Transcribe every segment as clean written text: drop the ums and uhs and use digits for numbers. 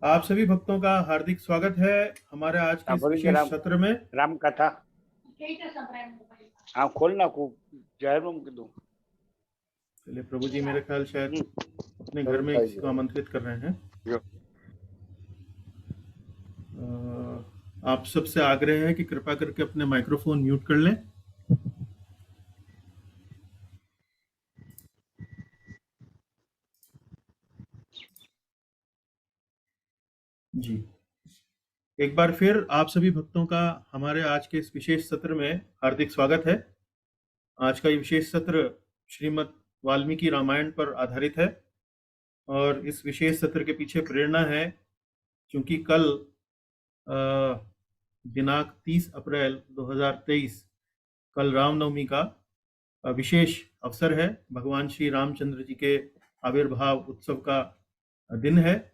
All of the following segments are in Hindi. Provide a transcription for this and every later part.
आप सभी भक्तों का हार्दिक स्वागत है हमारे आज के इस विशेष सत्र में। राम कथा हाँ खोलना को जाहिर कीधु। चलिए प्रभु जी मेरे ख्याल शायद अपने घर में किसी को आमंत्रित कर रहे हैं। आप सबसे आग्रह है कि कृपा करके अपने माइक्रोफोन म्यूट कर लें। जी, एक बार फिर आप सभी भक्तों का हमारे आज के इस विशेष सत्र में हार्दिक स्वागत है। आज का ये विशेष सत्र श्रीमद् वाल्मीकि रामायण पर आधारित है और इस विशेष सत्र के पीछे प्रेरणा है क्योंकि कल दिनांक 30 अप्रैल 2023 कल रामनवमी का विशेष अवसर है। भगवान श्री रामचंद्र जी के आविर्भाव उत्सव का दिन है।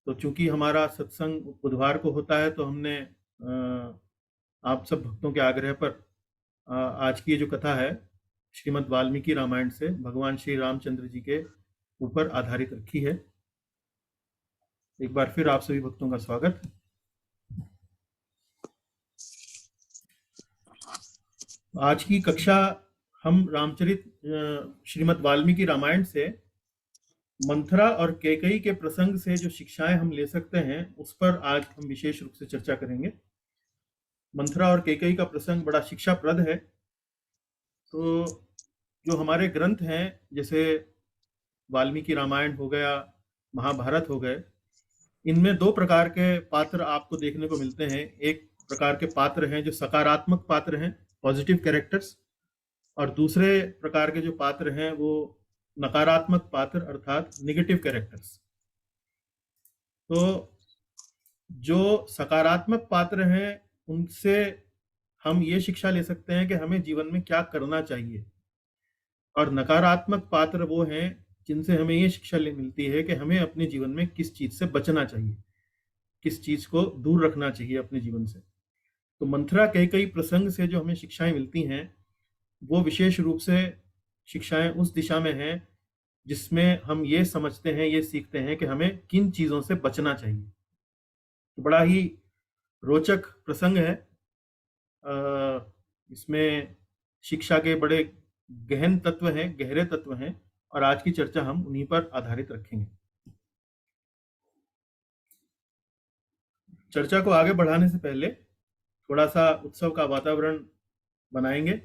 तो चूंकि हमारा सत्संग बुधवार को होता है तो हमने आप सब भक्तों के आग्रह पर आज की जो कथा है श्रीमद् वाल्मीकि रामायण से भगवान श्री रामचंद्र जी के ऊपर आधारित रखी है। एक बार फिर आप सभी भक्तों का स्वागत। आज की कक्षा हम रामचरित श्रीमद् वाल्मीकि रामायण से मंथरा और कैकेयी के प्रसंग से जो शिक्षाएं हम ले सकते हैं उस पर आज हम विशेष रूप से चर्चा करेंगे। मंथरा और कैकेयी का प्रसंग बड़ा शिक्षाप्रद है। तो जो हमारे ग्रंथ हैं जैसे वाल्मीकि रामायण हो गया, महाभारत हो गए, इनमें दो प्रकार के पात्र आपको देखने को मिलते हैं। एक प्रकार के पात्र हैं जो सकारात्मक पात्र हैं, पॉजिटिव कैरेक्टर्स, और दूसरे प्रकार के जो पात्र हैं वो नकारात्मक पात्र अर्थात नेगेटिव कैरेक्टर्स। तो जो सकारात्मक पात्र हैं उनसे हम ये शिक्षा ले सकते हैं कि हमें जीवन में क्या करना चाहिए, और नकारात्मक पात्र वो हैं जिनसे हमें ये शिक्षा मिलती है कि हमें अपने जीवन में किस चीज से बचना चाहिए, किस चीज को दूर रखना चाहिए अपने जीवन से। तो मंथरा कैकेयी प्रसंग से जो हमें शिक्षाएं मिलती हैं वो विशेष रूप से शिक्षाएं उस दिशा में हैं जिसमें हम ये समझते हैं, ये सीखते हैं कि हमें किन चीजों से बचना चाहिए। तो बड़ा ही रोचक प्रसंग है। इसमें शिक्षा के बड़े गहन तत्व हैं, गहरे तत्व हैं, और आज की चर्चा हम उन्हीं पर आधारित रखेंगे। चर्चा को आगे बढ़ाने से पहले थोड़ा सा उत्सव का वातावरण बनाएंगे,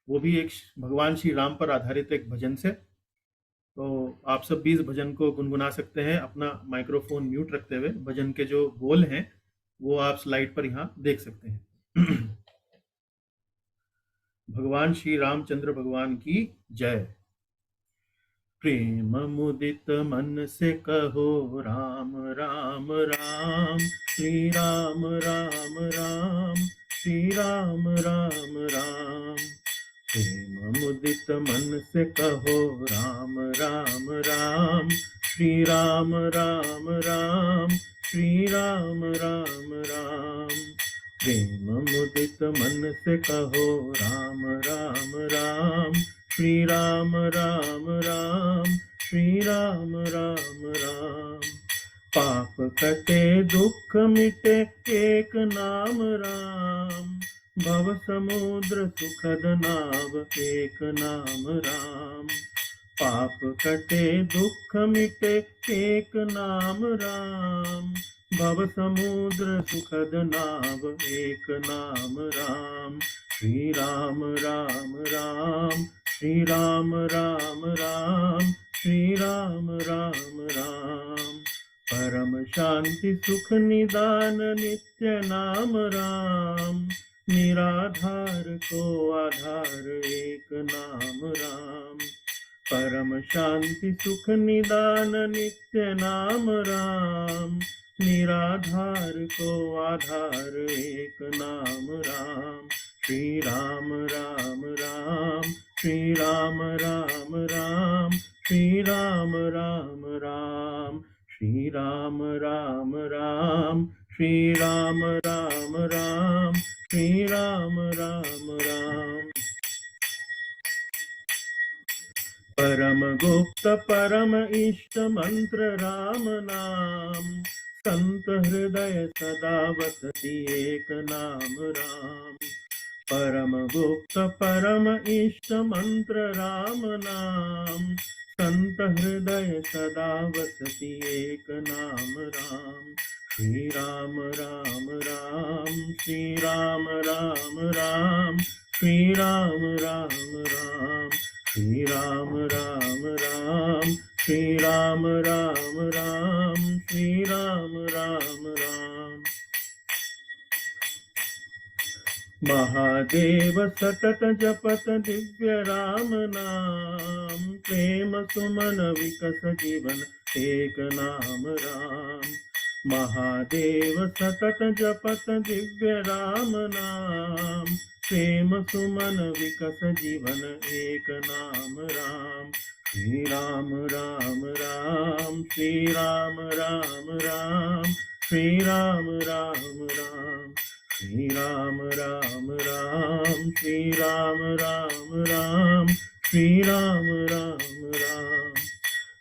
वो भी एक भगवान श्री राम पर आधारित एक भजन से। तो आप सब भी इस भजन को गुनगुना सकते हैं अपना माइक्रोफोन म्यूट रखते हुए। भजन के जो बोल हैं वो आप स्लाइड पर यहाँ देख सकते हैं। भगवान श्री रामचंद्र भगवान की जय। प्रेम मुदित मन से कहो राम राम राम, श्री राम राम राम, श्री राम राम राम। प्रेम मुदित मन से कहो राम राम राम, श्री राम राम राम, श्री राम राम राम। प्रेम मुदित मन से कहो राम राम राम, श्री राम राम राम, श्री राम राम राम। पाप कटे दुख मिटे एक नाम राम, भव समुद्र सुखद नाव एक नाम राम। पाप कटे दुख मिटे एक नाम राम, भव समुद्र सुखद नाव एक नाम राम। श्री राम राम राम, श्री राम राम राम, श्री राम राम राम। परम शांति सुख निदान नित्य नाम राम, निराधार को आधार एक नाम राम। परम शांति सुख निदान नित्य नाम राम, निराधार को आधार एक नाम राम। श्री राम राम राम, श्री राम राम राम, श्री राम राम राम। श्री राम राम राम, श्री राम राम राम, श्री राम राम राम। परम गुप्त परम इष्ट मंत्र राम नाम, संत हृदय सदा वसति एक नाम राम। परम गुप्त परम इष्ट मंत्र राम नाम, संत हृदय सदा वसति एक नाम राम। श्री राम राम राम, श्री राम राम राम, श्री राम राम राम, श्री राम राम राम, श्री राम राम राम, श्री राम राम राम। महादेव सतत जपत दिव्य राम नाम, प्रेम सुमन विकस जीवन एक नाम राम। महादेव सतत जपत दिव्य राम नाम, प्रेम सुमन विकस जीवन एक नाम राम। श्री राम राम राम, श्री राम राम राम, श्री राम राम राम, श्री राम राम राम, श्री राम राम राम, श्री राम राम राम।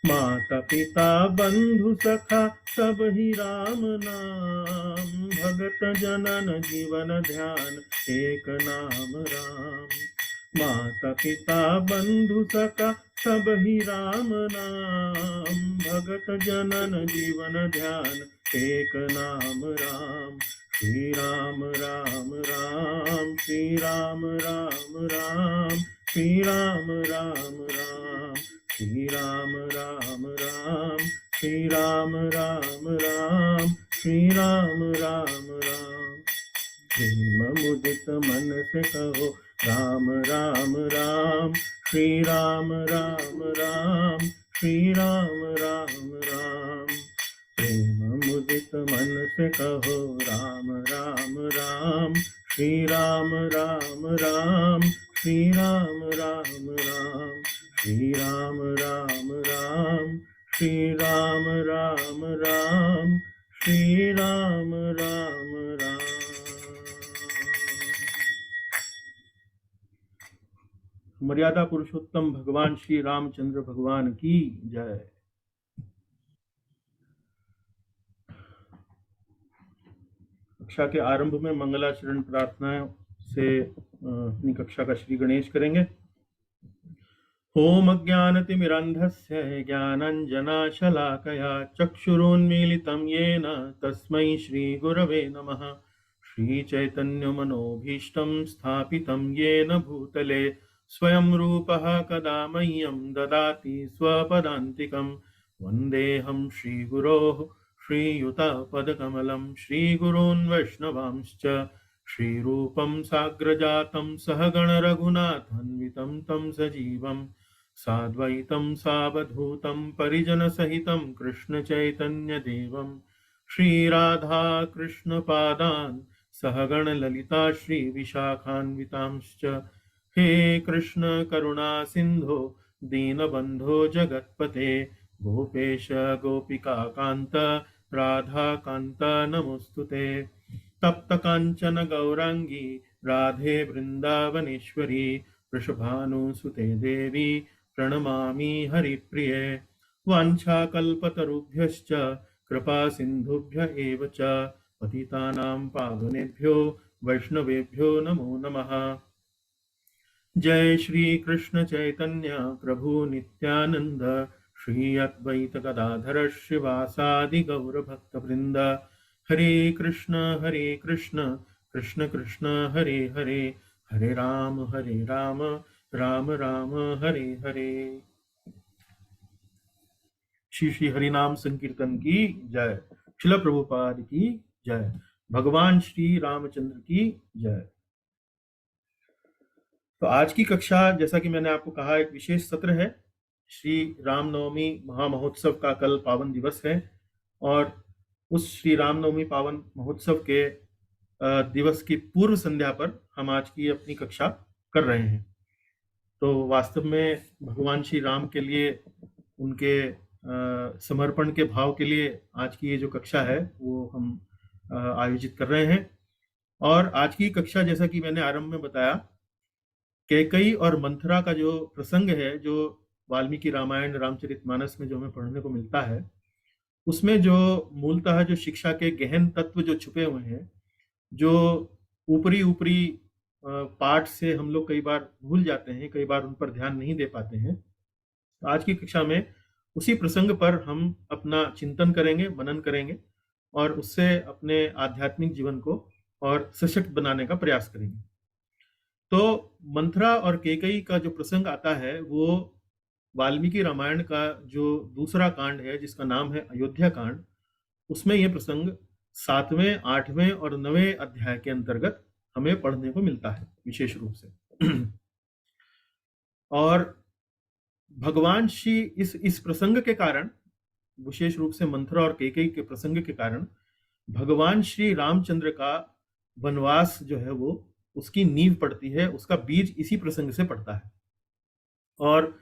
माता पिता बंधु सखा सब ही राम नाम, भगत जनन जीवन ध्यान एक नाम राम। माता पिता बंधु सखा सब ही राम नाम, भगत जनन जीवन ध्यान एक नाम राम। श्री राम राम राम, श्री राम राम राम, श्री राम राम राम, श्री राम राम राम, श्री राम राम राम, श्री राम राम राम। प्रेम मुदित मन से कहो राम राम राम, श्री राम राम राम, श्री राम राम राम। प्रेम मुदित मन से कहो राम राम राम, श्री राम राम राम, श्री राम राम राम, श्री राम राम राम, श्री राम राम राम, श्री राम राम राम। मर्यादा पुरुषोत्तम भगवान श्री रामचंद्र भगवान की जय। कक्षा के आरंभ में मंगलाचरण प्रार्थना से अपनी कक्षा का श्री गणेश करेंगे। ओम अज्ञानतिमिरन्धस्य ज्ञानाञ्जनशलाकया चक्षुरुन्मीलितं येन तस्मै श्रीगुरवे नमः। श्रीचैतन्यमनोभीष्टं स्थापितं येन भूतले स्वयं रूपः कदा मह्यं ददाति स्वपदान्तिकं। वन्देऽहं श्रीगुरोः श्रीयुतपदकमलं श्रीगुरून् वैष्णवांश्च श्रीरूपं साग्रजातं सहगणरघुनाथान्वितं तं सजीवं साद्वैतं सावधूतं परिजनसहितं कृष्णचैतन्यदेवं श्रीराधा कृष्णपादान् सहगणललिता श्रीविशाखान्वितांश्च। हे कृष्ण करुणा सिन्धो दीनबन्धो जगत्पते गोपेश गोपिकाकान्त राधाकान्त नमोऽस्तुते। तप्त कांचन गौरांगी राधे वृंदावनेश्वरी वृषभानुसुते देवी प्रणमामि हरिप्रिये। वाञ्छाकल्पतरुभ्यश्च कृपा सिन्धुभ्य एव च पतितानां पावनेभ्यो वैष्णवेभ्यो नमो नमः। जय श्री कृष्ण चैतन्य प्रभु नित्यानंद श्री अद्वैत गदाधर श्रीवासादि गौर भक्तवृंद। हरे कृष्ण कृष्ण कृष्ण हरे हरे, हरे राम राम राम हरे हरे। श्री श्री हरिनाम संकीर्तन की जय। श्रील प्रभुपाद की जय। भगवान श्री रामचंद्र की जय। तो आज की कक्षा, जैसा कि मैंने आपको कहा, एक विशेष सत्र है। श्री रामनवमी महामहोत्सव का कल पावन दिवस है और उस श्री रामनवमी पावन महोत्सव के दिवस की पूर्व संध्या पर हम आज की अपनी कक्षा कर रहे हैं। तो वास्तव में भगवान श्री राम के लिए, उनके समर्पण के भाव के लिए आज की ये जो कक्षा है वो हम आयोजित कर रहे हैं। और आज की कक्षा, जैसा कि मैंने आरंभ में बताया, कैकेयी और मंथरा का जो प्रसंग है, जो वाल्मीकि रामायण रामचरितमानस में जो हमें पढ़ने को मिलता है, उसमें जो मूलतः जो शिक्षा के गहन तत्व जो छुपे हुए हैं, जो ऊपरी ऊपरी पाठ से हम लोग कई बार भूल जाते हैं, कई बार उन पर ध्यान नहीं दे पाते हैं। तो आज की कक्षा में उसी प्रसंग पर हम अपना चिंतन करेंगे, मनन करेंगे और उससे अपने आध्यात्मिक जीवन को और सशक्त बनाने का प्रयास करेंगे। तो मंथरा और कैकेयी का जो प्रसंग आता है, वो वाल्मीकि रामायण का जो दूसरा कांड है, जिसका नाम है अयोध्या कांड, उसमें ये प्रसंग 7वें, 8वें और 9वें अध्याय के अंतर्गत हमें पढ़ने को मिलता है विशेष रूप से। और भगवान श्री इस प्रसंग के कारण, विशेष रूप से मंथरा और कैकेयी के प्रसंग के कारण, भगवान श्री रामचंद्र का वनवास जो है वो उसकी नींव पड़ती है, उसका बीज इसी प्रसंग से पड़ता है। और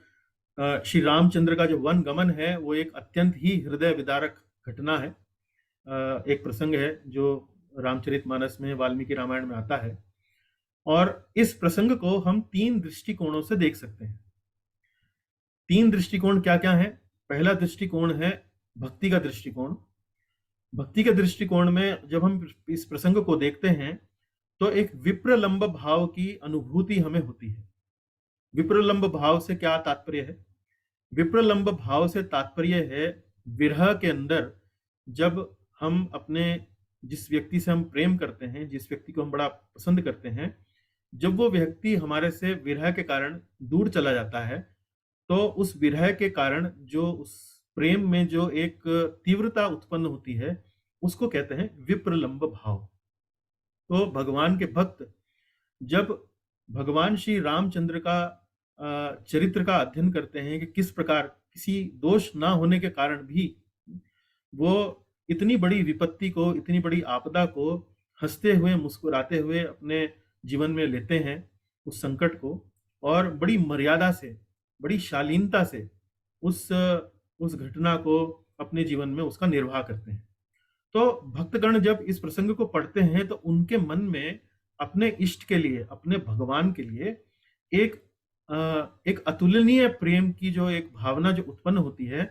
श्री रामचंद्र का जो वन गमन है वो एक अत्यंत ही हृदय विदारक घटना है, एक प्रसंग है जो रामचरितमानस में, वाल्मीकि रामायण में आता है। और इस प्रसंग को हम 3 दृष्टिकोणों से देख सकते हैं। 3 दृष्टिकोण क्या क्या है? पहला दृष्टिकोण है भक्ति का दृष्टिकोण। भक्ति के दृष्टिकोण में जब हम इस प्रसंग को देखते हैं तो एक विप्रलंब भाव की अनुभूति हमें होती है। विप्रलंब भाव से क्या तात्पर्य है? विप्रलंब भाव से तात्पर्य है विरह के अंदर, जब हम अपने जिस व्यक्ति से हम प्रेम करते हैं, जिस व्यक्ति को हम बड़ा पसंद करते हैं, जब वो व्यक्ति हमारे से विरह के कारण दूर चला जाता है, तो उस विरह के कारण जो उस प्रेम में जो एक तीव्रता उत्पन्न होती है, उसको कहते हैं विप्रलंब भाव। तो भगवान के भक्त जब भगवान श्री रामचंद्र का चरित्र का अध्ययन करते हैं कि किस प्रकार किसी दोष ना होने के कारण भी वो इतनी बड़ी विपत्ति को, इतनी बड़ी आपदा को हंसते हुए, मुस्कुराते हुए अपने जीवन में लेते हैं, उस संकट को, और बड़ी मर्यादा से, बड़ी शालीनता से उस घटना को अपने जीवन में उसका निर्वाह करते हैं। तो भक्तगण जब इस प्रसंग को पढ़ते हैं तो उनके मन में अपने इष्ट के लिए, अपने भगवान के लिए एक अतुलनीय प्रेम की जो एक भावना जो उत्पन्न होती है,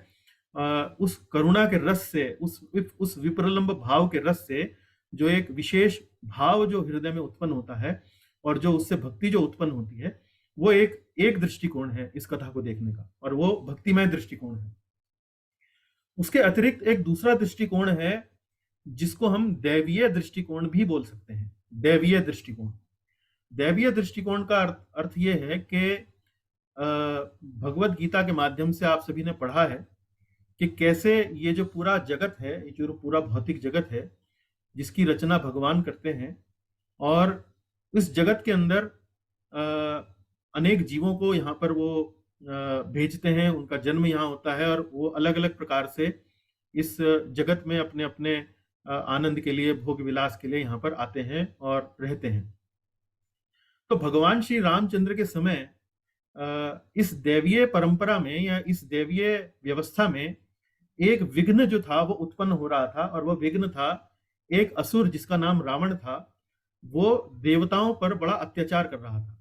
उस करुणा के रस से, उस विप्रलंब भाव के रस से जो एक विशेष भाव जो हृदय में उत्पन्न होता है और जो उससे भक्ति जो उत्पन्न होती है, वो एक दृष्टिकोण है इस कथा को देखने का, और वो भक्तिमय दृष्टिकोण है। उसके अतिरिक्त एक दूसरा दृष्टिकोण है जिसको हम दैवीय दृष्टिकोण भी बोल सकते हैं। दैवीय दृष्टिकोण, दैवीय दृष्टिकोण का अर्थ ये है कि भगवत गीता के माध्यम से आप सभी ने पढ़ा है कि कैसे ये जो पूरा जगत है, ये जो पूरा भौतिक जगत है, जिसकी रचना भगवान करते हैं, और इस जगत के अंदर अनेक जीवों को यहाँ पर वो भेजते हैं, उनका जन्म यहाँ होता है, और वो अलग अलग प्रकार से इस जगत में अपने अपने आनंद के लिए, भोग विलास के लिए यहाँ पर आते हैं और रहते हैं। तो भगवान श्री रामचंद्र के समय इस दैवीय परंपरा में या इस दैवीय व्यवस्था में एक विघ्न जो था वो उत्पन्न हो रहा था, और वो विघ्न था एक असुर जिसका नाम रावण था। वो देवताओं पर बड़ा अत्याचार कर रहा था।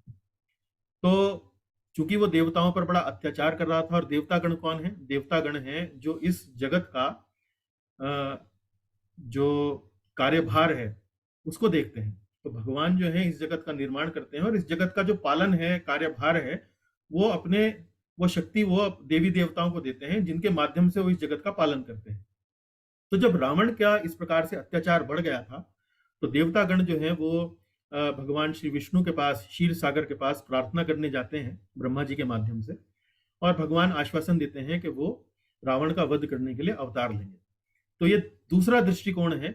तो चूंकि वो देवताओं पर बड़ा अत्याचार कर रहा था, और देवतागण कौन है? देवतागण हैं जो इस जगत का जो कार्यभार है उसको देखते हैं। तो भगवान जो है इस जगत का निर्माण करते हैं, और इस जगत का जो पालन है, कार्यभार है, वो शक्ति वो देवी देवताओं को देते हैं, जिनके माध्यम से वो इस जगत का पालन करते हैं। तो जब रावण का इस प्रकार से अत्याचार बढ़ गया था, तो देवतागण जो है वो भगवान श्री विष्णु के पास, क्षीर सागर के पास प्रार्थना करने जाते हैं ब्रह्मा जी के माध्यम से, और भगवान आश्वासन देते हैं कि वो रावण का वध करने के लिए अवतार लेंगे। तो ये दूसरा दृष्टिकोण है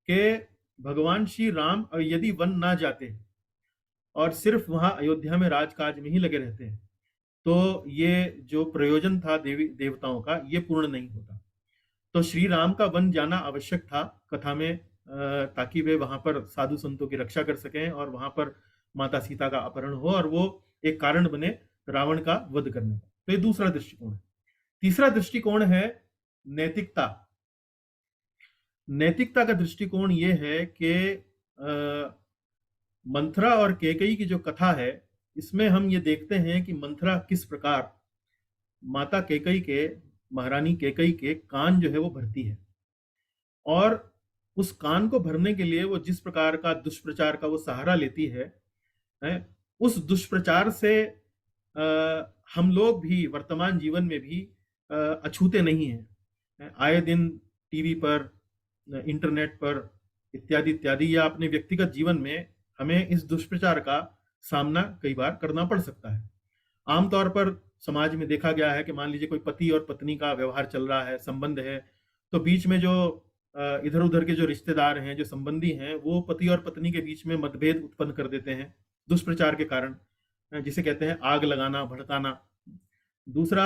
कि भगवान श्री राम यदि वन ना जाते और सिर्फ वहां अयोध्या में राजकाज में ही लगे रहते हैं, तो ये जो प्रयोजन था देवी देवताओं का, ये पूर्ण नहीं होता। तो श्री राम का वन जाना आवश्यक था कथा में, ताकि वे वहां पर साधु संतों की रक्षा कर सकें, और वहां पर माता सीता का अपहरण हो, और वो एक कारण बने रावण का वध करने का। तो ये दूसरा दृष्टिकोण है। तीसरा दृष्टिकोण है नैतिकता। नैतिकता का दृष्टिकोण ये है कि मंथरा और कैकेयी की जो कथा है, इसमें हम ये देखते हैं कि मंथरा किस प्रकार माता कैकेयी के, महारानी कैकेयी के कान जो है वो भरती है, और उस कान को भरने के लिए वो जिस प्रकार का दुष्प्रचार का वो सहारा लेती है, उस दुष्प्रचार से हम लोग भी वर्तमान जीवन में भी अछूते नहीं हैं। आए दिन टीवी पर, इंटरनेट पर इत्यादि इत्यादि, या अपने व्यक्तिगत जीवन में हमें इस दुष्प्रचार का सामना कई बार करना पड़ सकता है। आमतौर पर समाज में देखा गया है कि मान लीजिए कोई पति और पत्नी का व्यवहार चल रहा है, संबंध है, तो बीच में जो इधर उधर के जो रिश्तेदार हैं, जो संबंधी हैं, वो पति और पत्नी के बीच में मतभेद उत्पन्न कर देते हैं दुष्प्रचार के कारण, जिसे कहते हैं आग लगाना, भड़काना। दूसरा,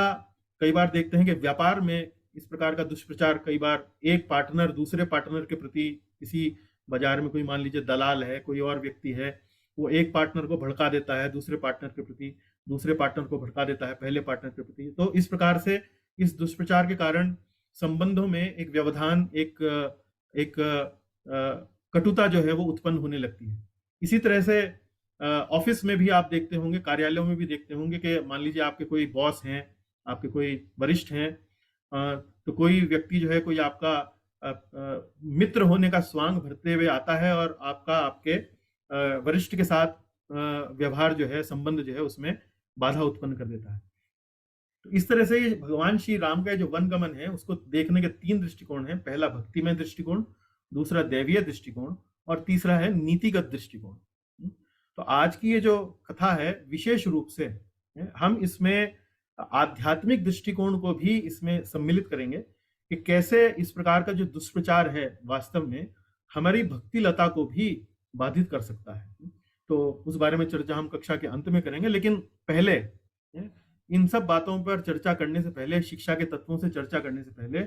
कई बार देखते हैं कि व्यापार में इस प्रकार का दुष्प्रचार, कई बार एक पार्टनर दूसरे पार्टनर के प्रति, किसी बाजार में कोई मान लीजिए दलाल है, कोई और व्यक्ति है, वो एक पार्टनर को भड़का देता है दूसरे पार्टनर के प्रति, दूसरे पार्टनर को भड़का देता है पहले पार्टनर के प्रति। तो इस प्रकार से इस दुष्प्रचार के कारण संबंधों में एक व्यवधान, एक कटुता जो है वो उत्पन्न होने लगती है। इसी तरह से ऑफिस में भी आप देखते होंगे, कार्यालयों में भी देखते होंगे कि मान लीजिए आपके कोई बॉस हैं, आपके कोई वरिष्ठ हैं, तो कोई व्यक्ति जो है, कोई आपका मित्र होने का स्वांग भरते हुए आता है और आपके वरिष्ठ के साथ व्यवहार जो है, संबंध जो है, उसमें बाधा उत्पन्न कर देता है। तो इस तरह से भगवान श्री राम का जो वनगमन है, उसको देखने के 3 दृष्टिकोण हैं। पहला भक्तिमय दृष्टिकोण, दूसरा दैवीय दृष्टिकोण, और तीसरा है नीतिगत दृष्टिकोण। तो आज की ये जो कथा है, विशेष रूप से हम इसमें आध्यात्मिक दृष्टिकोण को भी इसमें सम्मिलित करेंगे कि कैसे इस प्रकार का जो दुष्प्रचार है वास्तव में हमारी भक्ति लता को भी बाधित कर सकता है। तो उस बारे में चर्चा हम कक्षा के अंत में करेंगे, लेकिन पहले इन सब बातों पर चर्चा करने से पहले, शिक्षा के तत्वों से चर्चा करने से पहले,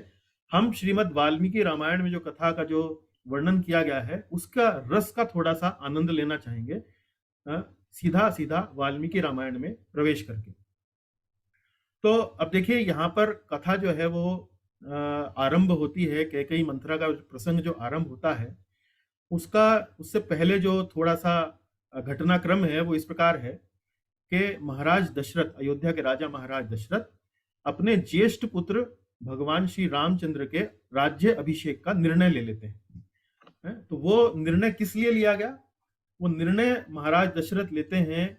हम श्रीमद् वाल्मीकि रामायण में जो कथा का जो वर्णन किया गया है, उसका रस का थोड़ा सा आनंद लेना चाहेंगे, सीधा सीधा वाल्मीकि रामायण में प्रवेश करके। तो अब देखिए, यहाँ पर कथा जो है वो आरंभ होती है, कैकेयी मंथरा का प्रसंग जो आरंभ होता है, उससे पहले जो थोड़ा सा घटनाक्रम है वो इस प्रकार है कि महाराज दशरथ, अयोध्या के राजा महाराज दशरथ, अपने ज्येष्ठ पुत्र भगवान श्री रामचंद्र के राज्य अभिषेक का निर्णय ले लेते हैं। तो वो निर्णय किस लिए लिया गया? वो निर्णय महाराज दशरथ लेते हैं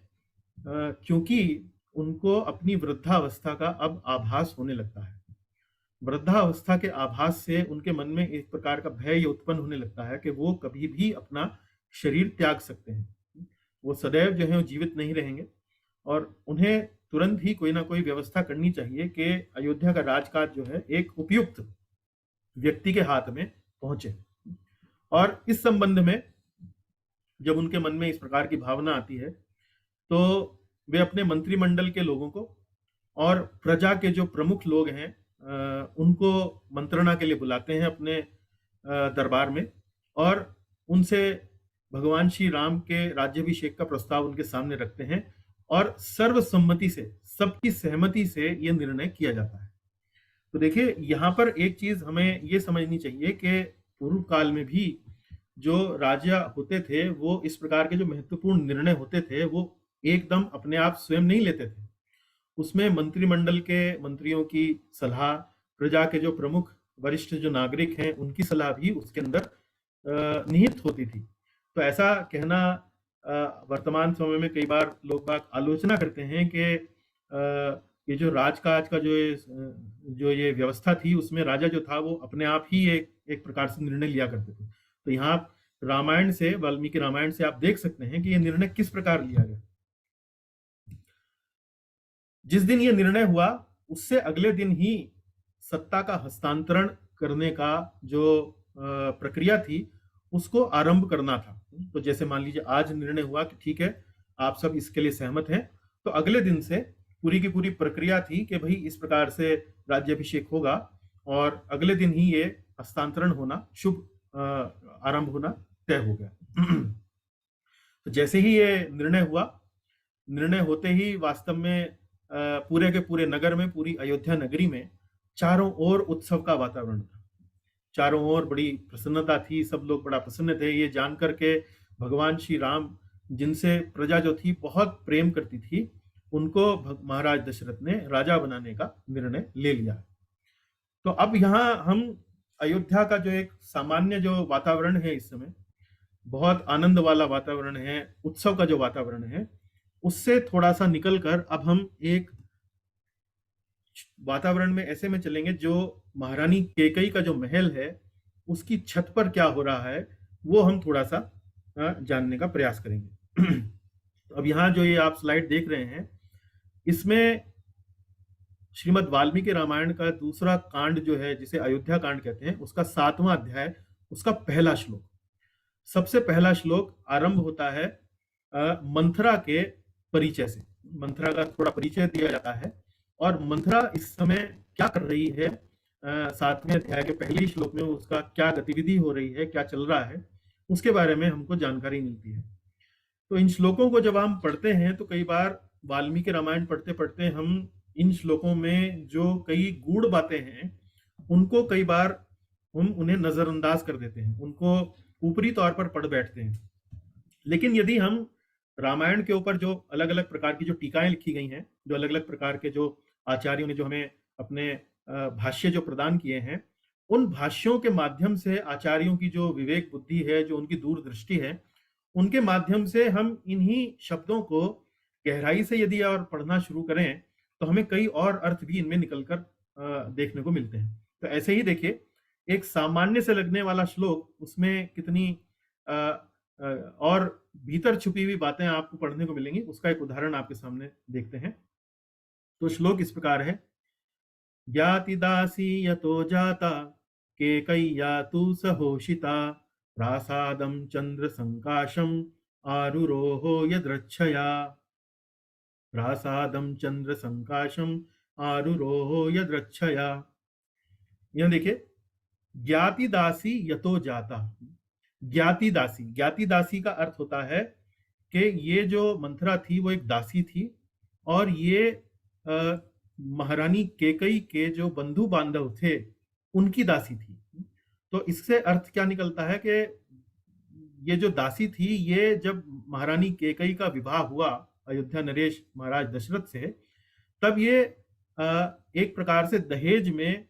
क्योंकि उनको अपनी वृद्धावस्था का अब आभास होने लगता है। वृद्धावस्था के आभास से उनके मन में एक प्रकार का भय उत्पन्न होने लगता है कि वो कभी भी अपना शरीर त्याग सकते हैं, वो सदैव जो है वो जीवित नहीं रहेंगे, और उन्हें तुरंत ही कोई ना कोई व्यवस्था करनी चाहिए कि अयोध्या का राजकाज जो है एक उपयुक्त व्यक्ति के हाथ में पहुंचे। और इस संबंध में जब उनके मन में इस प्रकार की भावना आती है, तो वे अपने मंत्रिमंडल के लोगों को और प्रजा के जो प्रमुख लोग हैं उनको मंत्रणा के लिए बुलाते हैं अपने दरबार में, और उनसे भगवान श्री राम के राज्याभिषेक का प्रस्ताव उनके सामने रखते हैं, और सर्वसम्मति से, सबकी सहमति से यह निर्णय किया जाता है। तो देखिए, यहाँ पर एक चीज हमें ये समझनी चाहिए कि पूर्व काल में भी जो राजा होते थे, वो इस प्रकार के जो महत्वपूर्ण निर्णय होते थे वो एकदम अपने आप स्वयं नहीं लेते थे। उसमें मंत्रिमंडल के मंत्रियों की सलाह, प्रजा के जो प्रमुख वरिष्ठ जो नागरिक हैं उनकी सलाह भी उसके अंदर निहित होती थी। तो ऐसा कहना वर्तमान समय में कई बार लोग बाग आलोचना करते हैं कि ये जो राजकाज का जो ये व्यवस्था थी, उसमें राजा जो था वो अपने आप ही एक प्रकार से निर्णय लिया करते थे। तो यहाँ रामायण से, वाल्मीकि रामायण से आप देख सकते हैं कि ये निर्णय किस प्रकार लिया गया। जिस दिन ये निर्णय हुआ, उससे अगले दिन ही सत्ता का हस्तांतरण करने का जो प्रक्रिया थी उसको आरंभ करना था। तो जैसे मान लीजिए आज निर्णय हुआ कि ठीक है, आप सब इसके लिए सहमत हैं, तो अगले दिन से पूरी की पूरी प्रक्रिया थी कि भाई इस प्रकार से राज्याभिषेक होगा, और अगले दिन ही ये हस्तांतरण होना, शुभ आरंभ होना तय हो गया। तो जैसे ही ये निर्णय हुआ, निर्णय होते ही वास्तव में पूरे के पूरे नगर में, पूरी अयोध्या नगरी में चारों ओर उत्सव का वातावरण था। चारों ओर बड़ी प्रसन्नता थी, सब लोग बड़ा प्रसन्न थे ये जानकर के भगवान श्री राम, जिनसे प्रजा जो थी बहुत प्रेम करती थी, उनको महाराज दशरथ ने राजा बनाने का निर्णय ले लिया। तो अब यहाँ हम अयोध्या का जो एक सामान्य जो वातावरण है, इस समय बहुत आनंद वाला वातावरण है, उत्सव का जो वातावरण है, उससे थोड़ा सा निकलकर अब हम एक वातावरण में ऐसे में चलेंगे जो महारानी कैकेयी का जो महल है उसकी छत पर क्या हो रहा है वो हम थोड़ा सा जानने का प्रयास करेंगे। अब यहाँ जो ये आप स्लाइड देख रहे हैं, इसमें श्रीमद् वाल्मीकि रामायण का दूसरा कांड जो है, जिसे अयोध्या कांड कहते हैं, उसका 7वां अध्याय, उसका पहला श्लोक, सबसे पहला श्लोक आरंभ होता है मंथरा के परिचय से। मंथरा का थोड़ा परिचय दिया जाता है और मंथरा इस समय क्या कर रही है, 7वें अध्याय के पहले श्लोक में उसका क्या गतिविधि हो रही है, क्या चल रहा है, उसके बारे में हमको जानकारी मिलती है। तो इन श्लोकों को जब हम पढ़ते हैं तो कई बार वाल्मीकि रामायण पढ़ते पढ़ते हम इन श्लोकों में जो कई गूढ़ बातें हैं उनको कई बार हम उन्हें नजरअंदाज कर देते हैं, उनको ऊपरी तौर पर पढ़ बैठते हैं। लेकिन यदि हम रामायण के ऊपर जो अलग अलग प्रकार की जो टीकाएं लिखी गई हैं, जो अलग अलग प्रकार के जो आचार्यों ने जो हमें अपने भाष्य जो प्रदान किए हैं, उन भाष्यों के माध्यम से आचार्यों की जो विवेक बुद्धि है, जो उनकी दूरदृष्टि है, उनके माध्यम से हम इन्हीं शब्दों को गहराई से यदि और पढ़ना शुरू करें तो हमें कई और अर्थ भी इनमें निकलकर देखने को मिलते हैं। तो ऐसे ही देखिए, एक सामान्य से लगने वाला श्लोक, उसमें कितनी और भीतर छुपी हुई बातें आपको पढ़ने को मिलेंगी, उसका एक उदाहरण आपके सामने देखते हैं। तो श्लोक इस प्रकार है, ज्ञाति दासी यतो जाता केकय्या तु सहोषिता प्रासादं चंद्र संकाशम आरुरोहो यद्रच्छया। प्रासादं चंद्र संकाशम आरुरोहो यद्रच्छया। यह देखिए, ज्ञाति दासी यतो जाता। ज्ञाति दासी, ज्ञाति दासी का अर्थ होता है कि ये जो मंथरा थी वो एक दासी थी और ये महारानी कैकेयी के जो बंधु बांधव थे उनकी दासी थी। तो इससे अर्थ क्या निकलता है कि ये जो दासी थी, ये जब महारानी कैकेयी का विवाह हुआ अयोध्या नरेश महाराज दशरथ से, तब ये एक प्रकार से दहेज में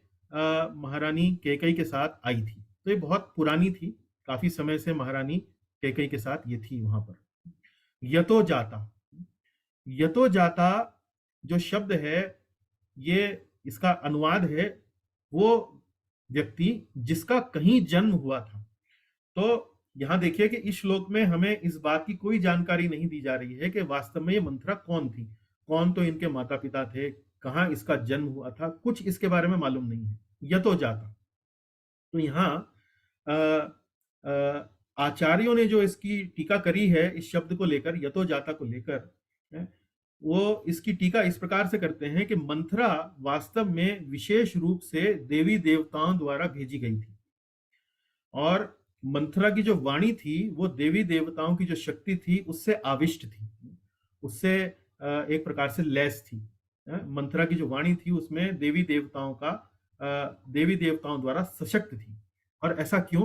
महारानी कैकेयी के साथ आई थी। तो ये बहुत पुरानी थी, काफी समय से महारानी कैकेयी के साथ ये थी वहां पर। यतो जाता, यतो जाता जो शब्द है, ये इसका अनुवाद है वो व्यक्ति जिसका कहीं जन्म हुआ था। तो यहां देखिए कि इस श्लोक में हमें इस बात की कोई जानकारी नहीं दी जा रही है कि वास्तव में ये मंथरा कौन थी, कौन तो इनके माता पिता थे, कहाँ इसका जन्म हुआ था, कुछ इसके बारे में मालूम नहीं है। यतो जाता, तो यहाँ आचार्यों ने जो इसकी टीका करी है इस शब्द को लेकर, यतो जाता को लेकर, वो इसकी टीका इस प्रकार से करते हैं कि मंथरा वास्तव में विशेष रूप से देवी देवताओं द्वारा भेजी गई थी और मंथरा की जो वाणी थी वो देवी देवताओं की जो शक्ति थी उससे आविष्ट थी, उससे एक प्रकार से लैस थी। मंथरा की जो वाणी थी उसमें देवी देवताओं द्वारा सशक्त थी। और ऐसा क्यों?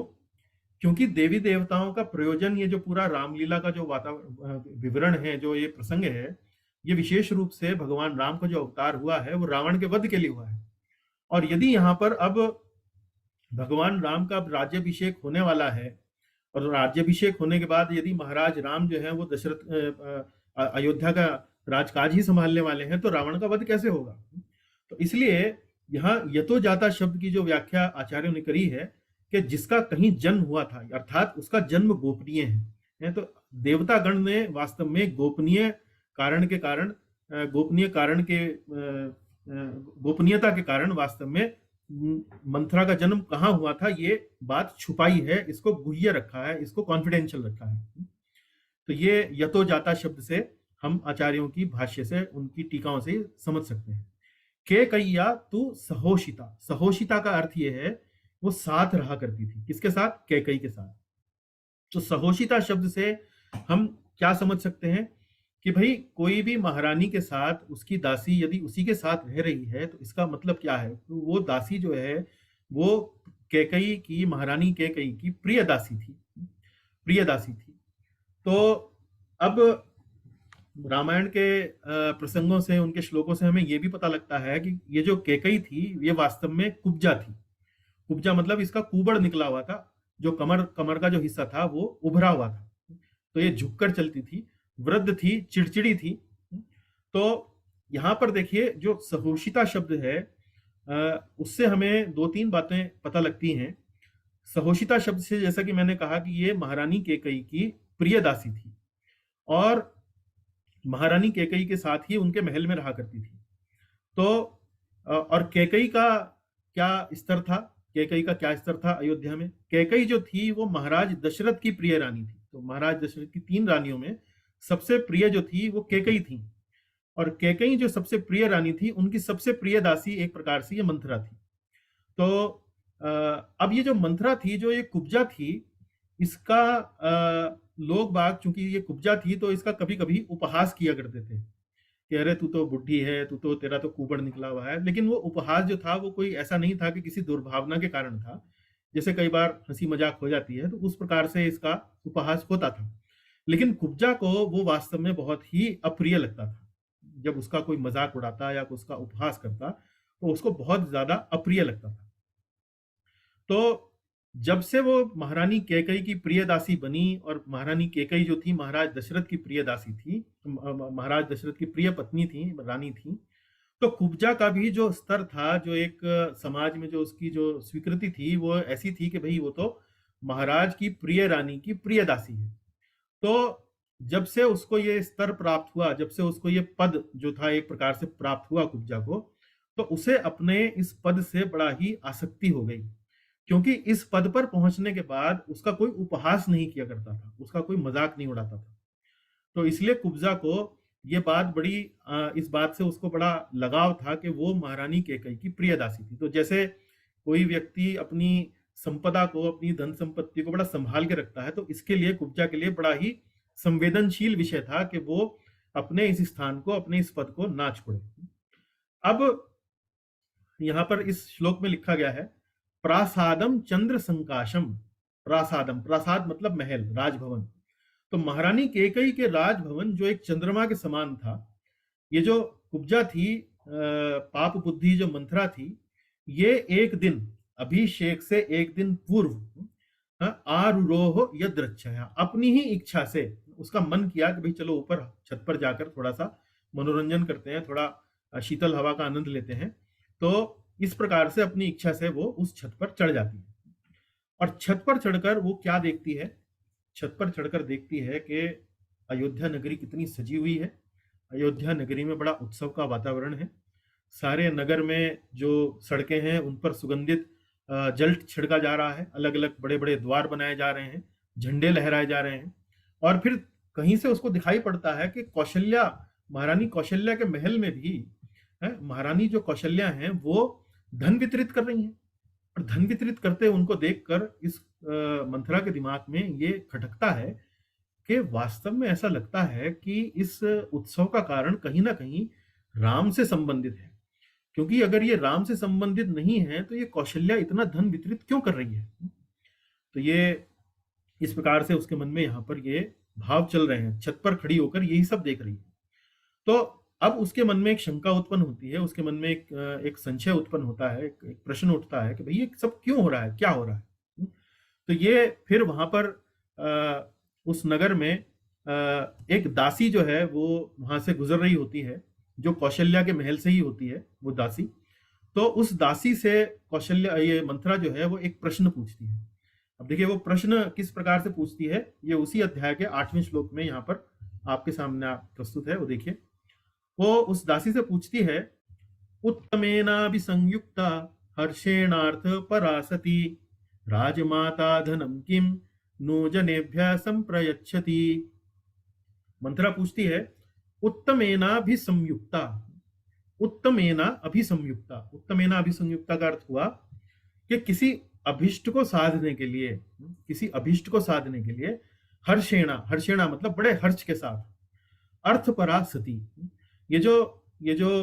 क्योंकि देवी देवताओं का प्रयोजन, ये जो पूरा रामलीला का जो विवरण है, जो ये प्रसंग है, ये विशेष रूप से भगवान राम का जो अवतार हुआ है वो रावण के वध के लिए हुआ है। और यदि यहाँ पर अब भगवान राम का राज्याभिषेक होने वाला है और राज्याभिषेक होने के बाद यदि महाराज राम जो है वो दशरथ अयोध्या का राजकाज ही संभालने वाले हैं, तो रावण का वध कैसे होगा? तो इसलिए यहाँ यतो जाता शब्द की जो व्याख्या आचार्यों ने करी है कि जिसका कहीं जन्म हुआ था, अर्थात उसका जन्म गोपनीय है। तो देवतागण ने वास्तव में गोपनीय गोपनीयता के कारण वास्तव में मंथरा का जन्म कहाँ हुआ था ये बात छुपाई है, इसको गुह्य रखा है, इसको कॉन्फिडेंशियल रखा है। तो ये यतो जाता शब्द से हम आचार्यों की भाष्य से, उनकी टीकाओं से समझ सकते हैं। कैकेय्या तु सहोषिता, सहोषिता का अर्थ ये है वो साथ रहा करती थी। किसके साथ? कैकेयी के साथ। तो सहोषिता शब्द से हम क्या समझ सकते हैं कि भाई कोई भी महारानी के साथ उसकी दासी यदि उसी के साथ रह रही है तो इसका मतलब क्या है? तो वो दासी जो है वो कैकेयी की, महारानी कैकेयी की प्रिय दासी थी, प्रिय दासी थी। तो अब रामायण के प्रसंगों से, उनके श्लोकों से हमें ये भी पता लगता है कि ये जो कैकई थी ये वास्तव में कुब्जा थी। कुब्जा मतलब इसका कुबड़ निकला हुआ था, जो कमर कमर का जो हिस्सा था वो उभरा हुआ था, तो ये झुककर चलती थी, वृद्ध थी, चिड़चिड़ी थी। तो यहाँ पर देखिए जो सहोशिता शब्द है, उससे हमें दो तीन बातें पता लगती हैं। सहोशिता शब्द से, जैसा कि मैंने कहा कि ये महारानी कैकई की प्रिय दासी थी और महारानी कैकई के साथ ही उनके महल में रहा करती थी। तो और कैकई का क्या स्तर था, कैकई का क्या स्तर था अयोध्या में? कैकई जो थी वो महाराज दशरथ की प्रिय रानी थी। तो महाराज दशरथ की 3 रानियों में सबसे प्रिय जो थी वो कैकई थी, और कैकई जो सबसे प्रिय रानी थी उनकी सबसे प्रिय दासी एक प्रकार से ये मंथरा थी। तो अब ये जो मंथरा थी, जो ये कुब्जा थी, इसका लोग बाग, चूंकि ये कुब्जा थी तो इसका कभी कभी उपहास किया करते थे कि अरे तू तो बुढ़ी है, तू तो, तेरा तो कुबड़ निकला हुआ है। लेकिन वो उपहास जो था वो कोई ऐसा नहीं था कि किसी दुर्भावना के कारण था, जैसे कई बार हंसी मजाक हो जाती है तो उस प्रकार से इसका उपहास होता था। लेकिन कुब्जा को वो वास्तव में बहुत ही अप्रिय लगता था। जब उसका कोई मजाक उड़ाता या उसका उपहास करता तो उसको बहुत ज्यादा अप्रिय लगता था। तो जब से वो महारानी कैकई की प्रिय दासी बनी, और महारानी कैकई जो थी महाराज दशरथ की प्रिय दासी थी, महाराज दशरथ की प्रिय पत्नी थी, रानी थी, तो कुब्जा का भी जो स्तर था, जो एक समाज में जो उसकी जो स्वीकृति थी वो ऐसी थी कि भाई वो तो महाराज की प्रिय रानी की प्रिय दासी है। तो जब से उसको ये स्तर प्राप्त हुआ, जब से उसको ये पद जो था एक प्रकार से प्राप्त हुआ कुब्जा को, तो उसे अपने इस पद से बड़ा ही आसक्ति हो गई, क्योंकि इस पद पर पहुंचने के बाद उसका कोई उपहास नहीं किया करता था, उसका कोई मजाक नहीं उड़ाता था। तो इसलिए कुब्जा को ये बात बड़ी इस बात से उसको बड़ा लगाव था कि वो महारानी कैकई की प्रिय दासी थी। तो जैसे कोई व्यक्ति अपनी संपदा को, अपनी धन संपत्ति को बड़ा संभाल के रखता है, तो इसके लिए कुब्जा के लिए बड़ा ही संवेदनशील विषय था कि वो अपने इस स्थान को, अपने इस पद को ना छोड़े। अब यहाँ पर इस श्लोक में लिखा गया है, प्रासादम चंद्र संकाशम। प्रासादम, प्रासाद मतलब महल, राजभवन। तो महारानी कैकई के राजभवन जो एक चंद्रमा के समान था, ये जो कुब्जा थी, पाप बुद्धि जो मंथरा थी, ये एक दिन, अभिषेक से एक दिन पूर्व, आरूरोह यदृच्छया, अपनी ही इच्छा से उसका मन किया कि भाई चलो ऊपर छत पर जाकर थोड़ा सा मनोरंजन करते हैं, थोड़ा शीतल हवा का आनंद लेते हैं। तो इस प्रकार से अपनी इच्छा से वो उस छत पर चढ़ जाती है, और छत पर चढ़कर वो क्या देखती है? छत पर चढ़कर देखती है कि अयोध्या नगरी कितनी सजी हुई है। अयोध्या नगरी में बड़ा उत्सव का वातावरण है। सारे नगर में जो सड़कें हैं उन पर सुगंधित जल छिड़का जा रहा है, अलग अलग बड़े बड़े द्वार बनाए जा रहे हैं, झंडे लहराए जा रहे हैं। और फिर कहीं से उसको दिखाई पड़ता है कि कौशल्या, महारानी कौशल्या के महल में भी महारानी जो कौशल्या हैं वो धन वितरित कर रही हैं। और धन वितरित करते उनको देखकर इस मंथरा के दिमाग में ये खटकता है कि वास्तव में ऐसा लगता है कि इस उत्सव का कारण कहीं ना कहीं राम से संबंधित है, क्योंकि अगर ये राम से संबंधित नहीं है तो ये कौशल्या इतना धन वितरित क्यों कर रही है? तो ये इस प्रकार से उसके मन में यहाँ पर ये भाव चल रहे हैं, छत पर खड़ी होकर यही सब देख रही है। तो अब उसके मन में एक शंका उत्पन्न होती है, उसके मन में एक संशय उत्पन्न होता है, एक प्रश्न उठता है कि भाई ये सब क्यों हो रहा है, क्या हो रहा है? तो ये फिर वहां पर उस नगर में एक दासी जो है वो वहां से गुजर रही होती है, जो कौशल्या के महल से ही होती है वो दासी। तो उस दासी से कौशल्या, ये मंथरा जो है वो एक प्रश्न पूछती है। अब देखिए वो प्रश्न किस प्रकार से पूछती है, ये उसी अध्याय के 8वें श्लोक में यहाँ पर आपके सामने प्रस्तुत है, वो देखिए। वो उस दासी से पूछती है, उत्तमेनाभिसंयुक्ता हर्षेणार्थ परासति, राजमाता धनम किम नो जनेभ्य संप्रयच्छति। मंथरा पूछती है, उत्तमेना भी संयुक्ता, उत्तमेना अभिसंयुक्ता। उत्तमेना अभिसंयुक्ता का अर्थ हुआ कि किसी अभिष्ट को साधने के लिए, किसी अभिष्ट को साधने के लिए हर्षेणा, हर्षेणा मतलब बड़े हर्ष के साथ, अर्थपरा सती, ये जो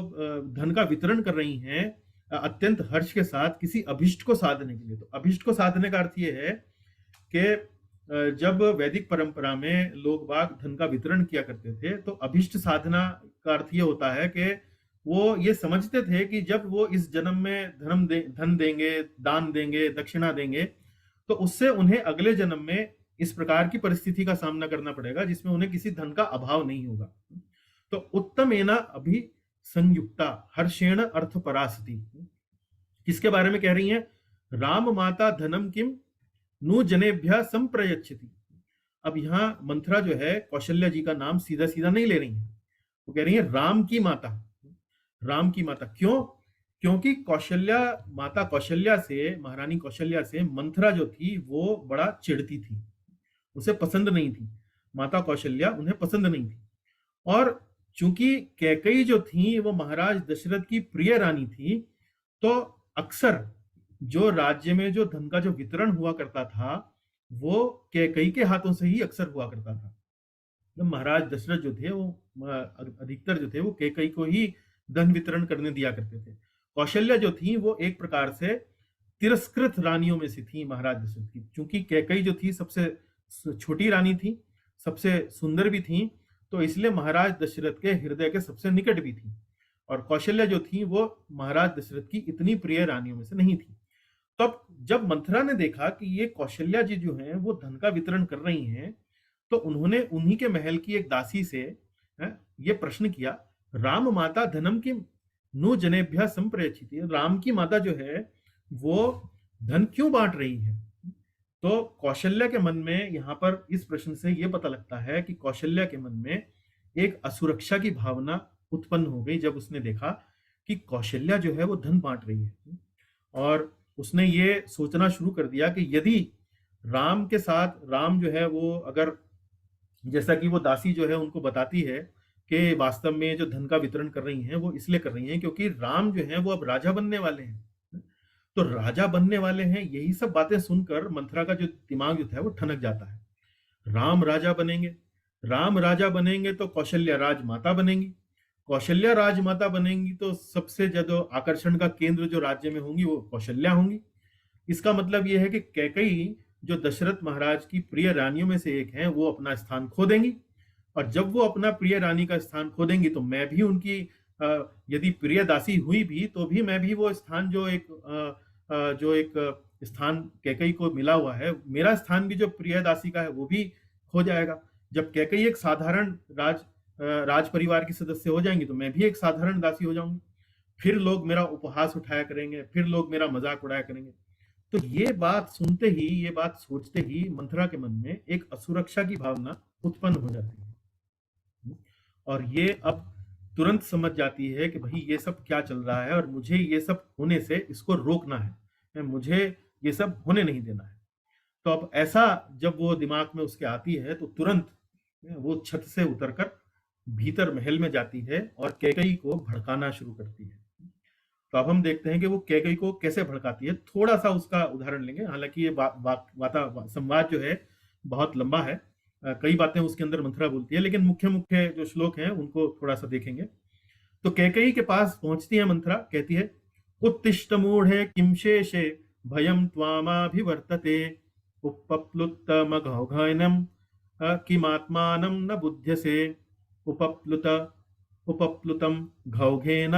धन का वितरण कर रही हैं अत्यंत हर्ष के साथ किसी अभिष्ट को साधने के लिए। तो अभिष्ट को साधने का अर्थ ये है कि जब वैदिक परंपरा में लोग बाग धन का वितरण किया करते थे तो अभिष्ट साधना का अर्थ ये होता है कि वो ये समझते थे कि जब वो इस जन्म में धन देंगे, दान देंगे, दक्षिणा देंगे, तो उससे उन्हें अगले जन्म में इस प्रकार की परिस्थिति का सामना करना पड़ेगा जिसमें उन्हें किसी धन का अभाव नहीं होगा। तो उत्तमेना अभि संयुक्ता हर्षेण अर्थ परासति, किसके बारे में कह रही हैं? राम माता धनम किम नु जनेभ्य संप्रयच्छति। अब यहाँ मंथरा जो है कौशल्या जी का नाम सीधा सीधा नहीं ले रही है, वो कह रही है राम की माता। राम की माता क्यों? क्योंकि माता कौशल्या से, महारानी कौशल्या से मंथरा जो थी वो बड़ा चिढ़ती थी, उसे पसंद नहीं थी। माता कौशल्या उन्हें पसंद नहीं थी। और चूंकि कैकेयी जो थी वो महाराज दशरथ की प्रिय रानी थी, तो अक्सर जो राज्य में जो धन का जो वितरण हुआ करता था वो कैकेयी के हाथों से ही अक्सर हुआ करता था। तो महाराज दशरथ जो थे वो अधिकतर जो थे वो कैकेयी को ही धन वितरण करने दिया करते थे। कौशल्या जो थी वो एक प्रकार से तिरस्कृत रानियों में से थी महाराज दशरथ की, क्योंकि कैकेयी जो थी सबसे छोटी रानी थी, सबसे सुंदर भी थी, तो इसलिए महाराज दशरथ के हृदय के सबसे निकट भी थी। और कौशल्या जो थी वो महाराज दशरथ की इतनी प्रिय रानियों में से नहीं थी। तब जब मंथरा ने देखा कि ये कौशल्या जी जो हैं वो धन का वितरण कर रही हैं, तो उन्होंने उन्हीं के महल की एक दासी से ये प्रश्न किया, राम माता धनम किम नु जनेभ्य संप्रयच्छति, राम की माता जो है वो धन क्यों बांट रही है? तो कौशल्या के मन में यहाँ पर इस प्रश्न से ये पता लगता है कि कौशल्या के मन में एक असुरक्षा की भावना उत्पन्न हो गई जब उसने देखा कि कौशल्या जो है वो धन बांट रही है। और उसने ये सोचना शुरू कर दिया कि यदि राम के साथ, राम जो है वो अगर, जैसा कि वो दासी जो है उनको बताती है कि वास्तव में जो धन का वितरण कर रही हैं वो इसलिए कर रही हैं क्योंकि राम जो है वो अब राजा बनने वाले हैं। तो राजा बनने वाले हैं, यही सब बातें सुनकर मंथरा का जो दिमाग जो था वो ठनक जाता है। राम राजा बनेंगे, राम राजा बनेंगे तो कौशल्या राजमाता बनेंगी, कौशल्या राजमाता बनेंगी तो सबसे ज्यादा आकर्षण का केंद्र जो राज्य में होंगी वो कौशल्या होंगी। इसका मतलब ये है कि कैकेयी जो दशरथ महाराज की प्रिय रानियों में से एक हैं वो अपना स्थान खो देंगी, और जब वो अपना प्रिय रानी का स्थान खो देंगी तो मैं भी उनकी यदि प्रिय दासी हुई भी तो भी मैं भी वो स्थान जो एक स्थान कैकेयी को मिला हुआ है, मेरा स्थान भी जो प्रिय दासी का है वो भी खो जाएगा। जब कैकेयी एक साधारण राज परिवार की सदस्य हो जाएंगी तो मैं भी एक साधारण दासी हो जाऊंगी, फिर लोग मेरा उपहास उठाया करेंगे, फिर लोग मेरा मजाक उड़ाया करेंगे। तो ये बात सुनते ही, ये बात सोचते ही मंथरा के मन में एक असुरक्षा की भावना उत्पन्न हो जाती है, और ये अब तुरंत समझ जाती है कि भाई ये सब क्या चल रहा है और मुझे ये सब होने से इसको रोकना है, मुझे ये सब होने नहीं देना है। तो अब ऐसा जब वो दिमाग में उसके आती है तो तुरंत वो छत से उतरकर भीतर महल में जाती है और कैकेयी को भड़काना शुरू करती है। तो अब हम देखते हैं कि वो कैकेयी को कैसे भड़काती है। थोड़ा सा उसका उदाहरण लेंगे, हालांकि ये संवाद जो है बहुत लंबा है, कई बातें उसके अंदर मंथरा बोलती है, लेकिन मुख्य मुख्य जो श्लोक हैं उनको थोड़ा सा देखेंगे। तो कैकेयी के पास पहुंचती है मंथरा, कहती है, उत्तिष्ठ मूढ़े किम शेषे भयम त्वामाभिवर्तते उपप्लुतमघौघनम किमात्मानं न बुध्यसे उपप्लुतम घौघेन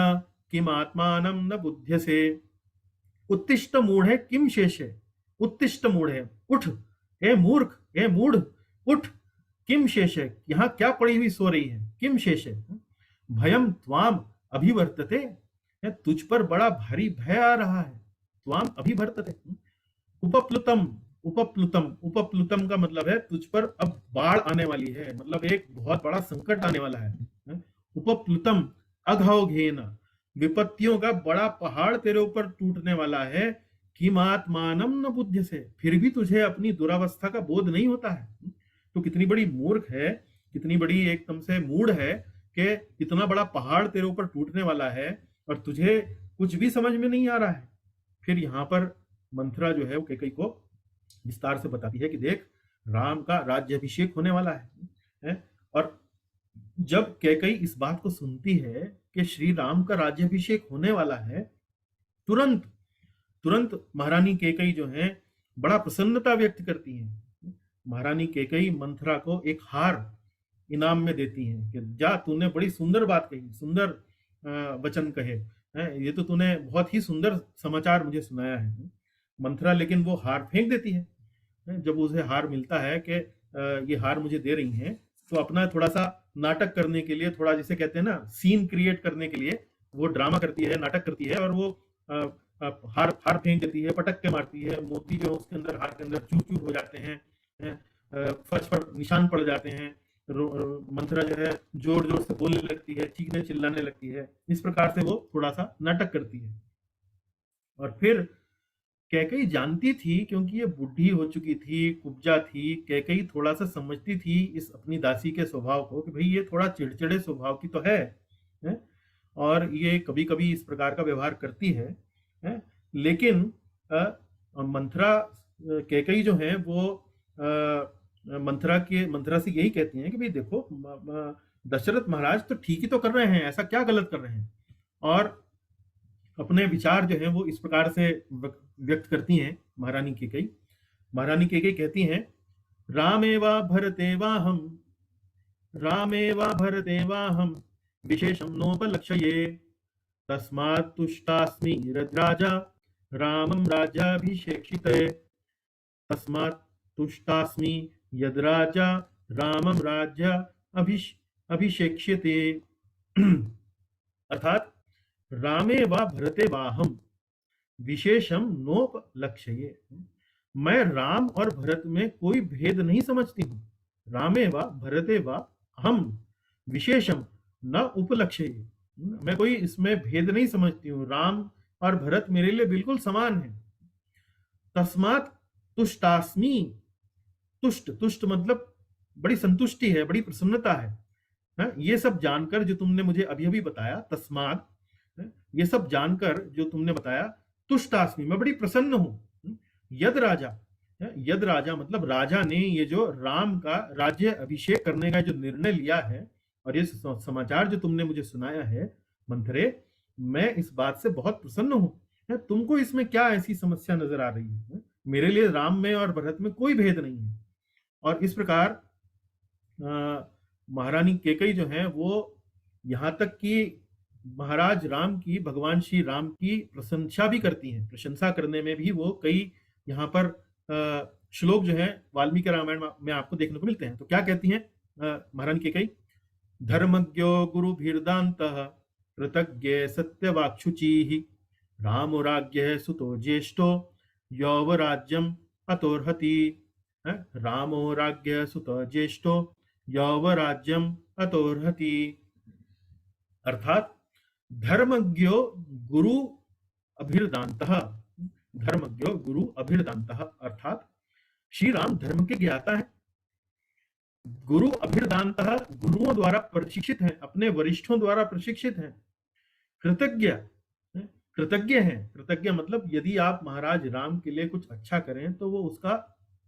किमात्मानं न बुध्यसे। उत्तिष्ठ मूढ़े किम शेषे, उत्तिष्ठ मूढ़े उठ, हे मूर्ख, हे मूढ़ उठ, किम शेषे यहाँ क्या पड़ी हुई सो रही है, किम शेषे भयम त्वाम अभिवर्तते, तुझ पर बड़ा भारी भय आ रहा है, त्वाम अभिवर्तते। उपप्लुतम, उपप्लुतम का मतलब है तुझ पर अब बाढ़ आने वाली है, मतलब एक बहुत बड़ा संकट आने वाला है। उपप्लुतम अघौघेन, विपत्तियों का बड़ा पहाड़ तेरे ऊपर टूटने वाला है, किमात्मानं न बुध्यसे, फिर भी तुझे अपनी दुरावस्था का बोध नहीं होता है। तो कितनी बड़ी मूर्ख है, कितनी बड़ी एकदम से मूढ़ है कि इतना बड़ा पहाड़ तेरे ऊपर टूटने वाला है और तुझे कुछ भी समझ में नहीं आ रहा है। फिर यहाँ पर मंथरा जो है वो कैकेयी को विस्तार से बताती है कि देख, राम का राज्याभिषेक होने वाला है। और जब कैकेयी इस बात को सुनती है कि श्री राम का राज्याभिषेक होने वाला है, तुरंत महारानी कैकेयी जो है बड़ा प्रसन्नता व्यक्त करती हैं। महारानी कैकेयी मंथरा को एक हार इनाम में देती हैं कि जा, तूने बड़ी सुंदर बात कही, सुंदर वचन कहे हैं, ये तो तूने बहुत ही सुंदर समाचार मुझे सुनाया है। मंथरा लेकिन वो हार फेंक देती है। जब उसे हार मिलता है कि ये हार मुझे दे रही हैं, तो अपना थोड़ा सा नाटक करने के लिए, थोड़ा जिसे कहते हैं ना सीन क्रिएट करने के लिए वो ड्रामा करती है, नाटक करती है, और वो हार हार फेंक देती है, पटक के मारती है, मोती जो उसके अंदर हार के अंदर चूर चूर हो जाते हैं, फर्श पर निशान पड़ जाते हैं। मंथरा जो है जोर जोर से बोलने लगती है, चीखने चिल्लाने लगती है। इस प्रकार से वो थोड़ा सा नाटक करती है। और फिर कैकेयी जानती थी, क्योंकि ये बुढ़ी हो चुकी थी, कुब्जा थी, कैकेयी थोड़ा सा समझती थी इस अपनी दासी के स्वभाव को कि भाई ये थोड़ा चिड़चिड़े स्वभाव की तो है? और ये कभी कभी इस प्रकार का व्यवहार करती है? लेकिन मंथरा कैकेयी जो है वो मंथरा से यही कहती हैं कि भाई देखो, दशरथ महाराज तो ठीक ही तो कर रहे हैं, ऐसा क्या गलत कर रहे हैं। और अपने विचार जो है वो इस प्रकार से व्यक्त करती हैं महारानी कैकेयी। महारानी कैकेयी कहती हैं, रामेवा भरतेवाहम, रामेवा भरतेवाहम विशेषम नोपलक्ष्ये, तस्मात् तुष्टास्मि रजराजा रामं राज्याभिषेक्षिते, तस्मात् तुष्टास्मि यद्राजा रामं राज्य अभिषेक्ष्यते। अर्थात रामे वा भरते वाहम विशेषम नोपलक्ष्ये, मैं राम और भरत में कोई भेद नहीं समझती हूँ। रामे वा भरते वा हम विशेषम न उपलक्ष्ये, मैं कोई इसमें भेद नहीं समझती हूँ। राम और भरत मेरे लिए बिल्कुल समान है। तस्मात् तुष्टास्मि, तुष्ट, तुष्ट मतलब बड़ी संतुष्टि है, बड़ी प्रसन्नता है। ये सब जानकर जो तुमने मुझे अभी अभी बताया, तस्मात्, ये सब जानकर जो तुमने बताया, तुष्टास्मि, मैं बड़ी प्रसन्न हूं। यद राजा, यद राजा मतलब राजा ने ये जो राम का राज्य अभिषेक करने का जो निर्णय लिया है, और ये समाचार जो तुमने मुझे सुनाया है मंथरे, मैं इस बात से बहुत प्रसन्न हूं। तुमको इसमें क्या ऐसी समस्या नजर आ रही है? मेरे लिए राम में और भरत में कोई भेद नहीं है। और इस प्रकार महारानी कैकेयी जो है वो यहाँ तक कि महाराज राम की, भगवान श्री राम की प्रशंसा भी करती हैं। प्रशंसा करने में भी वो कई यहाँ पर श्लोक जो है वाल्मीकि रामायण में आपको देखने को मिलते हैं। तो क्या कहती हैं महारानी कैकेयी? धर्मज्ञो गुरुभिर्दान्तः कृतज्ञ सत्यवाक्शुचिः, रामो राज्ञः सुतो ज्येष्ठो यौवराज्यम अतोर्हति। रामो राज्ञः सुतो ज्येष्ठो यौवराज्यम अतोर्हति। अर्थात धर्मज्ञो गुरु अभिर्दान्तः, धर्मज्ञो गुरु अभिर्दान्तः, अर्थात श्री राम धर्म के ज्ञाता है। गुरु अभिर्दान्तः, गुरुओं द्वारा प्रशिक्षित हैं, अपने वरिष्ठों द्वारा प्रशिक्षित हैं। कृतज्ञ, कृतज्ञ हैं। कृतज्ञ मतलब यदि आप महाराज राम के लिए कुछ अच्छा करें तो वो उसका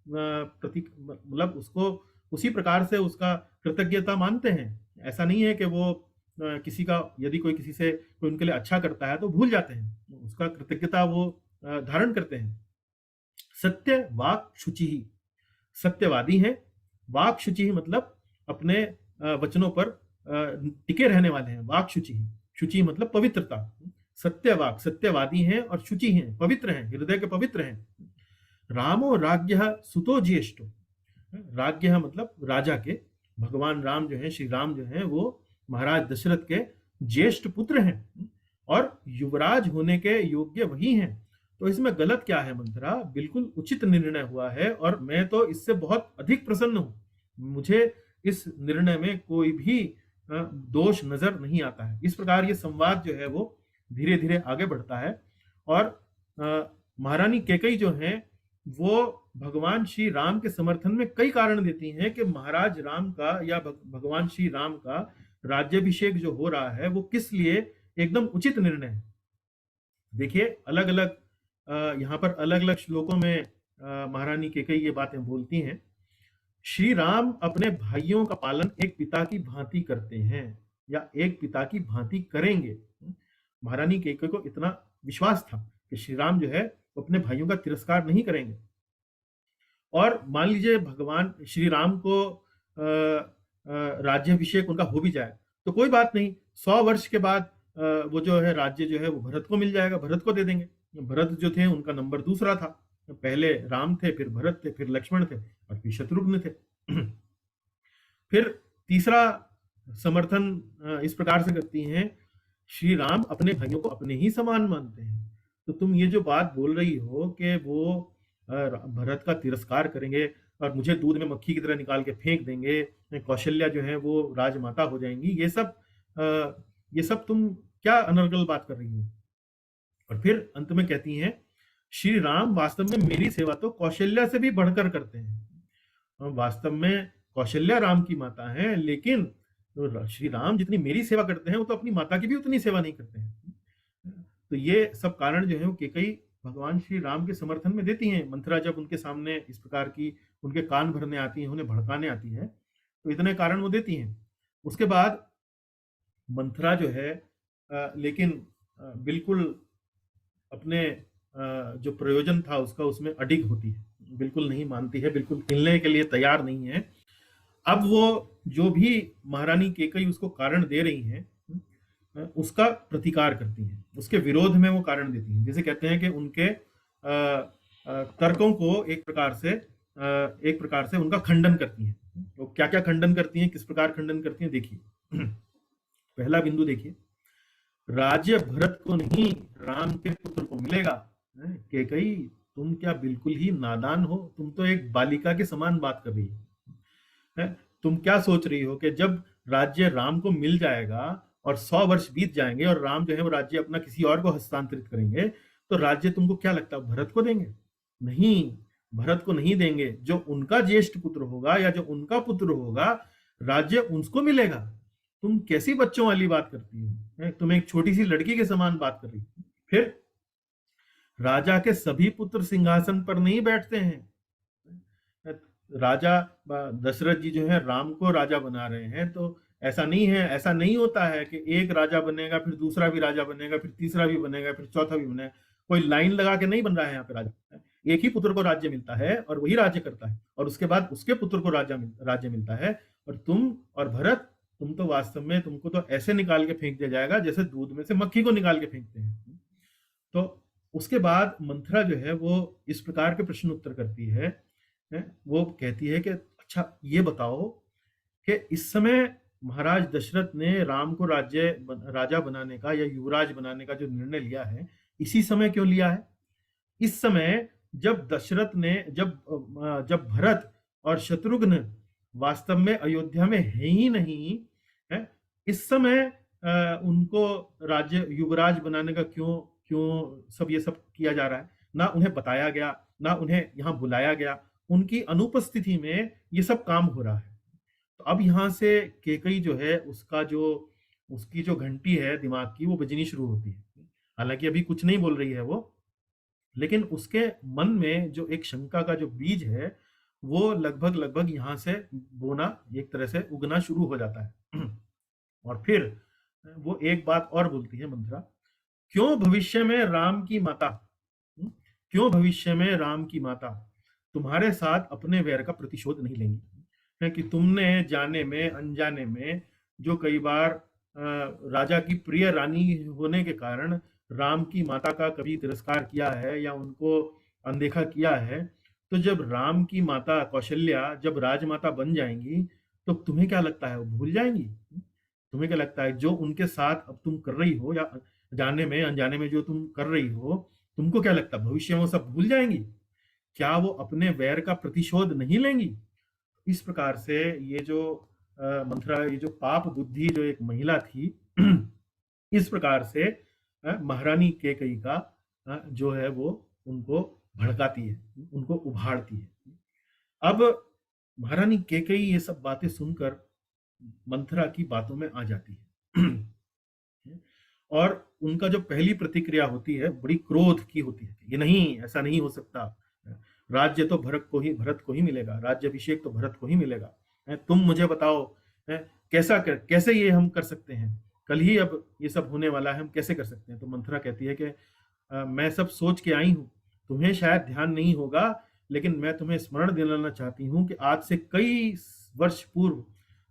प्रतीक, मतलब उसको उसी प्रकार से उसका कृतज्ञता मानते हैं। ऐसा नहीं है कि वो किसी का, यदि कोई किसी से कोई उनके लिए अच्छा करता है तो भूल जाते हैं, उसका कृतज्ञता वो धारण करते हैं। सत्य वाक शुचि, सत्यवादी हैं। वाक शुचि मतलब अपने वचनों पर टिके रहने वाले हैं। वाक शुचि, शुचि मतलब पवित्रता। सत्यवाक, सत्यवादी हैं और शुचि हैं, पवित्र हैं, हृदय के पवित्र हैं। रामो राज्ञः सुतो ज्येष्ठो, राज्ञः मतलब राजा के, भगवान राम जो है, श्री राम जो है वो महाराज दशरथ के ज्येष्ठ पुत्र हैं और युवराज होने के योग्य वही हैं। तो इसमें गलत क्या है मंथरा? बिल्कुल उचित निर्णय हुआ है और मैं तो इससे बहुत अधिक प्रसन्न हूं। मुझे इस निर्णय में कोई भी दोष नजर नहीं आता है। इस प्रकार ये संवाद जो है वो धीरे धीरे आगे बढ़ता है और महारानी कैकेयी जो है वो भगवान श्री राम के समर्थन में कई कारण देती हैं कि महाराज राम का या भगवान श्री राम का राज्याभिषेक जो हो रहा है वो किस लिए एकदम उचित निर्णय है। देखिए, अलग अलग यहाँ पर अलग अलग श्लोकों में महारानी कैकेयी ये बातें बोलती हैं। श्री राम अपने भाइयों का पालन एक पिता की भांति करते हैं या एक पिता की भांति करेंगे। महारानी कैकेयी को इतना विश्वास था कि श्री राम जो है वो अपने भाइयों का तिरस्कार नहीं करेंगे। और मान लीजिए भगवान श्री राम को राज्याभिषेक उनका हो भी जाए तो कोई बात नहीं, 100 वर्ष के बाद वो जो है राज्य जो है वो भरत को मिल जाएगा, भरत को दे देंगे। भरत जो थे उनका नंबर दूसरा था, पहले राम थे, फिर भरत थे, फिर लक्ष्मण थे और फिर शत्रुघ्न थे। फिर तीसरा समर्थन इस प्रकार से करती हैं, श्री राम अपने भाइयों को अपने ही समान मानते हैं। तो तुम ये जो बात बोल रही हो कि वो भरत का तिरस्कार करेंगे और मुझे दूध में मक्खी की तरह निकाल के फेंक देंगे, कौशल्या जो है वो राजमाता हो जाएंगी, ये सब तुम क्या अनर्गल बात कर रही हो। और फिर अंत में कहती हैं, श्री राम वास्तव में मेरी सेवा तो कौशल्या से भी बढ़कर करते हैं। वास्तव में कौशल्या राम की माता है, लेकिन श्री राम जितनी मेरी सेवा करते हैं वो तो अपनी माता की भी उतनी सेवा नहीं करते हैं। तो ये सब कारण जो है वो केकई भगवान श्री राम के समर्थन में देती हैं। मंथरा जब उनके सामने इस प्रकार की उनके कान भरने आती है, उन्हें भड़काने आती है, तो इतने कारण वो देती हैं। उसके बाद मंथरा जो है लेकिन बिल्कुल अपने जो प्रयोजन था उसका उसमें अडिग होती है, बिल्कुल नहीं मानती है, बिल्कुल हिलने के लिए तैयार नहीं है। अब वो जो भी महारानी केकई उसको कारण दे रही हैं उसका प्रतिकार करती हैं, उसके विरोध में वो कारण देती हैं। जैसे कहते हैं कि उनके तर्कों को एक प्रकार से उनका खंडन करती हैं। तो क्या क्या खंडन करती हैं, किस प्रकार खंडन करती हैं, देखिए। पहला बिंदु देखिए, राज्य भरत को नहीं राम के पुत्र को मिलेगा। केकई तुम क्या बिल्कुल ही नादान हो, तुम तो एक बालिका के समान बात कर रही हो। तुम क्या सोच रही हो कि जब राज्य राम को मिल जाएगा और 100 वर्ष बीत जाएंगे और राम जो है वो राज्य अपना किसी और को हस्तांतरित करेंगे तो राज्य तुमको क्या लगता है भरत को देंगे? नहीं, भरत को नहीं देंगे। जो उनका ज्येष्ठ पुत्र होगा या जो उनका पुत्र होगा राज्य उसको मिलेगा। तुम कैसी बच्चों वाली बात करती हो, तुम एक छोटी सी लड़की के समान बात कर रही हो। फिर राजा के सभी पुत्र सिंहासन पर नहीं बैठते हैं। राजा दशरथ जी जो है राम को राजा बना रहे हैं, तो ऐसा नहीं है, ऐसा नहीं होता है कि एक राजा बनेगा फिर दूसरा भी राजा बनेगा फिर तीसरा भी बनेगा फिर चौथा भी बनेगा। कोई लाइन लगा के नहीं बन रहा है यहाँ पे राजा। एक ही पुत्र को राज्य मिलता है और वही राज्य करता है और उसके बाद उसके पुत्र को राज्य मिलता है। और तुम और भरत, तुम तो वास्तव में तुमको तो ऐसे निकाल के फेंक दिया जाएगा जैसे दूध में से मक्खी को निकाल के फेंकते हैं। तो उसके बाद मंथरा जो है वो इस प्रकार के प्रश्न उत्तर करती है। वो कहती है कि अच्छा ये बताओ कि इस समय महाराज दशरथ ने राम को राजा बनाने का या युवराज बनाने का जो निर्णय लिया है, इसी समय क्यों लिया है? इस समय जब दशरथ ने जब भरत और शत्रुघ्न वास्तव में अयोध्या में है ही नहीं है, इस समय उनको राज्य युवराज बनाने का क्यों सब ये सब किया जा रहा है? ना उन्हें बताया गया, ना उन्हें यहाँ बुलाया गया, उनकी अनुपस्थिति में ये सब काम हो रहा है। तो अब यहाँ से केकई जो है उसकी जो घंटी है दिमाग की वो बजनी शुरू होती है। हालांकि अभी कुछ नहीं बोल रही है वो, लेकिन उसके मन में जो एक शंका का जो बीज है वो लगभग यहाँ से बोना एक तरह से उगना शुरू हो जाता है। और फिर वो एक बात और बोलती है मंथरा, क्यों भविष्य में राम की माता तुम्हारे साथ अपने वैर का प्रतिशोध नहीं लेंगी? है कि तुमने जाने में अनजाने में जो कई बार राजा की प्रिय रानी होने के कारण राम की माता का कभी तिरस्कार किया है या उनको अनदेखा किया है, तो जब राम की माता कौशल्या जब राजमाता बन जाएंगी तो तुम्हें क्या लगता है वो भूल जाएंगी? तुम्हें क्या लगता है जो उनके साथ अब तुम कर रही हो या जाने में अनजाने में जो तुम कर रही हो, तुमको क्या लगता है भविष्य में वो सब भूल जाएंगी? क्या वो अपने वैर का प्रतिशोध नहीं लेंगी? इस प्रकार से ये जो मंथरा, ये जो पाप बुद्धि जो एक महिला थी, इस प्रकार से महारानी केकई का जो है वो उनको भड़काती है, उनको उभारती है। अब महारानी केकई ये सब बातें सुनकर मंथरा की बातों में आ जाती है और उनका जो पहली प्रतिक्रिया होती है बड़ी क्रोध की होती है। ये नहीं, ऐसा नहीं हो सकता, राज्य तो भरत को ही मिलेगा, राज्याभिषेक तो भरत को ही मिलेगा। तुम मुझे बताओ कैसे ये हम कर सकते हैं? कल ही अब ये सब होने वाला है, हम कैसे कर सकते हैं? तो मंथरा कहती है कि मैं सब सोच के आई हूँ, तुम्हें शायद ध्यान नहीं होगा लेकिन मैं तुम्हें स्मरण दिलाना चाहती हूँ कि आज से कई वर्ष पूर्व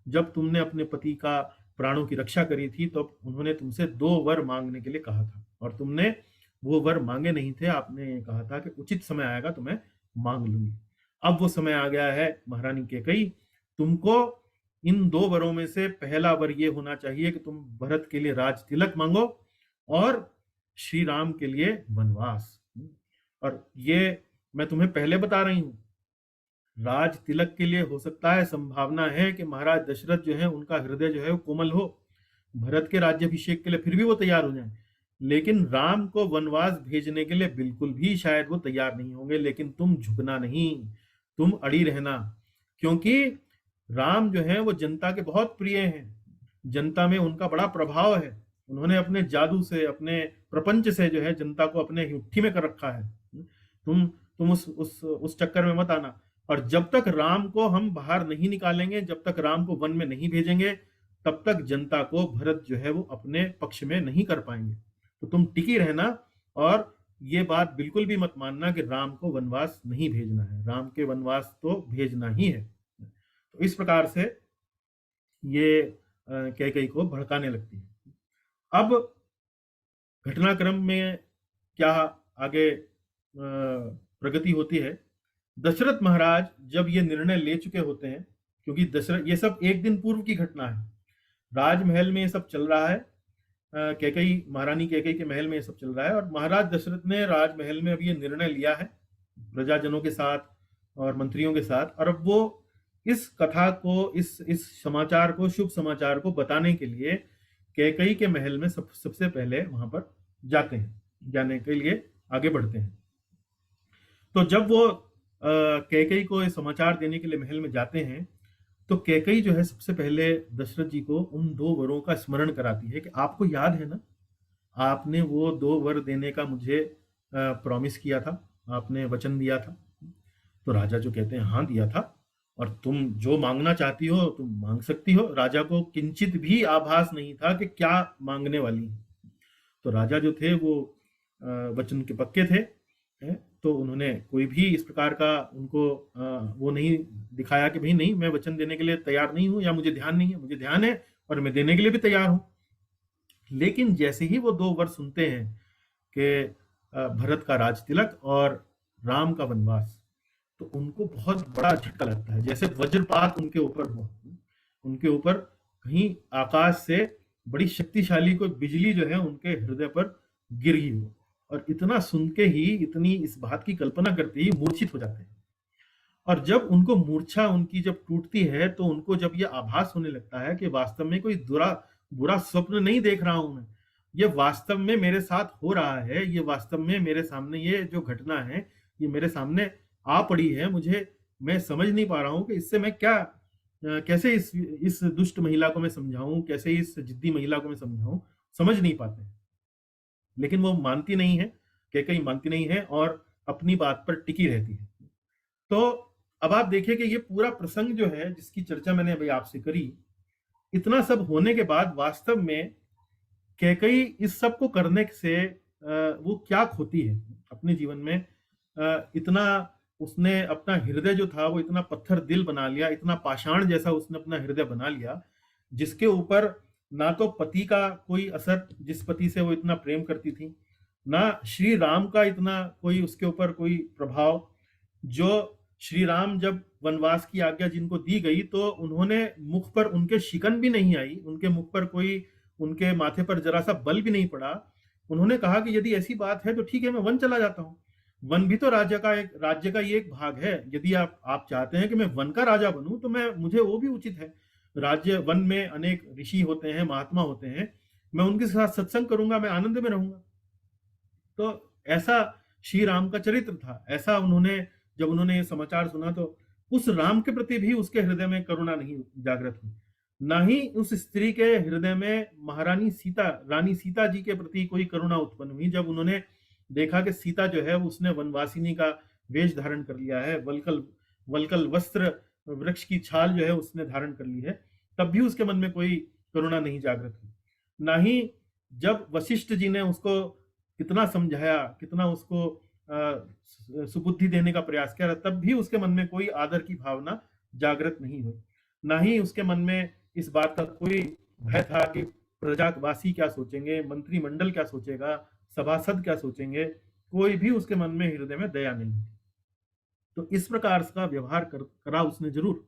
जब तुमने अपने पति का प्राणों की रक्षा करी थी तो उन्होंने तुमसे 2 वर मांगने के लिए कहा था और तुमने वो वर मांगे नहीं थे। आपने कहा था कि उचित समय आएगा तो मैं मांग लूंगी। अब वो समय आ गया है महारानी कैकेयी, तुमको इन 2 वरों में से पहला वर ये होना चाहिए कि तुम भरत के लिए राज तिलक मांगो और श्री राम के लिए वनवास। और ये मैं तुम्हें पहले बता रही हूं, राज तिलक के लिए हो सकता है, संभावना है कि महाराज दशरथ जो है उनका हृदय जो है वो कोमल हो, भरत के राज्याभिषेक के लिए फिर भी वो तैयार हो जाए, लेकिन राम को वनवास भेजने के लिए बिल्कुल भी शायद वो तैयार नहीं होंगे। लेकिन तुम झुकना नहीं, तुम अड़ी रहना, क्योंकि राम जो है वो जनता के बहुत प्रिय हैं, जनता में उनका बड़ा प्रभाव है, उन्होंने अपने जादू से, अपने प्रपंच से जो है जनता को अपने मुट्ठी में कर रखा है। तुम उस चक्कर में मत आना। और जब तक राम को हम बाहर नहीं निकालेंगे, जब तक राम को वन में नहीं भेजेंगे, तब तक जनता को भरत जो है वो अपने पक्ष में नहीं कर पाएंगे। तो तुम टिकी रहना और ये बात बिल्कुल भी मत मानना कि राम को वनवास नहीं भेजना है, राम के वनवास तो भेजना ही है। तो इस प्रकार से ये कैकेयी को भड़काने लगती है। अब घटनाक्रम में क्या आगे प्रगति होती है, दशरथ महाराज जब ये निर्णय ले चुके होते हैं, क्योंकि दशरथ, ये सब एक दिन पूर्व की घटना है, राजमहल में ये सब चल रहा है, कैकेयी, महारानी कैकेयी के महल में ये सब चल रहा है और महाराज दशरथ ने राजमहल में अब ये निर्णय लिया है प्रजाजनों के साथ और मंत्रियों के साथ, और अब वो इस कथा को, इस समाचार को, शुभ समाचार को बताने के लिए कैकेयी के महल में सबसे पहले वहां पर जाने के लिए आगे बढ़ते हैं। तो जब वो कैकेयी को ये समाचार देने के लिए महल में जाते हैं तो कैकेयी जो है सबसे पहले दशरथ जी को उन 2 वरों का स्मरण कराती है कि आपको याद है ना, आपने वो 2 वर देने का मुझे प्रॉमिस किया था, आपने वचन दिया था। तो राजा जो कहते हैं हाँ दिया था, और तुम जो मांगना चाहती हो तुम मांग सकती हो। राजा को किंचित भी आभास नहीं था कि क्या मांगने वाली। तो राजा जो थे वो वचन के पक्के थे, तो उन्होंने कोई भी इस प्रकार का उनको वो नहीं दिखाया कि भाई नहीं, मैं वचन देने के लिए तैयार नहीं हूं या मुझे ध्यान नहीं है। मुझे ध्यान है और मैं देने के लिए भी तैयार हूं। लेकिन जैसे ही वो 2 वर सुनते हैं कि भरत का राज तिलक और राम का वनवास, तो उनको बहुत बड़ा झटका लगता है, जैसे वज्रपात उनके ऊपर हुआ, उनके ऊपर कहीं आकाश से बड़ी शक्तिशाली कोई बिजली जो है उनके हृदय पर गिर गई हो, और इतना सुन के ही, इतनी इस बात की कल्पना करते ही मूर्छित हो जाते हैं। और जब उनको मूर्छा उनकी जब टूटती है तो उनको जब ये आभास होने लगता है कि वास्तव में कोई बुरा स्वप्न नहीं देख रहा हूं मैं, ये वास्तव में मेरे साथ हो रहा है, ये वास्तव में मेरे सामने ये जो घटना है ये मेरे सामने आ पड़ी है, मैं समझ नहीं पा रहा हूं कि इससे मैं क्या, कैसे इस दुष्ट महिला को मैं समझाऊं, कैसे इस जिद्दी महिला को मैं समझाऊं, समझ नहीं पाते। लेकिन वो मानती नहीं है, कैकेयी मानती नहीं है और अपनी बात पर टिकी रहती है। तो अब आप देखिए कि ये पूरा प्रसंग जो है जिसकी चर्चा मैंने अभी आपसे करी, इतना सब होने के बाद वास्तव में कैकेयी इस सब को करने से वो क्या खोती है अपने जीवन में। इतना उसने अपना हृदय जो था वो इतना पत्थर दिल बना लिया, इतना पाषाण जैसा उसने अपना हृदय बना लिया, जिसके ऊपर ना तो पति का कोई असर, जिस पति से वो इतना प्रेम करती थी, ना श्री राम का इतना कोई उसके ऊपर कोई प्रभाव। जो श्री राम जब वनवास की आज्ञा जिनको दी गई तो उन्होंने मुख पर उनके शिकन भी नहीं आई, उनके मुख पर कोई, उनके माथे पर जरा सा बल भी नहीं पड़ा। उन्होंने कहा कि यदि ऐसी बात है तो ठीक है, मैं वन चला जाता हूँ, वन भी तो राज्य का ये एक भाग है। यदि आप चाहते हैं कि मैं वन का राजा बनूं तो मुझे वो भी उचित है। राज्य, वन में अनेक ऋषि होते हैं, महात्मा होते हैं, मैं उनके साथ सत्संग करूंगा, मैं आनंद में रहूंगा। तो ऐसा श्री राम का चरित्र था। ऐसा जब उन्होंने ये समाचार सुना तो उस राम के प्रति भी उसके हृदय में करुणा नहीं जागृत हुई, ना ही उस स्त्री के हृदय में रानी सीता जी के प्रति कोई करुणा उत्पन्न हुई। जब उन्होंने देखा कि सीता जो है उसने वनवासिनी का वेश धारण कर लिया है, वलकल वस्त्र, वृक्ष की छाल जो है उसने धारण कर ली है, तब भी उसके मन में कोई करुणा नहीं जागृत हुई। ना ही जब वशिष्ठ जी ने उसको कितना समझाया, कितना उसको सुबुद्धि देने का प्रयास किया, तब भी उसके मन में कोई आदर की भावना जागृत नहीं हुई। ना ही उसके मन में इस बात का कोई भय था कि प्रजावासी क्या सोचेंगे, मंत्रिमंडल क्या सोचेगा, सभासद क्या सोचेंगे। कोई भी उसके मन में, हृदय में दया नहीं थी। तो इस प्रकार का व्यवहार करा उसने जरूर।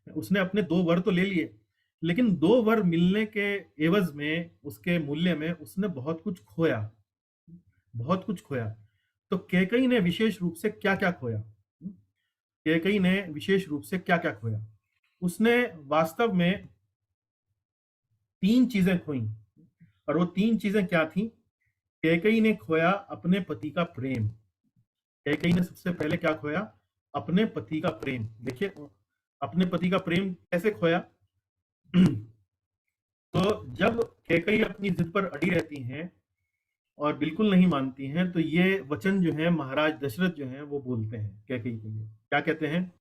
उसने अपने 2 वर तो ले लिए, लेकिन 2 वर मिलने के एवज में, उसके मूल्य में उसने बहुत कुछ खोया, बहुत कुछ खोया। तो कैकेयी ने विशेष रूप से क्या-क्या खोया? कैकेयी ने विशेष रूप से क्या-क्या खोया? उसने वास्तव में 3 चीजें खोई, और वो 3 चीजें क्या थी? कैकेयी ने खोया अपने पति का प्रेम। कैकेयी ने सबसे पहले क्या खोया? अपने पति का प्रेम। देखिए, अपने पति का प्रेम कैसे खोया? तो जब कैकेयी अपनी जिद पर अड़ी रहती हैं और बिल्कुल नहीं मानती हैं, तो ये वचन जो है महाराज दशरथ जो हैं वो बोलते हैं कैकेयी के लिए। क्या कहते हैं?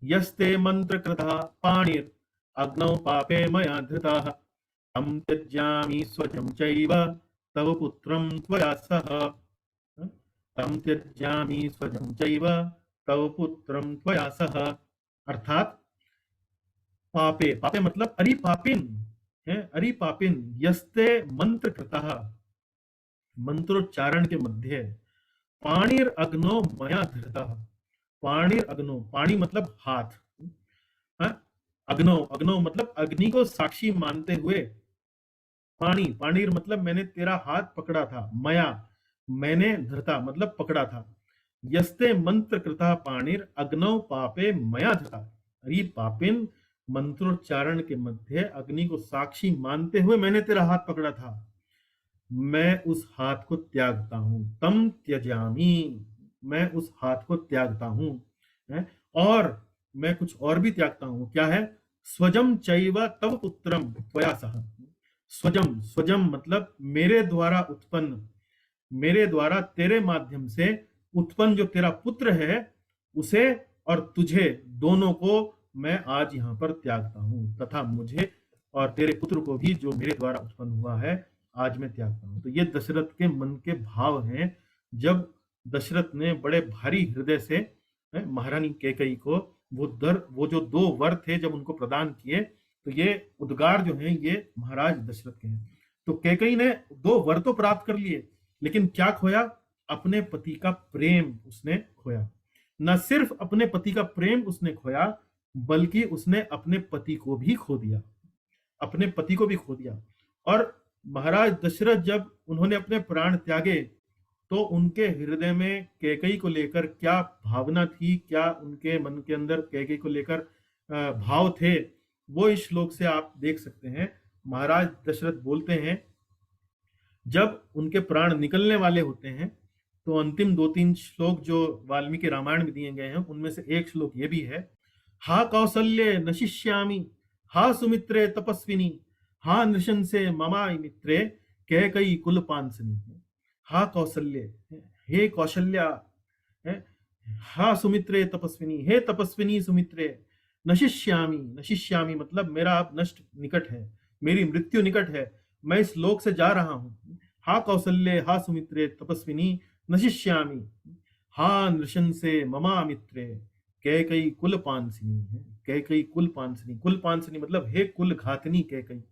यस्ते मंत्र कृता पाणिर अग्नौ पापे मया धृताः तं त्यज्यामि स्वजं चैव तव पुत्रं त्वया सह। तं त्यज्यामि स्वजं चैव तव पुत्रं त्वया सह। अर्थात पापे, पापे मतलब अरि पापिन है, अरि पापिन यस्ते मंत्र कृतः, मंत्रोच्चारण के मध्य, पाणिर अग्नो मया धृतः। पाणिर अग्नो, पाणी मतलब हाथ, अग्नो, अग्नो मतलब अग्नि को साक्षी मानते हुए, पाणी, पाणिर मतलब मैंने तेरा हाथ पकड़ा था, मया मैंने धृता मतलब पकड़ा था। यस्ते मंत्र कृता पाणिर अग्नौ पापे मया धृता। अरे पापिन, मंत्रोच्चारण के मध्य अग्नि को साक्षी मानते हुए मैंने तेरा हाथ पकड़ा था, मैं उस हाथ को त्यागता हूं। तम त्यजामी, मैं उस हाथ को त्यागता हूं। और मैं कुछ और भी त्यागता हूं। क्या है? स्वजम चैव तव पुत्रम त्वया सह। स्वजम, स्वजम मतलब मेरे द्वारा उत्पन्न, मेरे द्वारा तेरे माध्यम से उत्पन्न जो तेरा पुत्र है, उसे और तुझे, दोनों को मैं आज यहां पर त्यागता हूं, तथा मुझे और तेरे पुत्र को भी जो मेरे द्वारा उत्पन्न हुआ है, आज मैं त्यागता हूं। तो ये दशरथ के मन के भाव हैं, जब दशरथ ने बड़े भारी हृदय से महारानी कैकेयी को वो जो 2 वर थे जब उनको प्रदान किए, तो ये उद्गार जो हैं ये महाराज दशरथ के हैं। तो कैकेयी ने 2 वर तो प्राप्त कर लिए, लेकिन क्या खोया? अपने पति का प्रेम उसने खोया। न सिर्फ अपने पति का प्रेम उसने खोया, बल्कि उसने अपने पति को भी खो दिया, अपने पति को भी खो दिया। और महाराज दशरथ जब उन्होंने अपने प्राण त्यागे, तो उनके हृदय में कैकेयी को लेकर क्या भावना थी, क्या उनके मन के अंदर कैकेयी को लेकर भाव थे, वो इस श्लोक से आप देख सकते हैं। महाराज दशरथ बोलते हैं, जब उनके प्राण निकलने वाले होते हैं, तो अंतिम 2-3 श्लोक जो वाल्मीकि रामायण में दिए गए हैं, उनमें से एक श्लोक ये भी है, हा कौसल्ये नशिष्यामि, हा सुमित्रे तपस्विनी, हा नृशंसे ममाय मित्रे कैकेयी कुलपांसनी। हा कौसल्य, हे कौशल्या, हा सुमित्रे तपस्विनी, हे तपस्विनी सुमित्रे, नशिष्यामि, नशिष्यामि मतलब मेरा अब नष्ट निकट है, मेरी मृत्यु निकट है, मैं इस लोक से जा रहा हूं। हा कौसल्ये, हा सुमित्रे तपस्विनी, नशिष्यामि, हा नृशंसे ममा मित्रे कैकेयी कुलपांसिनी है। कैकेयी कुलपांसिनी, कुलपांसिनी मतलब हे कुल घातनी कैकेयी,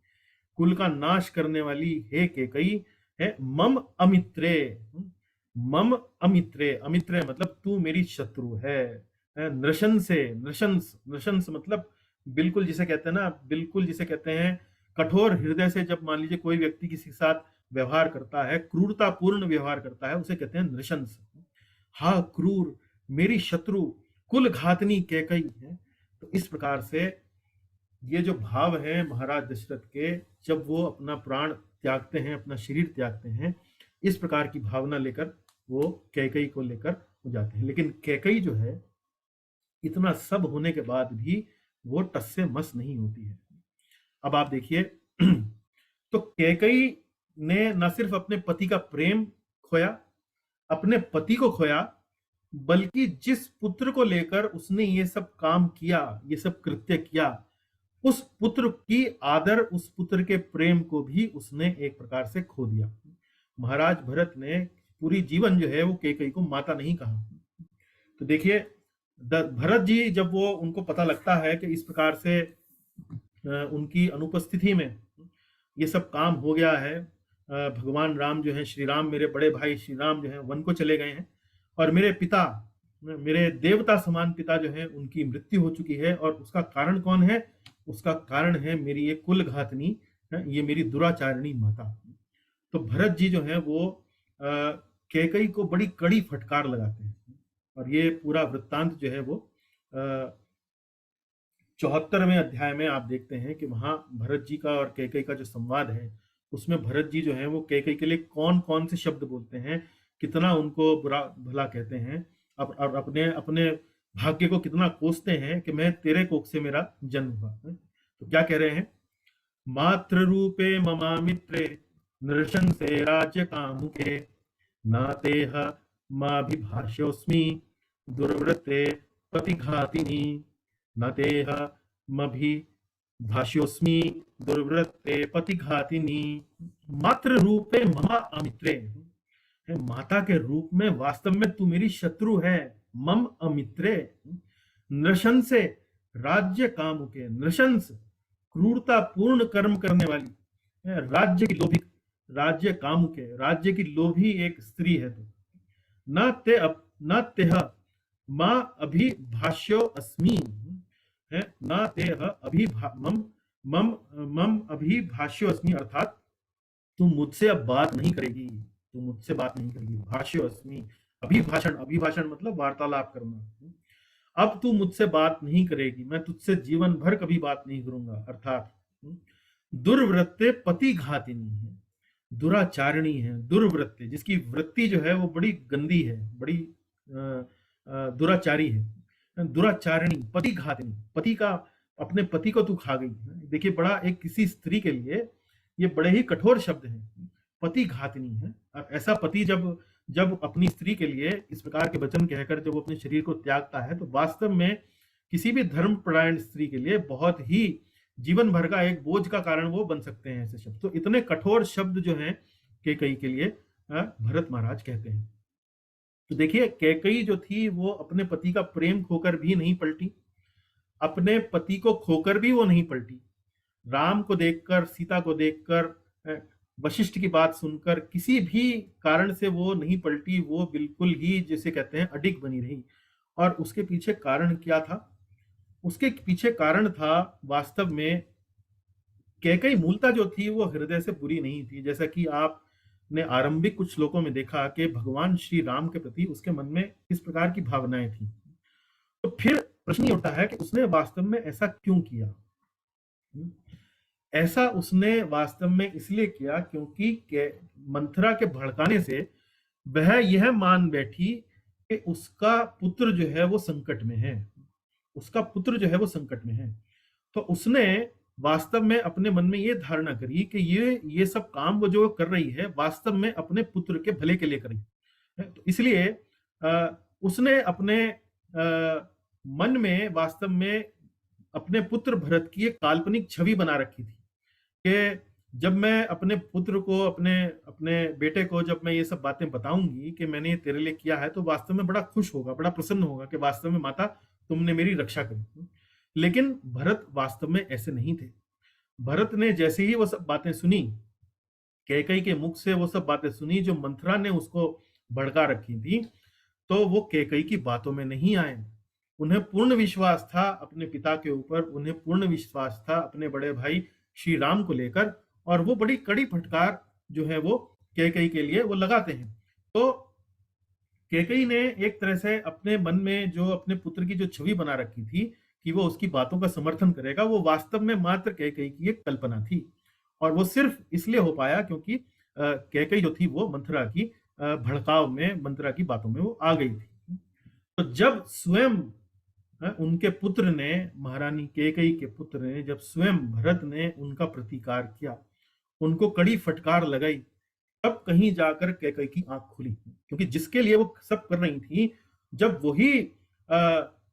कुल का नाश करने वाली हे कैकेयी है। मम अमित्रे, मम अमित्रे, अमित्रे मतलब तू मेरी शत्रु है। नृशंसे, नृशंस, नृशंस मतलब बिल्कुल जिसे कहते हैं ना, बिल्कुल जिसे कहते हैं कठोर हृदय से, जब मान लीजिए कोई व्यक्ति किसी के साथ व्यवहार करता है, क्रूरतापूर्ण व्यवहार करता है, उसे कहते हैं नृशंस। हा क्रूर, मेरी शत्रु, कुल घातनी कैकेयी है। तो इस प्रकार से ये जो भाव है महाराज दशरथ के, जब वो अपना प्राण त्यागते हैं, अपना शरीर त्यागते हैं, इस प्रकार की भावना लेकर वो कैकेयी को लेकर हो जाते हैं। लेकिन कैकेयी जो है, इतना सब होने के बाद भी वो टस से मस नहीं होती है। अब आप देखिए, तो कैकेयी ने न सिर्फ अपने पति का प्रेम खोया, अपने पति को खोया, बल्कि जिस पुत्र को लेकर उसने ये सब काम किया, ये सब कृत्य किया, उस पुत्र की आदर, उस पुत्र के प्रेम को भी उसने एक प्रकार से खो दिया। महाराज भरत ने पूरी जीवन जो है वो कैकेयी को माता नहीं कहा। तो देखिए भरत जी जब वो उनको पता लगता है कि इस प्रकार से उनकी अनुपस्थिति में ये सब काम हो गया है, भगवान राम जो है, श्री राम, मेरे बड़े भाई श्री राम जो है वन को चले गए हैं और मेरे पिता, मेरे देवता समान पिता जो है उनकी मृत्यु हो चुकी है, और उसका कारण कौन है? उसका कारण है मेरी ये कुल घातनी, ये मेरी दुराचारिणी माता। तो भरत जी जो है वो कैकेयी को बड़ी कड़ी फटकार लगाते हैं, और ये पूरा वृत्तांत जो है वो 74वें अध्याय में आप देखते हैं कि वहां भरत जी का और कैकेयी का जो संवाद है, उसमें भरत जी जो है वो कैकेयी के लिए कौन कौन से शब्द बोलते हैं, कितना उनको बुरा भला कहते हैं, और अपने अपने भाग्य को कितना कोसते हैं कि मैं तेरे कोख से मेरा जन्म हुआ। तो क्या कह रहे हैं? मातृ रूपे ममामित्रे नृशंसे राज्य कामुके नातेह माभिभाष्योस्मि दुर्वृत्ते पतिघातिनी नतेह मभिभाष्योस्मि दुर्वृत्ते पतिघातिनी। मातृ रूपे मम अमित्रे, माता के रूप में वास्तव में तू मेरी शत्रु है। मम अमित्रे नृशंसे राज्य कामुके, नृशंस क्रूरता पूर्ण कर्म करने वाली, राज्य की लोभी, राज्य कामुके, राज्य की लोभी एक स्त्री है तू। न तेह मां अभिभाष्यो अस्मि, है न तेह मम अभिभाष्यो अस्मि, अर्थात तू मुझसे अब बात नहीं करेगी, तू मुझसे बात नहीं करेगी। भाष्यो अस्मि, अभिभाषण, अभिभाषण मतलब वार्तालाप करना। अब तू मुझसे बात नहीं करेगी, मैं तुझसे जीवन भर कभी बात नहीं करूंगा। अर्थात दुर्वृत्ते पति घातिनी है, दुराचारिणी है, दुर्वृत्ते जिसकी वृत्ति जो है वो बड़ी गंदी है, बड़ी दुराचारी है। दुराचारिणी, पति घातिनी, पति का, अपने पति को तू खा गई। देखिए बड़ा एक किसी स्त्री के लिए ये बड़े ही कठोर शब्द हैं, पति घातिनी है। अब ऐसा पति जब अपनी स्त्री के लिए इस प्रकार के वचन कहकर जब वो अपने शरीर को त्यागता है, तो वास्तव में किसी भी धर्मपरायण स्त्री के लिए बहुत ही जीवन भर का एक बोझ का कारण वो बन सकते हैं ऐसे शब्द। तो इतने कठोर शब्द जो हैं कैकेयी के लिए भरत महाराज कहते हैं। तो देखिए कैकेयी जो थी वो अपने पति का प्रेम खोकर भी नहीं पलटी, अपने पति को खोकर भी वो नहीं पलटी। राम को देखकर, सीता को देखकर, वशिष्ठ की बात सुनकर किसी भी कारण से वो नहीं पलटी, वो बिल्कुल ही जिसे कहते हैं अडिग बनी रही। और उसके पीछे कारण क्या था? उसके पीछे कारण था वास्तव में कैकेयी मूलतः जो थी वो हृदय से बुरी नहीं थी। जैसा कि आपने आरंभिक कुछ श्लोकों में देखा कि भगवान श्री राम के प्रति उसके मन में इस प्रकार की भावनाएं थी। तो फिर प्रश्न ये उठता है कि उसने वास्तव में ऐसा क्यों किया? ऐसा उसने वास्तव में इसलिए किया क्योंकि मंथरा के भड़काने से वह यह मान बैठी कि उसका पुत्र जो है वो संकट में है, उसका पुत्र जो है वो संकट में है। तो उसने वास्तव में अपने मन में ये धारणा करी कि ये सब काम वो जो कर रही है वास्तव में अपने पुत्र के भले के लिए करी है। तो इसलिए उसने अपने मन में वास्तव में अपने पुत्र भरत की एक काल्पनिक छवि बना रखी थी कि जब मैं अपने पुत्र को, अपने बेटे को जब मैं ये सब बातें बताऊंगी कि मैंने तेरे लिए किया है, तो वास्तव में बड़ा खुश होगा, बड़ा प्रसन्न होगा कि वास्तव में माता तुमने मेरी रक्षा करी। लेकिन भरत वास्तव में ऐसे नहीं थे। भरत ने जैसे ही वो सब बातें सुनी, कैकेयी के मुख से वो सब बातें सुनी जो मंथरा ने उसको भड़का रखी थी, तो वो कैकेयी की बातों में नहीं आए। उन्हें पूर्ण विश्वास था अपने पिता के ऊपर, उन्हें पूर्ण विश्वास था अपने बड़े भाई श्री राम को लेकर, और वो बड़ी कड़ी फटकार जो है वो कैकेयी के लिए वो लगाते हैं। तो कैकेयी ने एक तरह से अपने मन में जो अपने पुत्र की जो छवि बना रखी थी कि वो उसकी बातों का समर्थन करेगा, वो वास्तव में मात्र कैकेयी की एक कल्पना थी। और वो सिर्फ इसलिए हो पाया क्योंकि कैकेयी जो थी वो मंथरा की भड़काव में, मंथरा की बातों में वो आ गई थी। तो जब स्वयं उनके पुत्र ने, महारानी कैकेयी के पुत्र ने, जब स्वयं भरत ने उनका प्रतिकार किया, उनको कड़ी फटकार लगाई, तब कहीं जाकर कैकेयी की आंख खुली। क्योंकि जिसके लिए वो सब कर रही थी, जब वही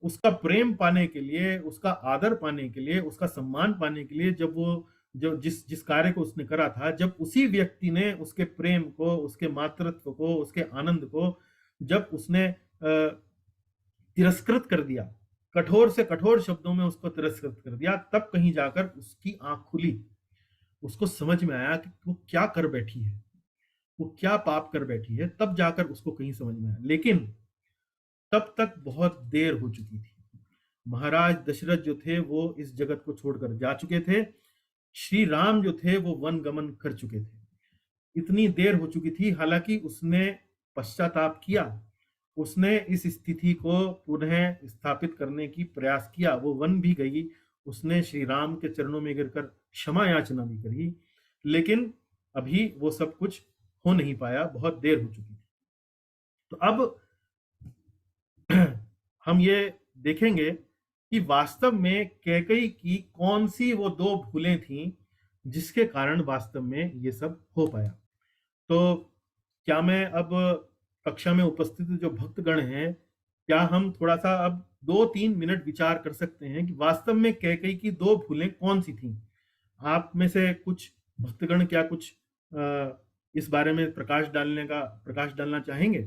उसका प्रेम पाने के लिए, उसका आदर पाने के लिए, उसका सम्मान पाने के लिए जब वो जो जिस कार्य को उसने करा था, जब उसी व्यक्ति ने उसके प्रेम को, उसके मातृत्व को, उसके आनंद को जब उसने तिरस्कृत कर दिया, कठोर से कठोर शब्दों में उसको तिरस्कृत कर दिया, तब कहीं जाकर उसकी आंख खुली, उसको समझ में आया कि वो क्या कर बैठी है, वो क्या पाप कर बैठी है, तब जाकर उसको कहीं समझ में आया। लेकिन तब तक बहुत देर हो चुकी थी। महाराज दशरथ जो थे वो इस जगत को छोड़कर जा चुके थे, श्री राम जो थे वो वन गमन कर चुके थे। इतनी देर हो चुकी थी, हालांकि उसने पश्चाताप किया, उसने इस स्थिति को पुनः स्थापित करने की प्रयास किया, वो वन भी गई, उसने श्री राम के चरणों में गिरकर क्षमा याचना भी करी, लेकिन अभी वो सब कुछ हो नहीं पाया, बहुत देर हो चुकी थी। तो अब हम ये देखेंगे कि वास्तव में कैकेयी की कौन सी वो दो भूलें थीं जिसके कारण वास्तव में ये सब हो पाया। तो क्या मैं अब कक्षा में उपस्थित जो भक्तगण हैं, क्या हम थोड़ा सा अब 2-3 मिनट विचार कर सकते हैं कि वास्तव में कैकेयी की दो भूलें कौन सी थीं? आप में से कुछ भक्तगण क्या कुछ इस बारे में प्रकाश डालना चाहेंगे?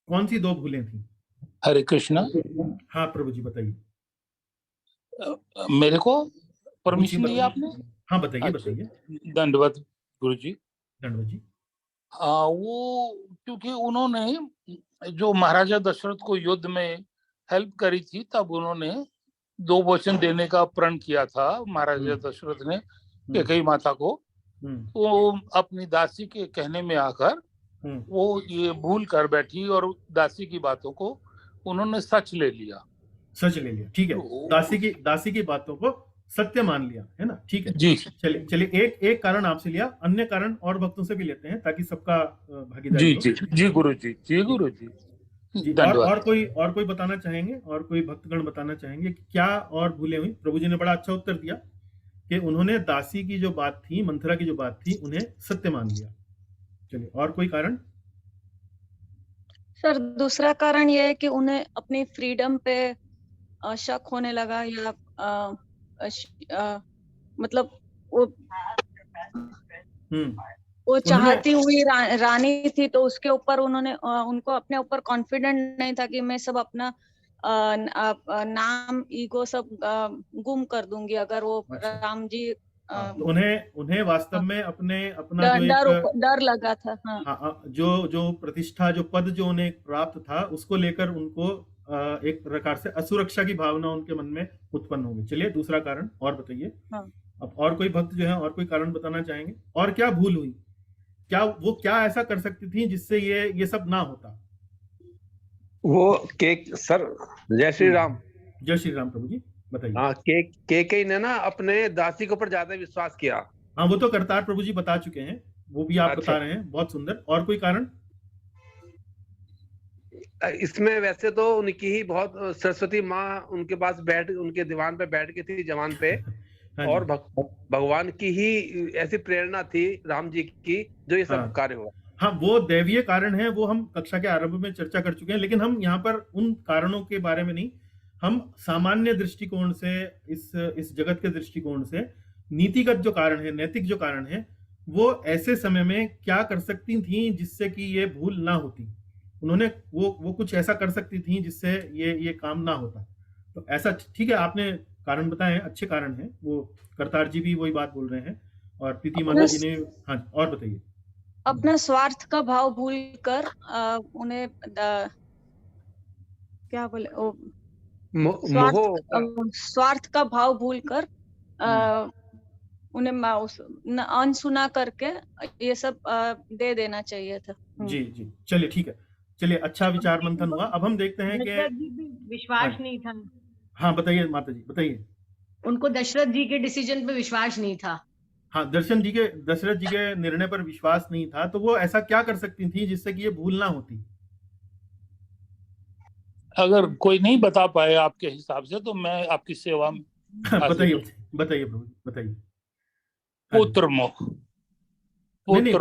कौन सी दो भूलें थीं? हरे कृष्णा। हाँ प्रभु जी बताइए। मेरे को परमिशन दिया आपने? हाँ बताइए बताइए। दंडवत गुरु जी। दंडवत जी। वो क्योंकि उन्होंने जो महाराजा दशरथ को युद्ध में हेल्प करी थी, तब उन्होंने 2 वचन देने का प्रण किया था महाराजा दशरथ ने कैकेयी माता को। वो अपनी दासी के कहने में आकर वो ये भूल कर बैठी और दासी की बातों को उन्होंने सच ले लिया। ठीक है, दासी की बातों को सत्य मान लिया, है ना? ठीक है जी। चलिए एक कारण आपसे लिया, अन्य कारण और भक्तों से भी लेते हैं ताकि सबका भागीदारी हो। जी गुरु जी। जी गुरु जी। और कोई बताना चाहेंगे, और कोई भक्तगण बताना चाहेंगे कि क्या और भूलें हुई? प्रभु जी ने बड़ा अच्छा उत्तर दिया कि उन्होंने दासी की जो बात थी, मंथरा की जो बात थी, उन्हें सत्य मान लिया। चलिए और कोई कारण? सर दूसरा कारण यह है कि उन्हें अपनी फ्रीडम पे शक होने लगा, या मतलब वो चाहती हुई रानी थी, तो उसके ऊपर उन्होंने उनको अपने ऊपर कॉन्फिडेंट नहीं था कि मैं सब अपना नाम, ईगो सब गुम कर दूंगी अगर वो राम जी। तो उन्हें वास्तव में अपना डर लगा था। हाँ, जो प्रतिष्ठा, जो पद जो उन्हें प्राप्त था, उसको लेकर उनको एक प्रकार से असुरक्षा की भावना उनके मन में उत्पन्न हो गई। चलिए दूसरा कारण और बताइए। अब और कोई भक्त जो है और कोई कारण बताना चाहेंगे? और क्या भूल हुई? क्या ऐसा कर सकती थी जिससे ये सब ना होता? वो सर जय श्री राम। जय श्री राम प्रभु जी बताइए। हाँ, कैकेयी ने ना अपने दासी के ऊपर ज्यादा विश्वास किया। हाँ वो तो करतार प्रभु जी बता चुके हैं, वो भी आप बता रहे हैं, बहुत सुंदर। और कोई कारण? इसमें वैसे तो उनकी ही बहुत, सरस्वती माँ उनके पास उनके दीवान पे बैठ गई थी, जवान पे। और भगवान की ही ऐसी प्रेरणा थी राम जी की, जो ये सब कार्य हुआ। हाँ वो दैवीय कारण है, वो हम कक्षा के आरंभ में चर्चा कर चुके हैं, लेकिन हम यहाँ पर उन कारणों के बारे में नहीं, हम सामान्य दृष्टिकोण से, इस जगत के दृष्टिकोण से नीतिगत जो कारण है, नैतिक जो कारण है, वो ऐसे समय में क्या कर सकती थी जिससे कि ये भूल ना होती। उन्होंने वो कुछ ऐसा कर सकती थी जिससे ये काम ना होता। तो ऐसा ठीक है, आपने कारण बताए हैं, अच्छे कारण हैं। वो करतार जी भी वही बात बोल रहे हैं, और प्रीति माता जी ने। हाँ और बताइए। अपना स्वार्थ का भाव भूल कर उन्हें क्या बोले, स्वार्थ का भाव भूलकर उन्हें अनसुना करके ये सब दे देना चाहिए था। जी जी चलिए ठीक है, चलिए अच्छा विचार मंथन हुआ। अब हम देखते हैं कि विश्वास नहीं था। हाँ बताइए माता जी बताइए। उनको दशरथ जी के डिसीजन पे विश्वास नहीं था। हाँ दशरथ जी के निर्णय पर विश्वास नहीं था, तो वो ऐसा क्या कर सकती थी जिससे कि ये भूल ना होती? अगर कोई नहीं बता पाए आपके हिसाब से, तो मैं आपकी सेवा में। बताइए प्रभु बताइए। पुत्र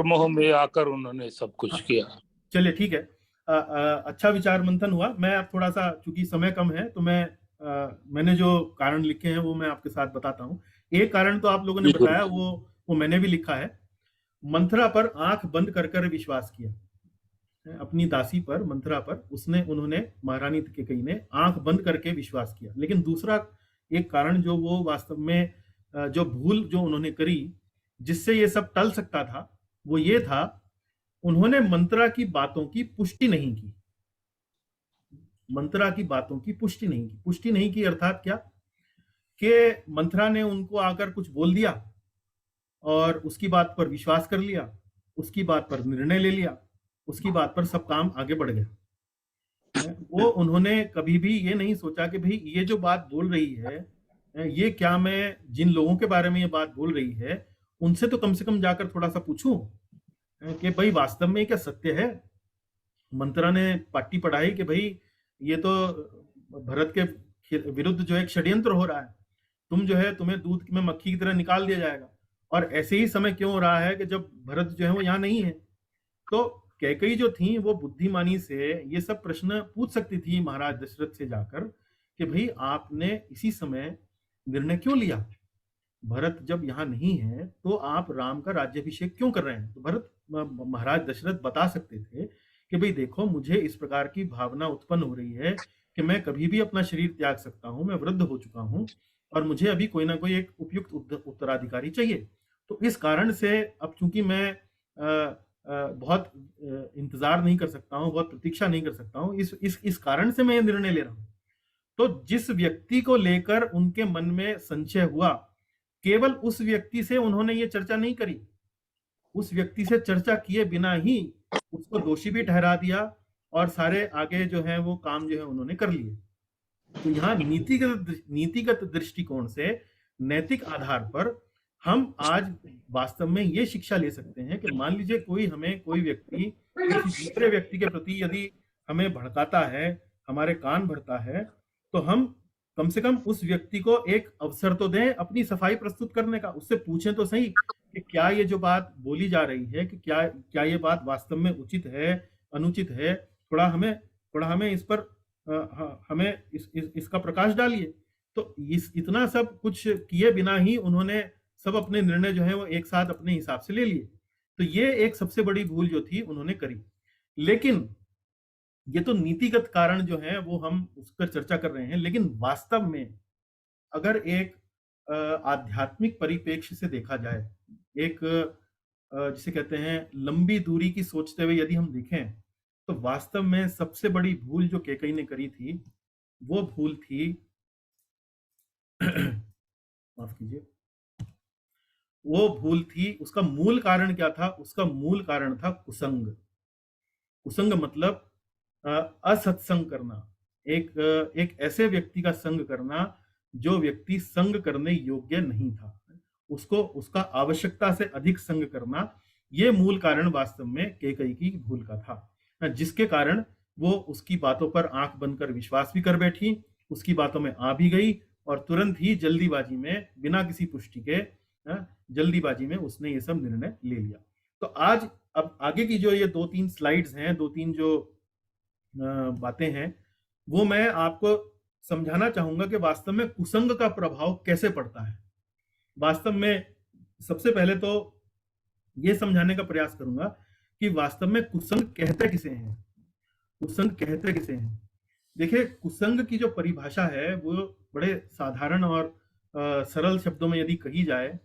मोह में आकर उन्होंने सब कुछ किया। चलिए ठीक है, अच्छा विचार मंथन हुआ। मैं अब थोड़ा सा, चूंकि समय कम है, तो मैंने जो कारण लिखे हैं वो मैं आपके साथ बताता हूँ। एक कारण तो आप लोगों ने बताया, वो मैंने भी लिखा है। मंथरा पर आंख बंद कर कर विश्वास किया, अपनी दासी पर, मंथरा पर उन्होंने, महारानी कैकेयी ने आंख बंद करके विश्वास किया। लेकिन दूसरा एक कारण जो वो वास्तव में जो भूल जो उन्होंने करी, जिससे ये सब टल सकता था, वो ये था, उन्होंने मंत्रा की बातों की पुष्टि नहीं की। मंत्रा की बातों की पुष्टि नहीं की। पुष्टि नहीं की अर्थात क्या, कि मंत्रा ने उनको आकर कुछ बोल दिया और उसकी बात पर विश्वास कर लिया, उसकी बात पर निर्णय ले लिया, उसकी बात पर सब काम आगे बढ़ गया। वो उन्होंने कभी भी ये नहीं सोचा कि भाई ये जो बात बोल रही है, ये क्या मैं जिन लोगों के बारे में ये बात बोल रही है उनसे तो कम से कम जाकर थोड़ा सा पूछूं कि भाई वास्तव में क्या सत्य है। मंत्रा ने पाटी पढ़ाई कि भाई ये तो भरत के विरुद्ध जो एक षड्यंत्र हो रहा है, तुम जो है, तुम्हें दूध में मक्खी की तरह निकाल दिया जाएगा। और ऐसे ही समय क्यों हो रहा है कि जब भरत जो है वो यहाँ नहीं है। तो कैकेयी जो थी वो बुद्धिमानी से ये सब प्रश्न पूछ सकती थी महाराज दशरथ से जाकर कि भाई आपने इसी समय निर्णय क्यों लिया, भरत जब यहाँ नहीं है तो आप राम का राज्याभिषेक क्यों कर रहे हैं। तो भरत महाराज दशरथ बता सकते थे कि भाई देखो, मुझे इस प्रकार की भावना उत्पन्न हो रही है कि मैं कभी भी अपना शरीर त्याग सकता हूँ, मैं वृद्ध हो चुका हूँ और मुझे अभी कोई ना कोई एक उपयुक्त उत्तराधिकारी चाहिए। तो इस कारण से अब चूंकि मैं बहुत इंतजार नहीं कर सकता हूँ, बहुत प्रतीक्षा नहीं कर सकता हूँ, इस कारण से मैं ये निर्णय ले रहा हूँ। तो जिस व्यक्ति को लेकर उनके मन में संशय हुआ, केवल उस व्यक्ति से उन्होंने ये चर्चा नहीं करी, उस व्यक्ति से चर्चा किए बिना ही उसको दोषी भी ठहरा दिया और सारे आगे जो है वो काम जो है उन्होंने कर लिए। तो यहाँ नीतिगत दृष्टिकोण से, नैतिक आधार पर हम आज वास्तव में ये शिक्षा ले सकते हैं कि मान लीजिए कोई व्यक्ति किसी दूसरे व्यक्ति के प्रति यदि हमें भड़काता है, हमारे कान भरता है, तो हम कम से कम उस व्यक्ति को एक अवसर तो दें अपनी सफाई प्रस्तुत करने का। उससे पूछें तो सही कि क्या ये जो बात बोली जा रही है कि क्या ये बात वास्तव में उचित है, अनुचित है, थोड़ा हमें इस पर हमें इसका प्रकाश डालिए। तो इतना सब कुछ किए बिना ही उन्होंने सब अपने निर्णय जो है वो एक साथ अपने हिसाब से ले लिए। तो ये एक सबसे बड़ी भूल जो थी उन्होंने करी। लेकिन ये तो नीतिगत कारण जो है वो हम उस पर चर्चा कर रहे हैं, लेकिन वास्तव में अगर एक आध्यात्मिक परिप्रेक्ष्य से देखा जाए, एक जिसे कहते हैं लंबी दूरी की सोचते हुए यदि हम देखें, तो वास्तव में सबसे बड़ी भूल जो कैकेयी ने करी थी वो भूल थी माफ कीजिए, वो भूल थी, उसका मूल कारण क्या था? उसका मूल कारण था कुसंग। कुसंग मतलब असत्संग करना, एक ऐसे व्यक्ति का संग करना जो व्यक्ति संग करने योग्य नहीं था, उसको उसका आवश्यकता से अधिक संग करना। ये मूल कारण वास्तव में कैकेयी की भूल का था, जिसके कारण वो उसकी बातों पर आंख बंद कर विश्वास भी कर बैठी, उसकी बातों में आ भी गई और तुरंत ही जल्दीबाजी में, बिना किसी पुष्टि के जल्दीबाजी में उसने ये सब निर्णय ले लिया। तो आज अब आगे की जो ये 2-3 स्लाइड्स हैं, 2-3 जो बातें हैं, वो मैं आपको समझाना चाहूंगा कि वास्तव में कुसंग का प्रभाव कैसे पड़ता है। वास्तव में सबसे पहले तो ये समझाने का प्रयास करूंगा कि वास्तव में कुसंग कहते किसे हैं, कुसंग कहते किसे हैं। देखिए, कुसंग की जो परिभाषा है वो बड़े साधारण और सरल शब्दों में यदि कही जाए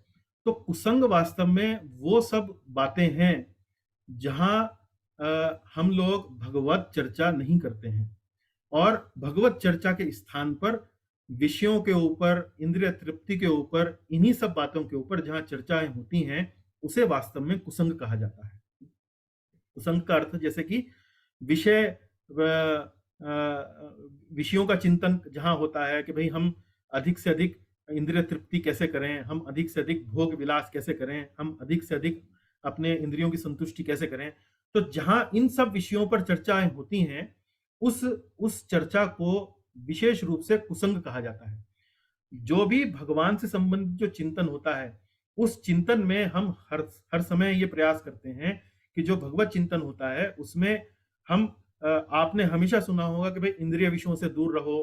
तो कुसंग वास्तव में वो सब बातें हैं जहां हम लोग भगवत चर्चा नहीं करते हैं, और भगवत चर्चा के स्थान पर विषयों के ऊपर, इंद्रिय तृप्ति के ऊपर, इन्हीं सब बातों के ऊपर जहां चर्चाएं होती हैं, उसे वास्तव में कुसंग कहा जाता है। कुसंग का अर्थ जैसे कि विषयों का चिंतन जहां होता है कि भाई हम अधिक से अधिक इंद्रिय तृप्ति कैसे करें, हम अधिक से अधिक भोग विलास कैसे करें, हम अधिक से अधिक अपने इंद्रियों की संतुष्टि कैसे करें। तो जहां इन सब विषयों पर चर्चाएं होती हैं, उस चर्चा को विशेष रूप से कुसंग कहा जाता है। जो भी भगवान से संबंधित जो चिंतन होता है, उस चिंतन में हम हर समय ये प्रयास करते हैं कि जो भगवत चिंतन होता है उसमें हम, आपने हमेशा सुना होगा कि भाई इंद्रिय विषयों से दूर रहो,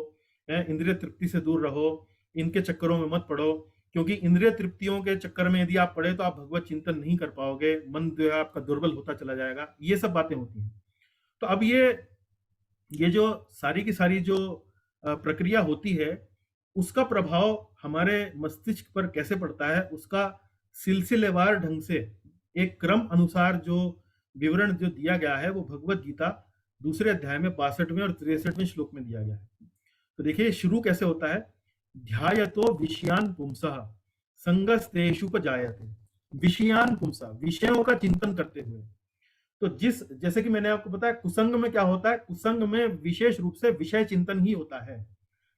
इंद्रिय तृप्ति से दूर रहो, इनके चक्करों में मत पड़ो, क्योंकि इंद्रिय तृप्तियों के चक्कर में यदि आप पड़े तो आप भगवत चिंतन नहीं कर पाओगे, मन जो है आपका दुर्बल होता चला जाएगा, ये सब बातें होती हैं। तो अब ये जो सारी की सारी जो प्रक्रिया होती है, उसका प्रभाव हमारे मस्तिष्क पर कैसे पड़ता है, उसका सिलसिलेवार ढंग से एक क्रम अनुसार जो विवरण जो दिया गया है, वो भगवत गीता दूसरे अध्याय में 62वें और 63वें श्लोक में दिया गया है। तो देखिए शुरू कैसे होता है, ध्यायतो विषयान पुंसः संगस्तेषुपजायते। विषयान पुंसः, विषयों का चिंतन करते हुए। तो जैसे कि मैंने आपको बताया, कुसंग में क्या होता है, कुसंग में विशेष रूप से विषय चिंतन ही होता है।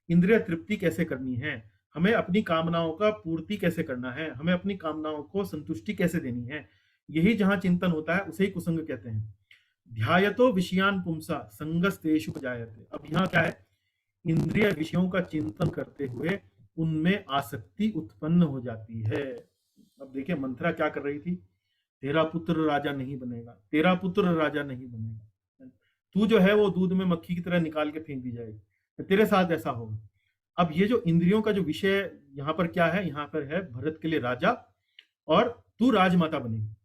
इंद्रिय तृप्ति कैसे करनी है, हमें अपनी कामनाओं का पूर्ति कैसे करना है, हमें अपनी कामनाओं को संतुष्टि कैसे देनी है, यही जहां चिंतन होता है उसे ही कुसंग कहते हैं। ध्यायतो विषयान पुंसा संगस्तेषुपजायते। अब यहाँ क्या है, इंद्रिय विषयों का चिंतन करते हुए उनमें आसक्ति उत्पन्न हो जाती है। अब देखिए मंथरा क्या कर रही थी, तेरा पुत्र राजा नहीं बनेगा, तेरा पुत्र राजा नहीं बनेगा, तू जो है वो दूध में मक्खी की तरह निकाल के फेंक दी जाएगी, तेरे साथ ऐसा होगा। अब ये जो इंद्रियों का जो विषय यहाँ पर क्या है, यहाँ पर है भरत के लिए राजा और तू राजमाता बनेगी।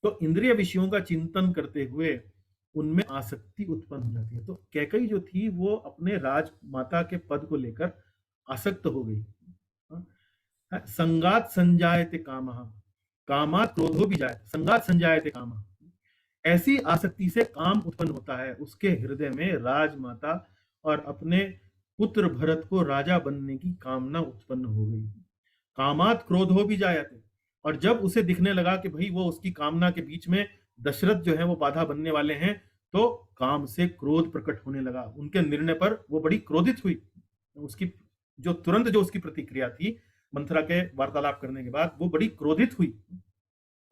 तो इंद्रिय विषयों का चिंतन करते हुए उनमें आसक्ति उत्पन्न हो जाती है। तो कैकेयी जो थी वो अपने राजमाता के पद को लेकर आसक्त हो गई। संगात संजायते कामः, कामात् क्रोधो भी जायते, संगात संजायते कामः। ऐसी आसक्ति से काम उत्पन्न होता है, उसके हृदय में राजमाता और अपने पुत्र भरत को राजा बनने की कामना उत्पन्न हो गई। कामात् क्रोधो भी जायते, और जब उसे दिखने लगा कि भाई वो उसकी कामना के बीच में दशरथ जो है वो बाधा बनने वाले हैं, तो काम से क्रोध प्रकट होने लगा। उनके निर्णय पर वो बड़ी क्रोधित हुई। उसकी जो तुरंत जो उसकी प्रतिक्रिया थी मंथरा के वार्तालाप करने के बाद, वो बड़ी क्रोधित हुई।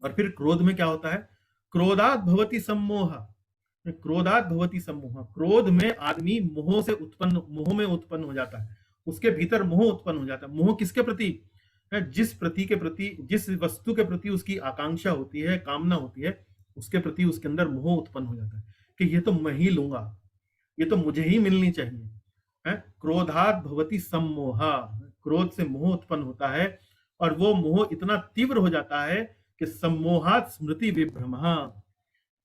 और फिर क्रोध में क्या होता है, क्रोधात भवति सम्मोह, क्रोधात भवति सम्मोह। क्रोध में आदमी मोह में उत्पन्न हो जाता है, उसके भीतर मोह उत्पन्न हो जाता है। मोह किसके प्रति, जिस वस्तु के प्रति उसकी आकांक्षा होती है, कामना होती है, उसके प्रति उसके अंदर मोह उत्पन्न हो जाता है कि ये तो मैं ही लूंगा, ये तो मुझे ही मिलनी चाहिए। क्रोधात भवति सम्मोहा, क्रोध से मोह उत्पन्न होता है, और वो मोह इतना तीव्र हो जाता है कि सम्मोहात स्मृति विभ्रम,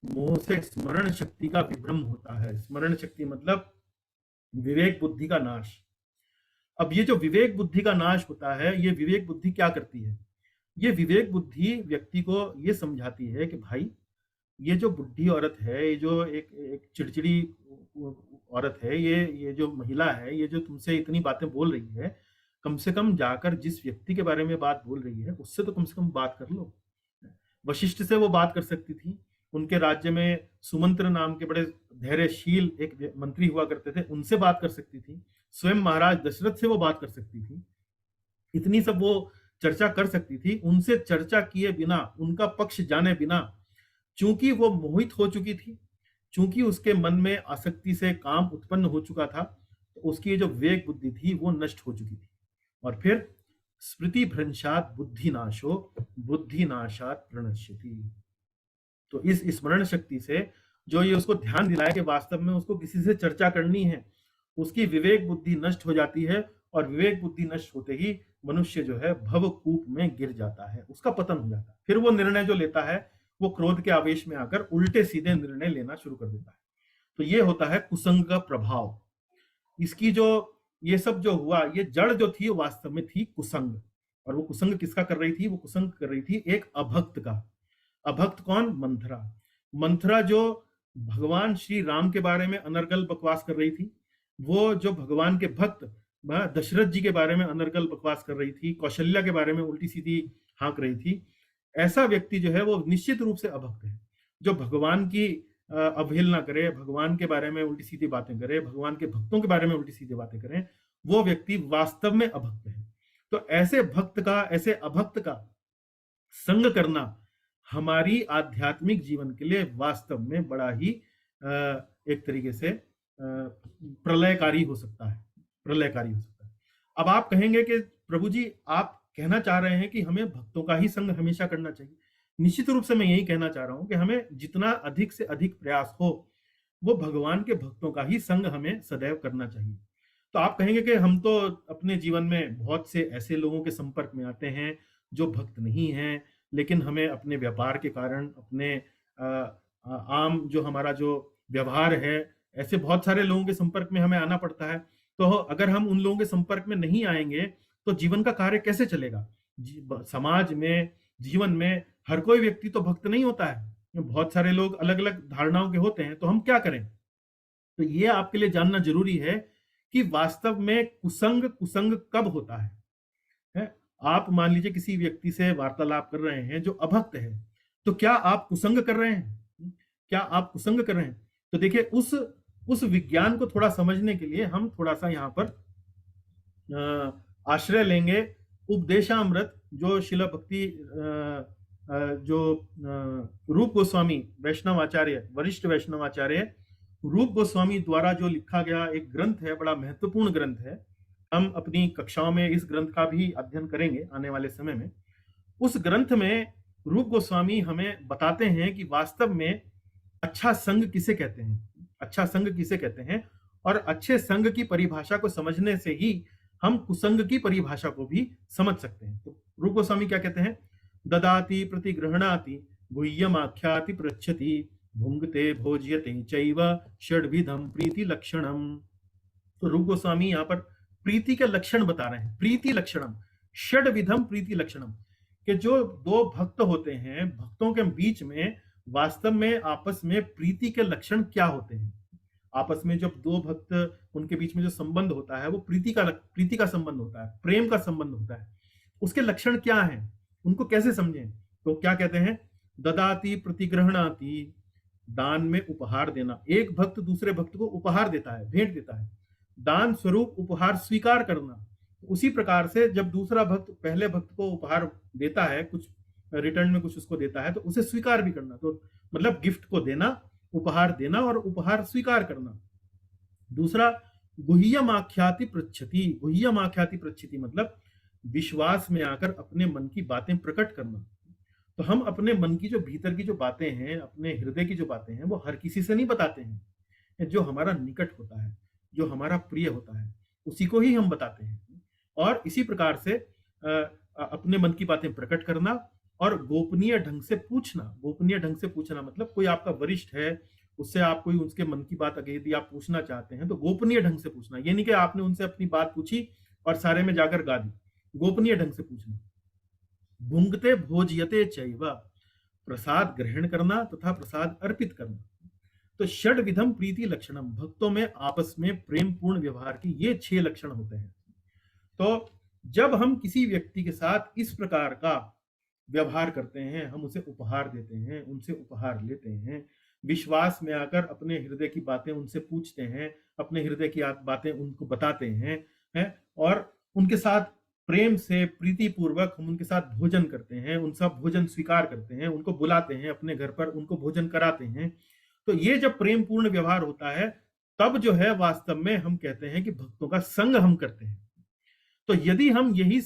मोह से स्मरण शक्ति का विभ्रम होता है। स्मरण शक्ति मतलब विवेक बुद्धि का नाश। अब ये जो विवेक बुद्धि का नाश होता है, ये विवेक बुद्धि क्या करती है, ये विवेक बुद्धि व्यक्ति को ये समझाती है कि भाई ये जो बुढ़ी औरत है, ये जो एक चिड़चिड़ी औरत है, ये जो महिला है, ये जो तुमसे इतनी बातें बोल रही है, कम से कम जाकर जिस व्यक्ति के बारे में बात बोल रही है उससे तो कम से कम बात कर लो। वशिष्ठ से वो बात कर सकती थी, उनके राज्य में सुमंत्र नाम के बड़े धैर्यशील एक मंत्री हुआ करते थे, उनसे बात कर सकती थी। स्वयं महाराज दशरथ से वो बात कर सकती थी। इतनी सब वो चर्चा कर सकती थी। उनसे चर्चा किए बिना, उनका पक्ष जाने बिना, चूंकि वो मोहित हो चुकी थी, चूंकि उसके मन में आसक्ति से काम उत्पन्न हो चुका था, तो उसकी जो विवेक बुद्धि थी वो नष्ट हो चुकी थी। और फिर स्मृति भ्रंशात बुद्धि नाशो, बुद्धि नाशात प्रणश्यति। तो इस स्मरण शक्ति से जो ये उसको ध्यान दिलाया कि वास्तव में उसको किसी से चर्चा करनी है, उसकी विवेक बुद्धि नष्ट हो जाती है। और विवेक बुद्धि नष्ट होते ही मनुष्य जो है भवकूप में गिर जाता है, उसका पतन हो जाता है। फिर वो निर्णय जो लेता है वो क्रोध के आवेश में आकर उल्टे सीधे निर्णय लेना शुरू कर देता है। तो ये होता है कुसंग का प्रभाव। इसकी जो ये सब जो हुआ, ये जड़ जो थी वास्तव में थी कुसंग। और वो कुसंग किसका कर रही थी, वो कुसंग कर रही थी एक अभक्त का। अभक्त कौन, मंथरा। मंथरा जो भगवान श्री राम के बारे में अनर्गल बकवास कर रही थी, वो जो भगवान के भक्त दशरथ जी के बारे में अनर्गल बकवास कर रही थी, कौशल्या के बारे में उल्टी सीधी हाँक रही थी, ऐसा व्यक्ति जो है वो निश्चित रूप से अभक्त है। जो भगवान की अवहेलना करे, भगवान के बारे में उल्टी सीधी बातें करे, भगवान के भक्तों के बारे में उल्टी सीधी बातें करें, वो व्यक्ति वास्तव में अभक्त है। तो ऐसे भक्त का, ऐसे अभक्त का संग करना हमारी आध्यात्मिक जीवन के लिए वास्तव में बड़ा ही एक तरीके से प्रलयकारी हो सकता है, प्रलयकारी हो सकता है। अब आप कहेंगे कि प्रभु जी आप कहना चाह रहे हैं कि हमें भक्तों का ही संग हमेशा करना चाहिए। निश्चित रूप से मैं यही कहना चाह रहा हूं कि हमें जितना अधिक से अधिक प्रयास हो, वो भगवान के भक्तों का ही संग हमें सदैव करना चाहिए। तो आप कहेंगे कि हम तो अपने जीवन में बहुत से ऐसे लोगों के संपर्क में आते हैं जो भक्त नहीं हैं, लेकिन हमें अपने व्यापार के कारण, अपने आम जो हमारा जो व्यवहार है, ऐसे बहुत सारे लोगों के संपर्क में हमें आना पड़ता है। तो अगर हम उन लोगों के संपर्क में नहीं आएंगे तो जीवन का कार्य कैसे चलेगा? समाज में, जीवन में हर कोई व्यक्ति तो भक्त नहीं होता है, बहुत सारे लोग अलग अलग धारणाओं के होते हैं। तो हम क्या करें? तो ये आपके लिए जानना जरूरी है कि वास्तव में कुसंग कुसंग कब होता है? आप मान लीजिए किसी व्यक्ति से वार्तालाप कर रहे हैं जो अभक्त है, तो क्या आप कुसंग कर रहे हैं? क्या आप कुसंग कर रहे हैं? तो देखिए, उस विज्ञान को थोड़ा समझने के लिए हम थोड़ा सा यहाँ पर आश्रय लेंगे उपदेशामृत, जो शिला भक्ति जो रूप गोस्वामी वैष्णवाचार्य, वरिष्ठ वैष्णवाचार्य रूप गोस्वामी द्वारा जो लिखा गया एक ग्रंथ है, बड़ा महत्वपूर्ण ग्रंथ है। हम अपनी कक्षाओं में इस ग्रंथ का भी अध्ययन करेंगे आने वाले समय में। उस ग्रंथ में रूप गोस्वामी हमें बताते हैं कि वास्तव में अच्छा संग किसे कहते हैं, अच्छा संग किसे कहते हैं, और अच्छे संग की परिभाषा को समझने से ही हम कुसंग की परिभाषा को भी समझ सकते हैं। तो रूप गोस्वामी क्या कहते हैं? ददाति प्रतिगृह्णाति गुह्यमाख्याति पृच्छति भुंगते भोज्यते चैव षड्विधम प्रीति लक्षणम। तो रूप गोस्वामी यहाँ पर प्रीति के लक्षण बता रहे हैं। प्रीति लक्षणम, षड्विधम प्रीति लक्षणम, कि जो दो भक्त होते हैं, भक्तों के बीच में वास्तव में आपस में प्रीति के लक्षण क्या होते हैं? आपस में जब दो भक्त, उनके बीच में जो संबंध होता है वो प्रीति का संबंध होता है, प्रेम का संबंध होता है। उसके लक्षण क्या हैं, उनको कैसे समझें? तो क्या कहते हैं? ददाति प्रतिगृह्णाति, दान में उपहार देना। एक भक्त दूसरे भक्त को उपहार देता है, भेंट देता है। दान स्वरूप उपहार स्वीकार करना। उसी प्रकार से जब दूसरा भक्त पहले भक्त को उपहार देता है, कुछ रिटर्न में कुछ उसको देता है, तो उसे स्वीकार भी करना। तो मतलब गिफ्ट को देना, उपहार देना और उपहार स्वीकार करना। दूसरा, गुह्यमाख्याति पृच्छति। गुह्यमाख्याति पृच्छति मतलब विश्वास में आकर अपने मन की बातें प्रकट करना। तो हम अपने मन की जो भीतर की जो बातें हैं, अपने हृदय की जो बातें हैं, वो हर किसी से नहीं बताते हैं। जो हमारा निकट होता है, जो हमारा प्रिय होता है, उसी को ही हम बताते हैं। और इसी प्रकार से अपने मन की बातें प्रकट करना और गोपनीय ढंग से पूछना। गोपनीय ढंग से पूछना मतलब कोई आपका वरिष्ठ है, उससे आप कोई उसके मन की बात अगर यदि आप पूछना चाहते हैं तो गोपनीय ढंग से पूछना। ये नहीं कि आपने उनसे अपनी बात पूछी और सारे में जाकर गा दी। गोपनीय ढंग से पूछना। भुंगते भोज्यते चैव, प्रसाद ग्रहण करना तथा प्रसाद अर्पित करना। तो षड्विधम प्रीति लक्षणम, भक्तों में आपस में प्रेम पूर्ण व्यवहार की ये 6 लक्षण होते हैं। तो जब हम किसी व्यक्ति के साथ इस प्रकार का व्यवहार करते हैं, हम उसे उपहार देते हैं, उनसे उपहार लेते हैं, विश्वास में आकर अपने हृदय की बातें उनसे पूछते हैं, अपने हृदय की बातें उनको बताते हैं, और उनके साथ प्रेम से प्रीति पूर्वक हम उनके साथ भोजन करते हैं, उनका भोजन स्वीकार करते हैं, उनको बुलाते हैं अपने घर पर, उनको भोजन कराते हैं। तो ये जब प्रेम पूर्ण व्यवहार होता है, तब जो है वास्तव में हम कहते हैं कि भक्तों का संग हम करते हैं। तो यदि हम यही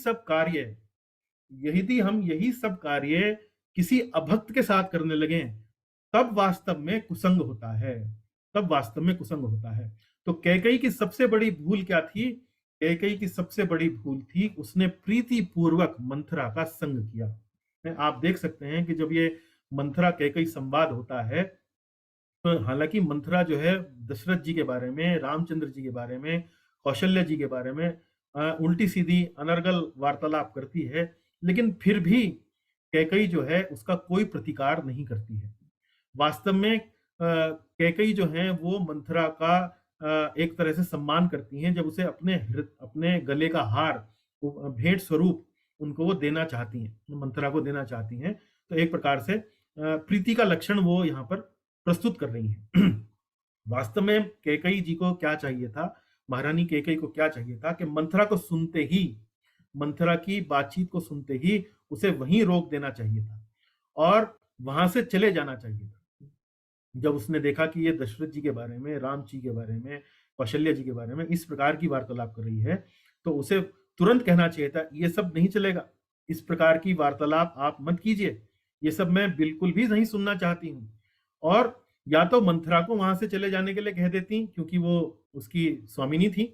सब कार्य किसी अभक्त के साथ करने लगे, तब वास्तव में कुसंग होता है, तब वास्तव में कुसंग होता है। तो कैकेयी की सबसे बड़ी भूल क्या थी? कैकेयी की सबसे बड़ी भूल थी उसने प्रीति पूर्वक मंथरा का संग किया। आप देख सकते हैं कि जब ये मंथरा कैकेयी संवाद होता है, तो हालांकि मंथरा जो है दशरथ जी के बारे में, रामचंद्र जी के बारे में, कौशल्य जी के बारे में उल्टी सीधी अनर्गल वार्तालाप करती है, लेकिन फिर भी कैकेयी जो है उसका कोई प्रतिकार नहीं करती है। वास्तव में कैकेयी जो है वो मंथरा का एक तरह से सम्मान करती हैं, जब उसे अपने गले का हार भेंट स्वरूप उनको वो देना चाहती हैं, मंथरा को देना चाहती हैं। तो एक प्रकार से प्रीति का लक्षण वो यहाँ पर प्रस्तुत कर रही हैं। वास्तव में कैकेयी जी को क्या चाहिए था, महारानी कैकेयी को क्या चाहिए था कि मंथरा को सुनते ही, मंथरा की बातचीत को सुनते ही उसे वहीं रोक देना चाहिए था और वहां से चले जाना चाहिए था। जब उसने देखा कि ये दशरथ जी के बारे में, राम जी के बारे में, कौशल्य जी के बारे में इस प्रकार की वार्तालाप कर रही है, तो उसे तुरंत कहना चाहिए था, ये सब नहीं चलेगा, इस प्रकार की वार्तालाप आप मत कीजिए, ये सब मैं बिल्कुल भी नहीं सुनना चाहती हूँ। और या तो मंथरा को वहां से चले जाने के लिए कह देती, क्योंकि वो उसकी स्वामिनी थी,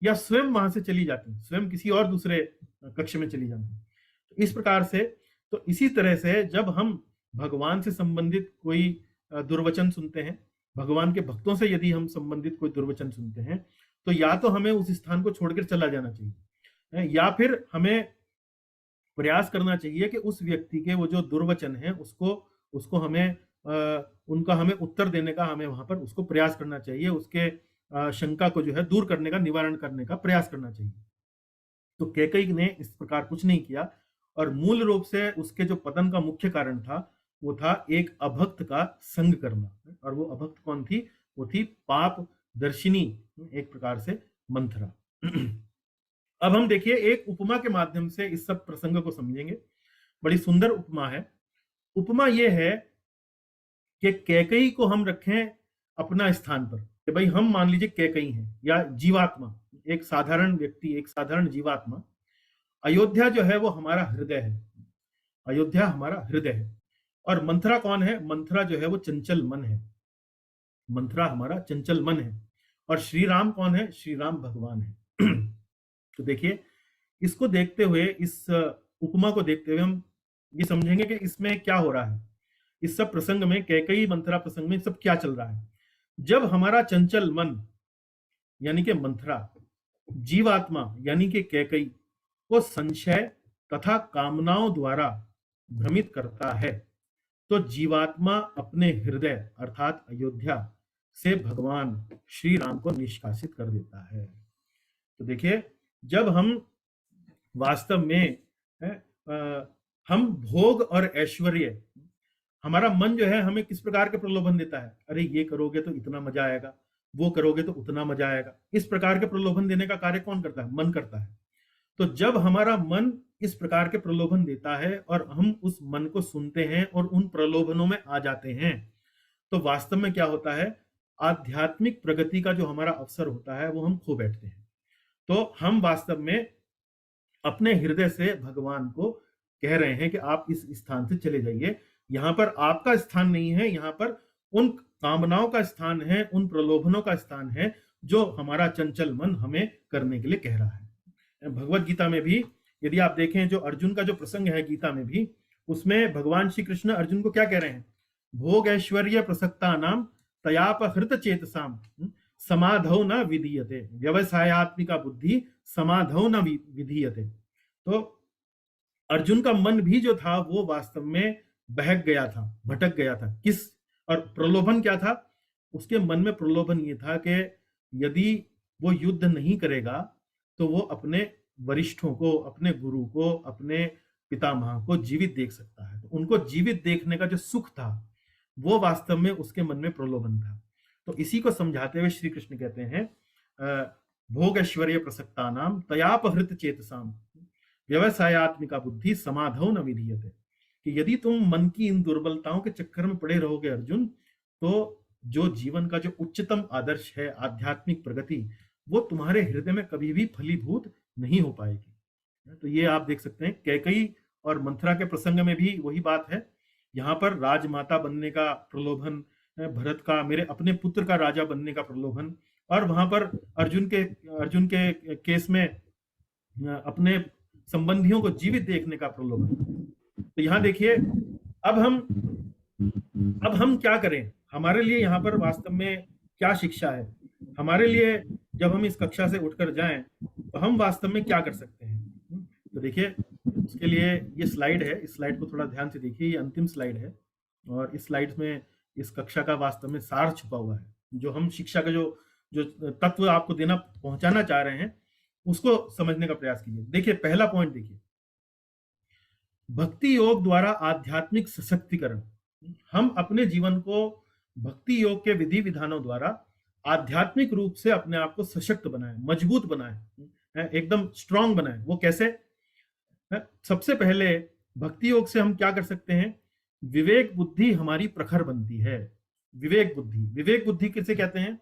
या स्वयं वहां से चली जाती, स्वयं किसी और दूसरे कक्ष में चली जाती। तो इस प्रकार से, तो इसी तरह से जब हम भगवान से संबंधित कोई दुर्वचन सुनते हैं, भगवान के भक्तों से यदि हम संबंधित कोई दुर्वचन सुनते हैं, तो या तो हमें उस स्थान को छोड़कर चला जाना चाहिए, या फिर हमें प्रयास करना चाहिए कि उस व्यक्ति के वो जो दुर्वचन है उसको हमें उनका हमें उत्तर देने का, हमें वहां पर उसको प्रयास करना चाहिए, उसके शंका को जो है दूर करने का, निवारण करने का प्रयास करना चाहिए। तो कैकेयी ने इस प्रकार कुछ नहीं किया, और मूल रूप से उसके जो पतन का मुख्य कारण था वो था एक अभक्त का संग करना। और वो अभक्त कौन थी? वो थी पाप दर्शिनी, एक प्रकार से मंथरा। अब हम देखिए एक उपमा के माध्यम से इस सब प्रसंग को समझेंगे। बड़ी सुंदर उपमा है। उपमा ये है कि कैकेयी को हम रखें अपना स्थान पर, कि भाई हम मान लीजिए कैकेयी हैं, या जीवात्मा, एक साधारण व्यक्ति, एक साधारण जीवात्मा। अयोध्या जो है वो हमारा हृदय है, अयोध्या हमारा हृदय है। और मंथरा कौन है? मंथरा जो है वो चंचल मन है, मंथरा हमारा चंचल मन है। और श्री राम कौन है? श्री राम भगवान है। तो देखिए, इसको देखते हुए, इस उपमा को देखते हुए हम ये समझेंगे कि इसमें क्या हो रहा है, इस सब प्रसंग में, कैकेयी मंथरा प्रसंग में सब क्या चल रहा है। जब हमारा चंचल मन यानी कि मंथरा, जीवात्मा यानी कि कैकेयी को संशय तथा कामनाओं द्वारा भ्रमित करता है, तो जीवात्मा अपने हृदय अर्थात अयोध्या से भगवान श्री राम को निष्कासित कर देता है। तो देखिए, जब हम वास्तव में हम भोग और ऐश्वर्य, हमारा मन जो है हमें किस प्रकार के प्रलोभन देता है, अरे ये करोगे तो इतना मजा आएगा, वो करोगे तो उतना मजा आएगा, इस प्रकार के प्रलोभन देने का कार्य कौन करता है? मन करता है। तो जब हमारा मन इस प्रकार के प्रलोभन देता है और हम उस मन को सुनते हैं और उन प्रलोभनों में आ जाते हैं, तो वास्तव में क्या होता है? आध्यात्मिक प्रगति का जो हमारा अवसर होता है वो हम खो बैठते हैं। तो हम वास्तव में अपने हृदय से भगवान को कह रहे हैं कि आप इस स्थान से चले जाइए, यहाँ पर आपका स्थान नहीं है, यहाँ पर उन कामनाओं का स्थान है, उन प्रलोभनों का स्थान है जो हमारा चंचल मन हमें करने के लिए कह रहा है। भगवत गीता में भी यदि आप देखें, जो अर्जुन का जो प्रसंग है गीता में भी, उसमें भगवान श्री कृष्ण अर्जुन को क्या कह रहे हैं? भोग ऐश्वर्य प्रसक्ता नाम तयापहृत चेतसाम समाधौ न विधीयते व्यवसायात्मिका बुद्धि समाधौ न विधीयते। तो अर्जुन का मन भी जो था वो वास्तव में बहक गया था, भटक गया था। किस? और प्रलोभन क्या था? उसके मन में प्रलोभन ये था कि यदि वो युद्ध नहीं करेगा तो वो अपने वरिष्ठों को, अपने गुरु को, अपने पितामह को जीवित देख सकता है। तो उनको जीवित देखने का जो सुख था वो वास्तव में उसके मन में प्रलोभन था। तो इसी को समझाते हुए श्री कृष्ण कहते हैं भोग ऐश्वर्य प्रसक्ता नाम तयापहृत चेतसाम व्यवसायात्मिका बुद्धि समाधौ न विधीयते, कि यदि तुम मन की इन दुर्बलताओं के चक्कर में पड़े रहोगे अर्जुन, तो जो जीवन का जो उच्चतम आदर्श है, आध्यात्मिक प्रगति, वो तुम्हारे हृदय में कभी भी फलीभूत नहीं हो पाएगी। तो ये आप देख सकते हैं कैकेयी और मंथरा के प्रसंग में भी वही बात है। यहाँ पर राजमाता बनने का प्रलोभन, भरत का, मेरे अपने पुत्र का राजा बनने का प्रलोभन, और वहां पर अर्जुन के केस में अपने संबंधियों को जीवित देखने का प्रलोभन। तो यहाँ देखिए, अब हम क्या करें? हमारे लिए यहाँ पर वास्तव में क्या शिक्षा है हमारे लिए? जब हम इस कक्षा से उठकर जाएं तो हम वास्तव में क्या कर सकते हैं? तो देखिए, उसके लिए ये स्लाइड है, इस स्लाइड को थोड़ा ध्यान से देखिए। ये अंतिम स्लाइड है और इस स्लाइड में इस कक्षा का वास्तव में सार छुपा हुआ है। जो हम शिक्षा का जो तत्व आपको पहुंचाना चाह रहे हैं उसको समझने का प्रयास कीजिए। देखिए, पहला पॉइंट देखिए, भक्ति योग द्वारा आध्यात्मिक सशक्तिकरण। हम अपने जीवन को भक्ति योग के विधि विधानों द्वारा आध्यात्मिक रूप से अपने आप को सशक्त बनाए, मजबूत बनाए, एकदम स्ट्रांग बनाए। वो कैसे? सबसे पहले भक्ति योग से हम क्या कर सकते हैं? विवेक बुद्धि हमारी प्रखर बनती है। विवेक बुद्धि किसे कहते हैं?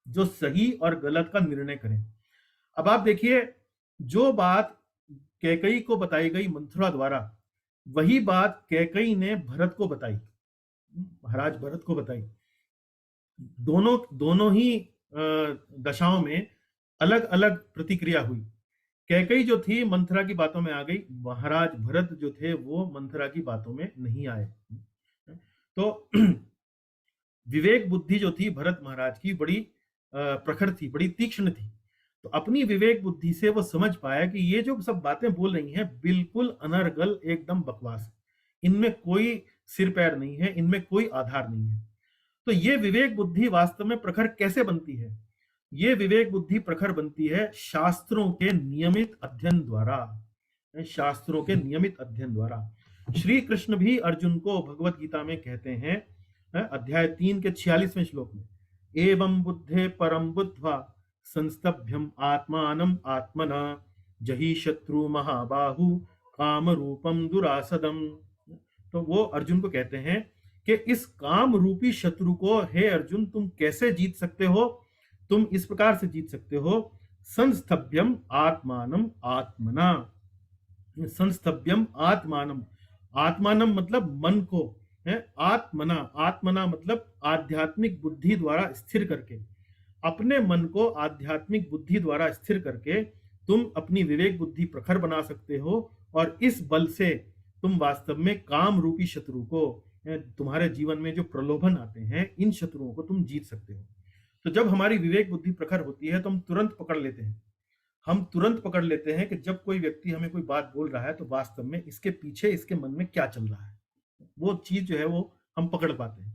जो सही और गलत का निर्णय करें। अब आप देखिए, जो बात कैकेयी को बताई गई मंथरा द्वारा, वही बात कैकेयी ने भरत को बताई, महाराज भरत को बताई। दोनों ही दशाओं में अलग अलग प्रतिक्रिया हुई। कैकेयी जो थी मंथरा की बातों में आ गई, महाराज भरत जो थे वो मंथरा की बातों में नहीं आए। तो विवेक बुद्धि जो थी भरत महाराज की बड़ी प्रखर थी, बड़ी तीक्ष्ण थी। तो अपनी विवेक बुद्धि से वो समझ पाया कि ये जो सब बातें बोल रही हैं बिल्कुल अनर्गल, एकदम बकवास है, इनमें कोई सिर पैर नहीं है, इनमें कोई आधार नहीं है। तो ये विवेक बुद्धि वास्तव में प्रखर कैसे बनती है? ये विवेक बुद्धि प्रखर बनती है शास्त्रों के नियमित अध्ययन द्वारा। शास्त्रों के नियमित अध्ययन द्वारा श्री कृष्ण भी अर्जुन को भगवत गीता में कहते हैं, अध्याय 3 के 46वें श्लोक में, एवं बुद्धे परम बुद्ध्वा संस्तभ्यम आत्मानम आत्मना जहि शत्रु महाबाहु काम रूपम दुरासदम। तो वो अर्जुन को कहते हैं कि इस काम रूपी शत्रु को हे अर्जुन तुम कैसे जीत सकते हो? तुम इस प्रकार से जीत सकते हो, संस्थभ्यम आत्मानम आत्मना। संस्थभ्यम आत्मानम, आत्मानम मतलब मन को है, आत्मना, आत्मना मतलब आध्यात्मिक बुद्धि द्वारा स्थिर करके, अपने मन को आध्यात्मिक बुद्धि द्वारा स्थिर करके तुम अपनी विवेक बुद्धि प्रखर बना सकते हो और इस बल से तुम वास्तव में काम रूपी शत्रु को, तुम्हारे जीवन में जो प्रलोभन आते हैं, इन शत्रुओं को तुम जीत सकते हो। तो जब हमारी विवेक बुद्धि प्रखर होती है तो हम तुरंत पकड़ लेते हैं, हम तुरंत पकड़ लेते हैं कि जब कोई व्यक्ति हमें कोई बात बोल रहा है तो वास्तव में इसके पीछे इसके मन में क्या चल रहा है, वो चीज जो है वो हम पकड़ पाते हैं।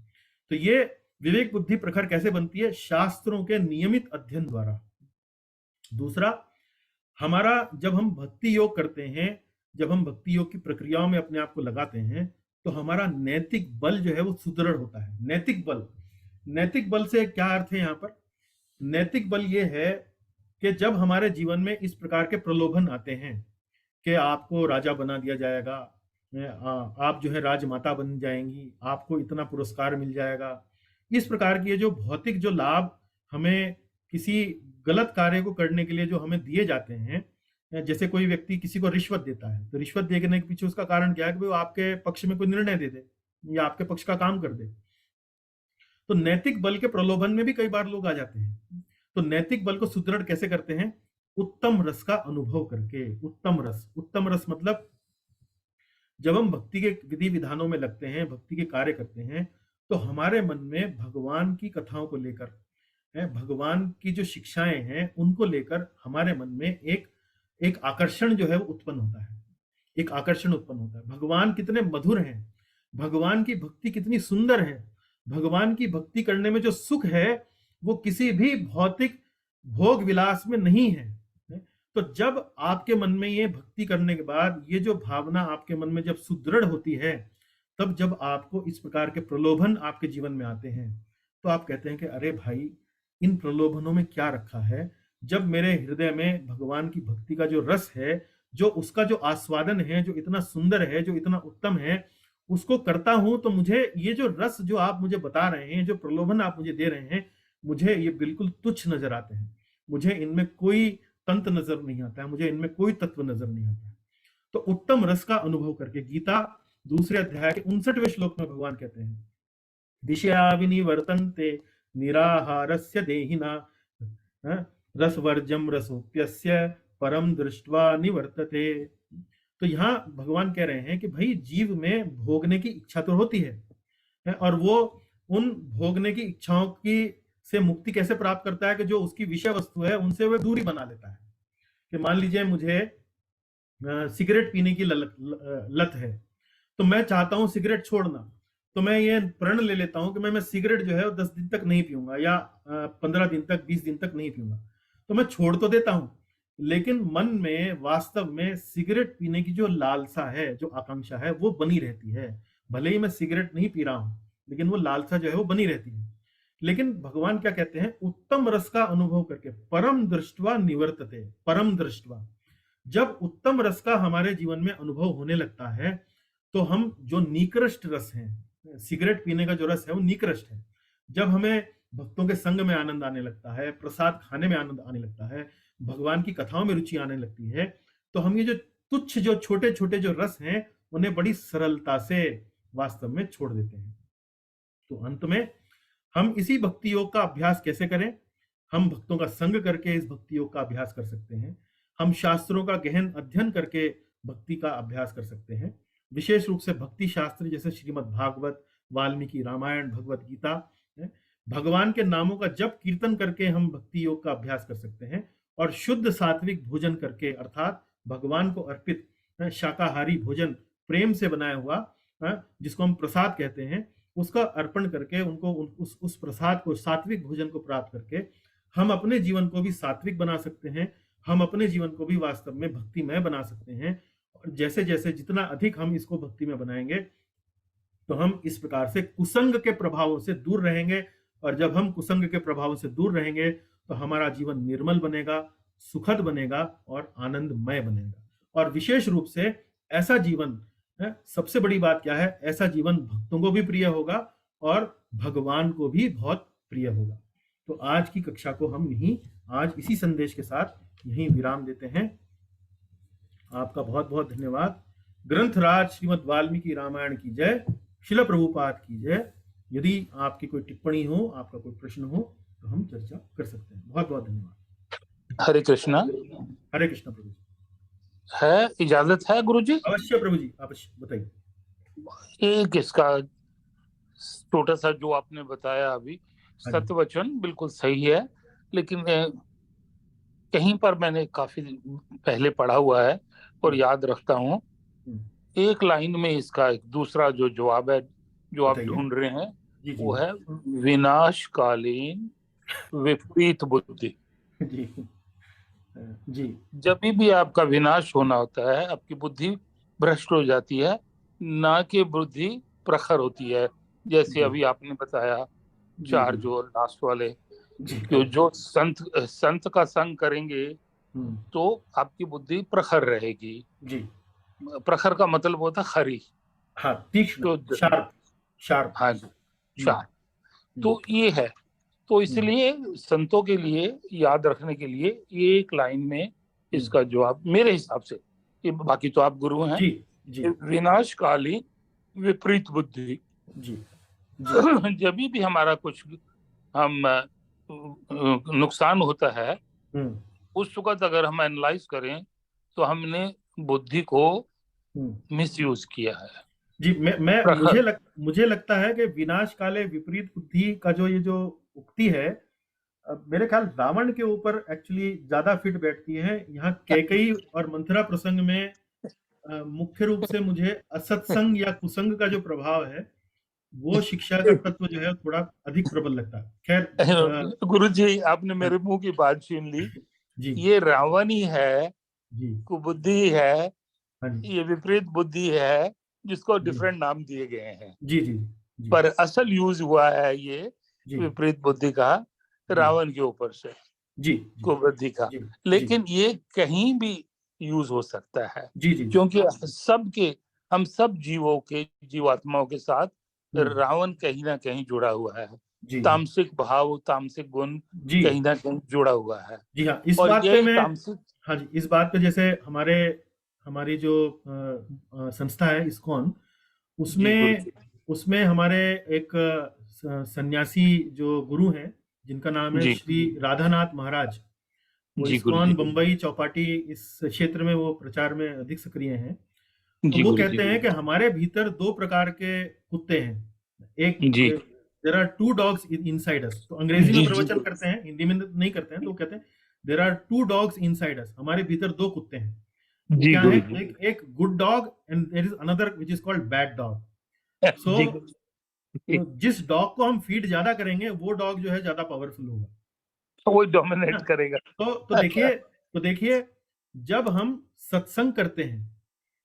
तो ये विवेक बुद्धि प्रखर कैसे बनती है? शास्त्रों के नियमित अध्ययन द्वारा। दूसरा, हमारा जब हम भक्ति योग करते हैं, जब हम भक्ति योग की प्रक्रियाओं में अपने आप को लगाते हैं तो हमारा नैतिक बल जो है वो सुदृढ़ होता है। नैतिक बल, नैतिक बल से क्या अर्थ है यहाँ पर? नैतिक बल ये है कि जब हमारे जीवन में इस प्रकार के प्रलोभन आते हैं कि आपको राजा बना दिया जाएगा, आप जो है राजमाता बन जाएंगी, आपको इतना पुरस्कार मिल जाएगा, इस प्रकार की ये जो भौतिक जो लाभ हमें किसी गलत कार्य को करने के लिए जो हमें दिए जाते हैं, जैसे कोई व्यक्ति किसी को रिश्वत देता है तो रिश्वत देने के पीछे उसका कारण क्या है कि वो आपके पक्ष में कोई निर्णय दे दे या आपके पक्ष का काम कर दे। तो नैतिक बल के प्रलोभन में भी कई बार लोग आ जाते हैं। तो नैतिक बल को सुदृढ़ कैसे करते हैं? उत्तम रस का अनुभव करके। उत्तम रस, उत्तम रस मतलब जब हम भक्ति के विधि विधानों में लगते हैं, भक्ति के कार्य करते हैं, तो हमारे मन में भगवान की कथाओं को लेकर, भगवान की जो शिक्षाएं हैं उनको लेकर हमारे मन में एक आकर्षण जो है वो उत्पन्न होता है, एक आकर्षण उत्पन्न होता है। भगवान कितने मधुर हैं, भगवान की भक्ति कितनी सुंदर है, भगवान की भक्ति करने में जो सुख है वो किसी भी भौतिक भोग विलास में नहीं है। तो जब आपके मन में ये भक्ति करने के बाद ये जो भावना आपके मन में जब सुदृढ़ होती है, तब जब आपको इस प्रकार के प्रलोभन आपके जीवन में आते हैं तो आप कहते हैं कि अरे भाई, इन प्रलोभनों में क्या रखा है? जब मेरे हृदय में भगवान की भक्ति का जो रस है, जो उसका जो आस्वादन है, जो इतना सुंदर है, जो इतना उत्तम है, उसको करता हूं तो मुझे ये जो रस जो आप मुझे बता रहे हैं, जो प्रलोभन आप मुझे दे रहे हैं, मुझे ये बिल्कुल तुच्छ नजर आते हैं। मुझे इनमें कोई तंत्र नजर नहीं आता है, मुझे इनमें कोई तत्व नजर नहीं आता है। तो उत्तम रस का अनुभव करके, गीता दूसरे अध्याय के 59वें श्लोक में भगवान कहते हैं, दिशया विनिवर्तन्ते निराहारस्य देहिना रसवर्जम रसोप्यस्य परम दृष्ट्वा निवर्तते। तो यहाँ भगवान कह रहे हैं कि भाई जीव में भोगने की इच्छा तो होती है और वो उन भोगने की इच्छाओं की से मुक्ति कैसे प्राप्त करता है कि जो उसकी विषय वस्तु है उनसे वह दूरी बना लेता है। कि मान लीजिए मुझे सिगरेट पीने की लत है, तो मैं चाहता हूं सिगरेट छोड़ना, तो मैं ये प्रण ले लेता हूं कि मैं सिगरेट जो है 10 दिन तक नहीं पीऊंगा या 15 दिन तक, 20 दिन तक नहीं पीऊंगा। तो मैं छोड़ तो देता हूं, लेकिन मन में वास्तव में सिगरेट पीने की जो लालसा है, जो आकांक्षा है, वो बनी रहती है। भले ही मैं सिगरेट नहीं पी रहा हूं, लेकिन वो लालसा जो है वो बनी रहती है। लेकिन भगवान क्या कहते हैं? उत्तम रस का अनुभव करके परम दृष्ट्वा निवर्तते। परम दृष्ट्वा, जब उत्तम रस का हमारे जीवन में अनुभव होने लगता है तो हम जो निकृष्ट रस है, सिगरेट पीने का जो रस है वो निकृष्ट है। जब हमें भक्तों के संग में आनंद आने लगता है, प्रसाद खाने में आनंद आने लगता है, भगवान की कथाओं में रुचि आने लगती है, तो हम ये जो तुच्छ जो छोटे छोटे जो रस हैं उन्हें बड़ी सरलता से वास्तव में छोड़ देते हैं। तो अंत में हम इसी भक्ति योग का अभ्यास कैसे करें? हम भक्तों का संग करके इस भक्ति योग का अभ्यास कर सकते हैं। हम शास्त्रों का गहन अध्ययन करके भक्ति का अभ्यास कर सकते हैं। विशेष रूप से भक्ति शास्त्र जैसे श्रीमद् भागवत, वाल्मीकि रामायण, भगवत गीता, भगवान के नामों का जप कीर्तन करके हम भक्ति योग का अभ्यास कर सकते हैं। और शुद्ध सात्विक भोजन करके, अर्थात भगवान को अर्पित शाकाहारी भोजन प्रेम से बनाया हुआ, जिसको हम प्रसाद कहते हैं, उसका अर्पण करके उनको उस प्रसाद को, सात्विक भोजन को प्राप्त करके हम अपने जीवन को भी सात्विक बना सकते हैं। हम अपने जीवन को भी वास्तव में भक्तिमय बना सकते हैं। और जैसे जैसे जितना अधिक हम इसको भक्तिमय बनाएंगे तो हम इस प्रकार से कुसंग के प्रभावों से दूर रहेंगे। और जब हम कुसंग के प्रभावों से दूर रहेंगे तो हमारा जीवन निर्मल बनेगा, सुखद बनेगा और आनंदमय बनेगा। और विशेष रूप से ऐसा जीवन, सबसे बड़ी बात क्या है, ऐसा जीवन भक्तों को भी प्रिय होगा और भगवान को भी बहुत प्रिय होगा। तो आज की कक्षा को हम आज इसी संदेश के साथ यहीं विराम देते हैं। आपका बहुत बहुत धन्यवाद। ग्रंथराज श्रीमद् वाल्मीकि रामायण की जय, शिल प्रभुपाद की जय। यदि आपकी कोई टिप्पणी हो, आपका कोई प्रश्न हो तो हम चर्चा कर सकते हैं। बहुत बहुत धन्यवाद। हरे कृष्णा। हरे कृष्णा प्रभु जी। है इजाजत है गुरु जी? अवश्य प्रभु जी, अवश्य बताइए। एक इसका छोटा सा जो आपने बताया अभी, सत्यवचन बिल्कुल सही है, लेकिन कहीं पर मैंने काफी पहले पढ़ा हुआ है और याद रखता हूँ। एक लाइन में इसका एक दूसरा जो जवाब है जो आप ढूंढ रहे हैं, वो है विनाशकालीन विपरीत बुद्धि। जी जी। जब भी आपका विनाश होना होता है, आपकी बुद्धि भ्रष्ट हो जाती है, ना कि बुद्धि प्रखर होती है। जैसे अभी आपने बताया चार जो लास्ट वाले, जो संत का संग करेंगे तो आपकी बुद्धि प्रखर रहेगी। जी। प्रखर का मतलब होता है खरी, हाँ, तीक्ष्ण, शार्प। हाँ जी, शार्प। तो ये है, तो इसलिए संतों के लिए याद रखने के लिए ये एक लाइन में इसका जवाब मेरे हिसाब से, बाकी तो आप गुरु हैं, विनाशकालीन विपरीत बुद्धि। जी। जब भी हमारा कुछ हम नुकसान होता है, उस वक्त अगर हम एनालाइज करें तो हमने बुद्धि को मिसयूज किया है। जी, मुझे लगता है कि विनाश काले विपरीत बुद्धि का ये जो उक्ति है, मेरे ख्याल रावण के ऊपर एक्चुअली ज्यादा फिट बैठती है। यहाँ कैकेयी और मंथरा प्रसंग में मुख्य रूप से मुझे असत्संग या कुसंग का जो प्रभाव है, वो शिक्षा का तत्व जो है थोड़ा अधिक प्रबल लगता है। खैर गुरु जी, आपने मेरे मुंह की बात छीन ली जी। ये रावण ही है, कुबुद्धि है, ये विपरीत बुद्धि है, जिसको डिफरेंट नाम दिए गए हैं। जी जी जी। पर असल यूज हुआ है ये विपरीत बुद्धि का रावण के ऊपर से, कुबुद्धि का। लेकिन ये कहीं भी यूज हो सकता है, क्योंकि हम सब जीवों के, जीवात्माओं के साथ रावण कहीं ना कहीं जुड़ा हुआ है। तामसिक भाव, तामसिक गुण कहीं ना कहीं जुड़ा हुआ है। जी हाँ, इस बात पे मैं, हाँ जी, इस बात पे जैसे हमारी जो संस्था है इस्कॉन, उसमें हमारे एक सन्यासी जो गुरु हैं, जिनका नाम है श्री राधानाथ महाराज। वो इस्कॉन बम्बई चौपाटी इस क्षेत्र में वो प्रचार में अधिक सक्रिय हैं। तो वो कहते हैं कि हमारे भीतर दो प्रकार के कुत्ते हैं। एक, there are two dogs inside us. तो अंग्रेजी में प्रवचन करते हैं, हिंदी में नहीं करते हैं। तो वो कहते हैं there are two dogs inside us. हमारे भीतर दो कुत्ते हैं। क्या है? एक good dog and there is another which is called bad dog. So जिस डॉग को हम फीड ज्यादा करेंगे, वो डॉग जो है ज्यादा पावरफुल होगा, वो डोमिनेट करेगा। तो देखिए, जब हम सत्संग करते हैं,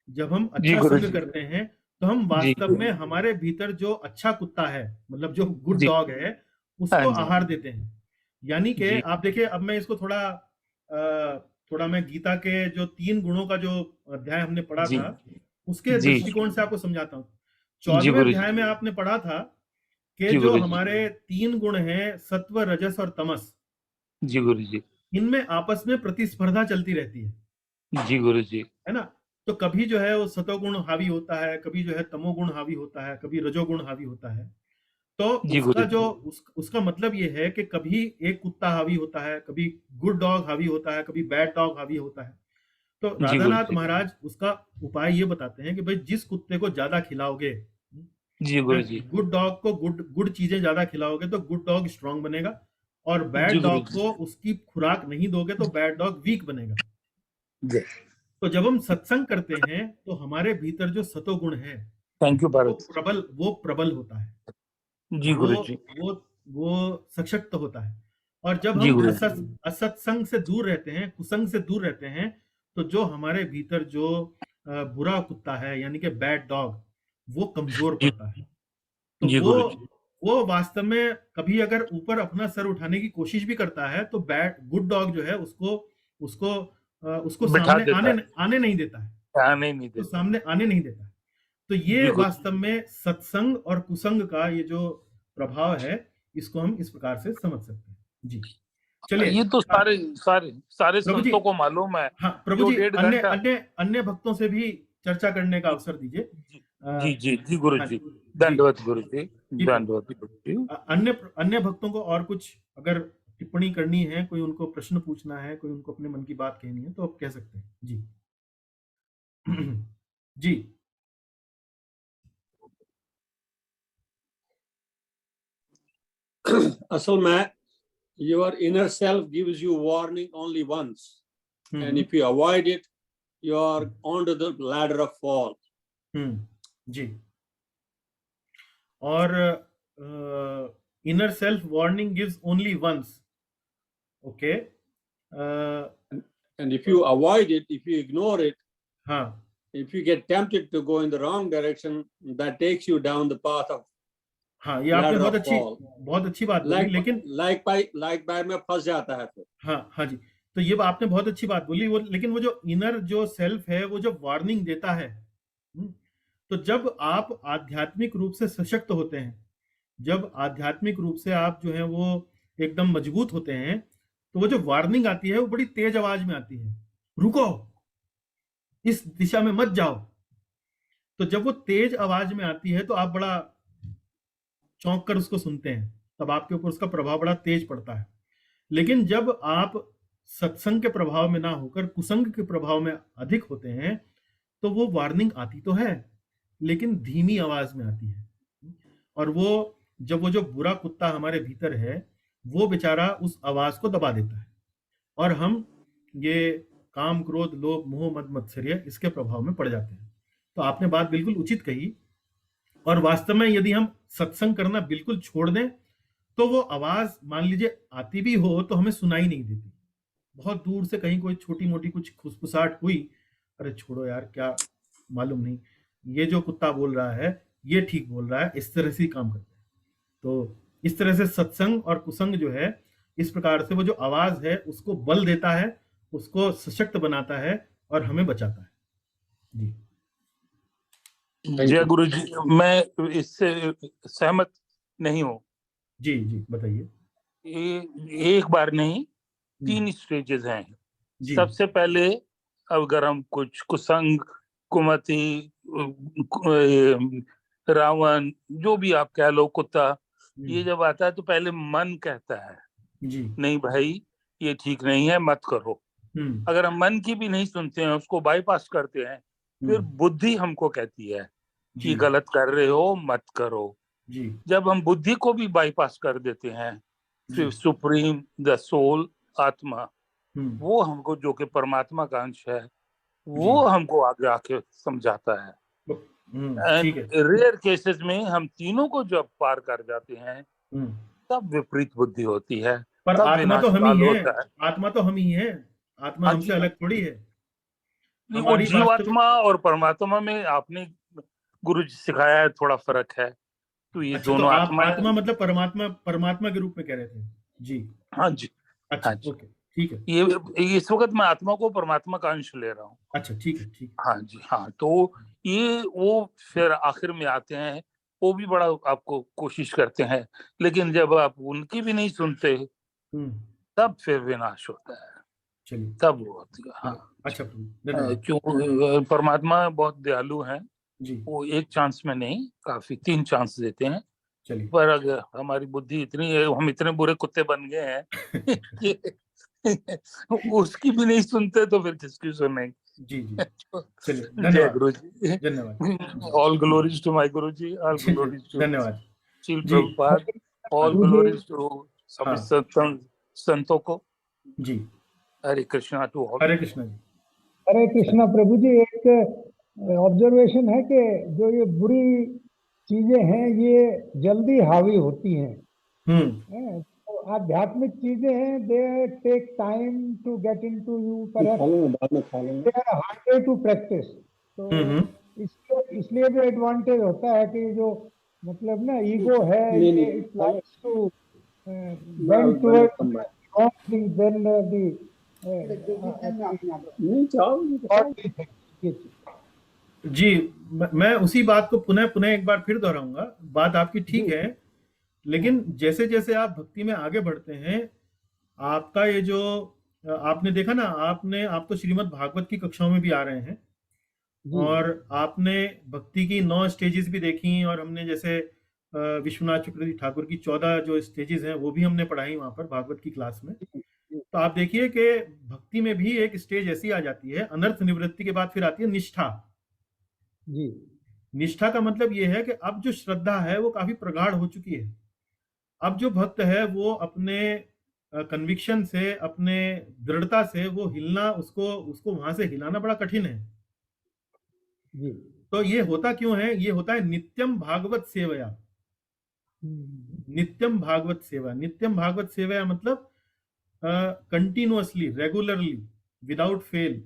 जब हम अच्छा संग करते हैं, तो हम वास्तव में हमारे भीतर जो अच्छा कुत्ता है, मतलब जो गुड डॉग है, उसको आहार देते हैं। यानी कि आप देखिए, अब मैं इसको थोड़ा मैं गीता के जो 3 गुणों का जो अध्याय हमने पढ़ा था, उसके दृष्टिकोण से आपको समझाता हूँ। 14वें अध्याय में आपने पढ़ा था कि जो हमारे 3 गुण हैं, सत्व, रजस और तमस, जी गुरु जी, इनमें आपस में प्रतिस्पर्धा चलती रहती है। जी गुरु जी, है ना। तो कभी जो है वो सतोगुण हावी होता है, कभी जो है तमोगुण हावी होता है, कभी रजोगुण हावी होता है। तो जी उसका गुरु जो जी। उसका मतलब ये है कि कभी एक कुत्ता हावी होता है, कभी गुड डॉग हावी होता है, कभी बैड डॉग हावी होता है। तो जी गुरु राधानाथ जी। महाराज उसका उपाय ये बताते हैं कि भाई जिस कुत्ते को ज्यादा खिलाओगे, जी गुरु जी। गुड डॉग को गुड गुड चीजें ज्यादा खिलाओगे तो गुड डॉग स्ट्रांग बनेगा, और जी बैड गुरु डॉग जी। को उसकी खुराक नहीं दोगे तो बैड डॉग वीक बनेगा। जी। तो जब हम सत्संग करते हैं तो हमारे भीतर जो सतोगुण है थैंक यू भारत। वो प्रबल होता है, जी वो गुरु जी। वो वो सशक्त होता है। और जब जी हम गुरु जी। असत्संग से दूर रहते हैं, कुसंग से दूर रहते हैं, तो जो हमारे भीतर जो बुरा कुत्ता है यानी कि बैड डॉग, वो कमजोर जी पड़ता है। तो जी गुरु जी। वो वास्तव में कभी अगर ऊपर अपना सर उठाने की कोशिश भी करता है तो बैड गुड डॉग जो है उसको उसको उसको बिठा सामने देता आने नहीं देता है, है, आने नहीं तो देता। सामने आने नहीं देता है। तो जी ये गुरु। वास्तव में सत्संग और कुसंग का ये जो प्रभाव है, इसको हम इस प्रकार से समझ सकते हैं। जी, चलिए। ये तो सारे सारे सारे प्रभु जी, संतों को मालूम है। हाँ प्रभु जो जी, 1.5 घंटा। अन्य भक्तों से भी चर्चा करने का अवसर दीजिए। जी जी जी जी गुरु हाँ जी। जी, दंडवत गुरु जी। जी प्रभु। दंडवत गुरु जी। अन्य भक्तों को और कुछ अगर टिप्पणी करनी है, कोई उनको प्रश्न पूछना है, कोई उनको अपने मन की बात कहनी है, तो आप कह सकते हैं। जी जी। असल में your inner self gives you warning only once, and if you avoid it, you are onto the ladder of fall. जी। और inner self warning gives only once, okay. And if you avoid it, if you ignore it, हाँ if you get tempted to go in the wrong direction, that takes you down the path of हाँ, ये आपने ladder of fall. बहुत अच्छी बात बोली, लेकिन like by में फंस जाता है फिर। हाँ जी, तो ये आपने बहुत अच्छी बात बोली। वो लेकिन वो जो इनर जो सेल्फ है, वो जो वार्निंग देता है, तो जब आप आध्यात्मिक रूप से सशक्त होते हैं, जब आध्यात्मिक रूप से आप जो है वो एकदम मजबूत होते हैं, तो वो जो वार्निंग आती है वो बड़ी तेज आवाज में आती है, रुको, इस दिशा में मत जाओ। तो जब वो तेज आवाज में आती है तो आप बड़ा चौंक कर उसको सुनते हैं, तब आपके ऊपर उसका प्रभाव बड़ा तेज पड़ता है। लेकिन जब आप सत्संग के प्रभाव में ना होकर कुसंग के प्रभाव में अधिक होते हैं, तो वो वार्निंग आती तो है लेकिन धीमी आवाज में आती है, और वो जब वो जो बुरा कुत्ता हमारे भीतर है, वो बेचारा उस आवाज को दबा देता है, और हम ये काम क्रोध लोभ मोह मद मत्सर्य इसके प्रभाव में पड़ जाते हैं। तो आपने बात बिल्कुल उचित कही, और वास्तव में यदि हम सत्संग करना बिल्कुल छोड़ दें तो वो आवाज मान लीजिए आती भी हो तो हमें सुनाई नहीं देती। बहुत दूर से कहीं कोई छोटी मोटी कुछ खुसफुसाहट हुई, अरे छोड़ो यार, क्या मालूम नहीं, ये जो कुत्ता बोल रहा है ये ठीक बोल रहा है, इस तरह से ही काम करते हैं। तो इस तरह से सत्संग और कुसंग जो है, इस प्रकार से वो जो आवाज है उसको बल देता है, उसको सशक्त बनाता है और हमें बचाता है। जी जय गुरु जी, मैं इससे सहमत नहीं हूँ। जी जी बताइए। एक बार नहीं, 3 स्टेजेस हैं। सबसे पहले अगर हम कुछ कुसंग, कुमति, रावण, जो भी आप कह लो, कुत्ता, ये जब आता है तो पहले मन कहता है जी नहीं भाई ये ठीक नहीं है, मत करो। अगर हम मन की भी नहीं सुनते हैं, उसको बाईपास करते हैं, फिर बुद्धि हमको कहती है कि गलत कर रहे हो, मत करो। जब हम बुद्धि को भी बाईपास कर देते हैं, फिर सुप्रीम द सोल, आत्मा, वो हमको, जो कि परमात्मा का अंश है, वो हमको आगे आके समझाता है। रेयर केसेस में हम तीनों को जब पार कर जाते हैं, तब विपरीत बुद्धि होती है, पर तब आत्मा तो हम ही है, होता है। आत्मा तो हम ही है, आत्मा हमसे अलग थोड़ी है। वो जीवात्मा और परमात्मा में आपने गुरु जी सिखाया है, थोड़ा फर्क है। तो ये दोनों तो आत्मा मतलब परमात्मा के रूप में कह रहे थे। जी हाँ जी। अच्छा हाँ जी। ओके ठीक है। ये इस वक्त मैं आत्मा को परमात्मा का अंश ले रहा हूँ। अच्छा ठीक है। हाँ जी हाँ। तो ये वो फिर आखिर में आते हैं, वो भी बड़ा आपको कोशिश करते हैं, लेकिन जब आप उनकी भी नहीं सुनते, तब फिर विनाश होता है। चलिए तब वो होती है। हाँ अच्छा क्यों, परमात्मा बहुत दयालु हैं, जी। वो एक चांस में नहीं, काफी 3 चांस देते हैं, चलिए पर अगर हमारी बुद्धि इतनी है, हम इतने बुरे कुत्ते बन गए हैं कि उसकी भी नहीं सुनते तो फिर किसकी सुनेंगे? जी जी चलिए जय धन्यवाद गुरु जी। धन्यवाद all glories to my guru ji, all ji, ji, glories to धन्यवाद Srila ji Prabhupada, all glories to सभी हाँ संतों को। Ji Hare Krishna to all. हरे कृष्णा जी। हरे कृष्णा प्रभु जी। एक ऑब्जर्वेशन है कि जो ये बुरी चीजें हैं ये जल्दी हावी होती हैं, तो आध्यात्मिक चीजें हैं, they take time to get into you, perhaps they are harder to practice. तो इसलिए भी एडवांटेज होता है कि जो मतलब ना ईगो है, it likes to bend towards wrong things then the जी मैं उसी बात को पुनः एक बार फिर दोहराऊंगा। बात आपकी ठीक है, लेकिन जैसे जैसे आप भक्ति में आगे बढ़ते हैं, आपका ये जो आपने देखा ना, आप तो श्रीमद् भागवत की कक्षाओं में भी आ रहे हैं और आपने भक्ति की 9 स्टेजेस भी देखी, और हमने जैसे विश्वनाथ चक्रवर्ती ठाकुर की 14 जो स्टेजेस हैं वो भी हमने पढ़ाई वहां पर भागवत की क्लास में। तो आप देखिए कि भक्ति में भी एक स्टेज ऐसी आ जाती है, अनर्थ निवृत्ति के बाद फिर आती है निष्ठा। जी निष्ठा का मतलब ये है कि अब जो श्रद्धा है वो काफी प्रगाढ़ हो चुकी है। अब जो भक्त है वो अपने कन्विक्शन से, अपने दृढ़ता से वो हिलना, उसको वहां से हिलाना बड़ा कठिन है। जी तो ये होता क्यों है? ये होता है नित्यम भागवत सेवया। नित्यम भागवत सेवा, नित्यम भागवत सेवया मतलब कंटिन्यूअसली, रेगुलरली, विदाउट फेल।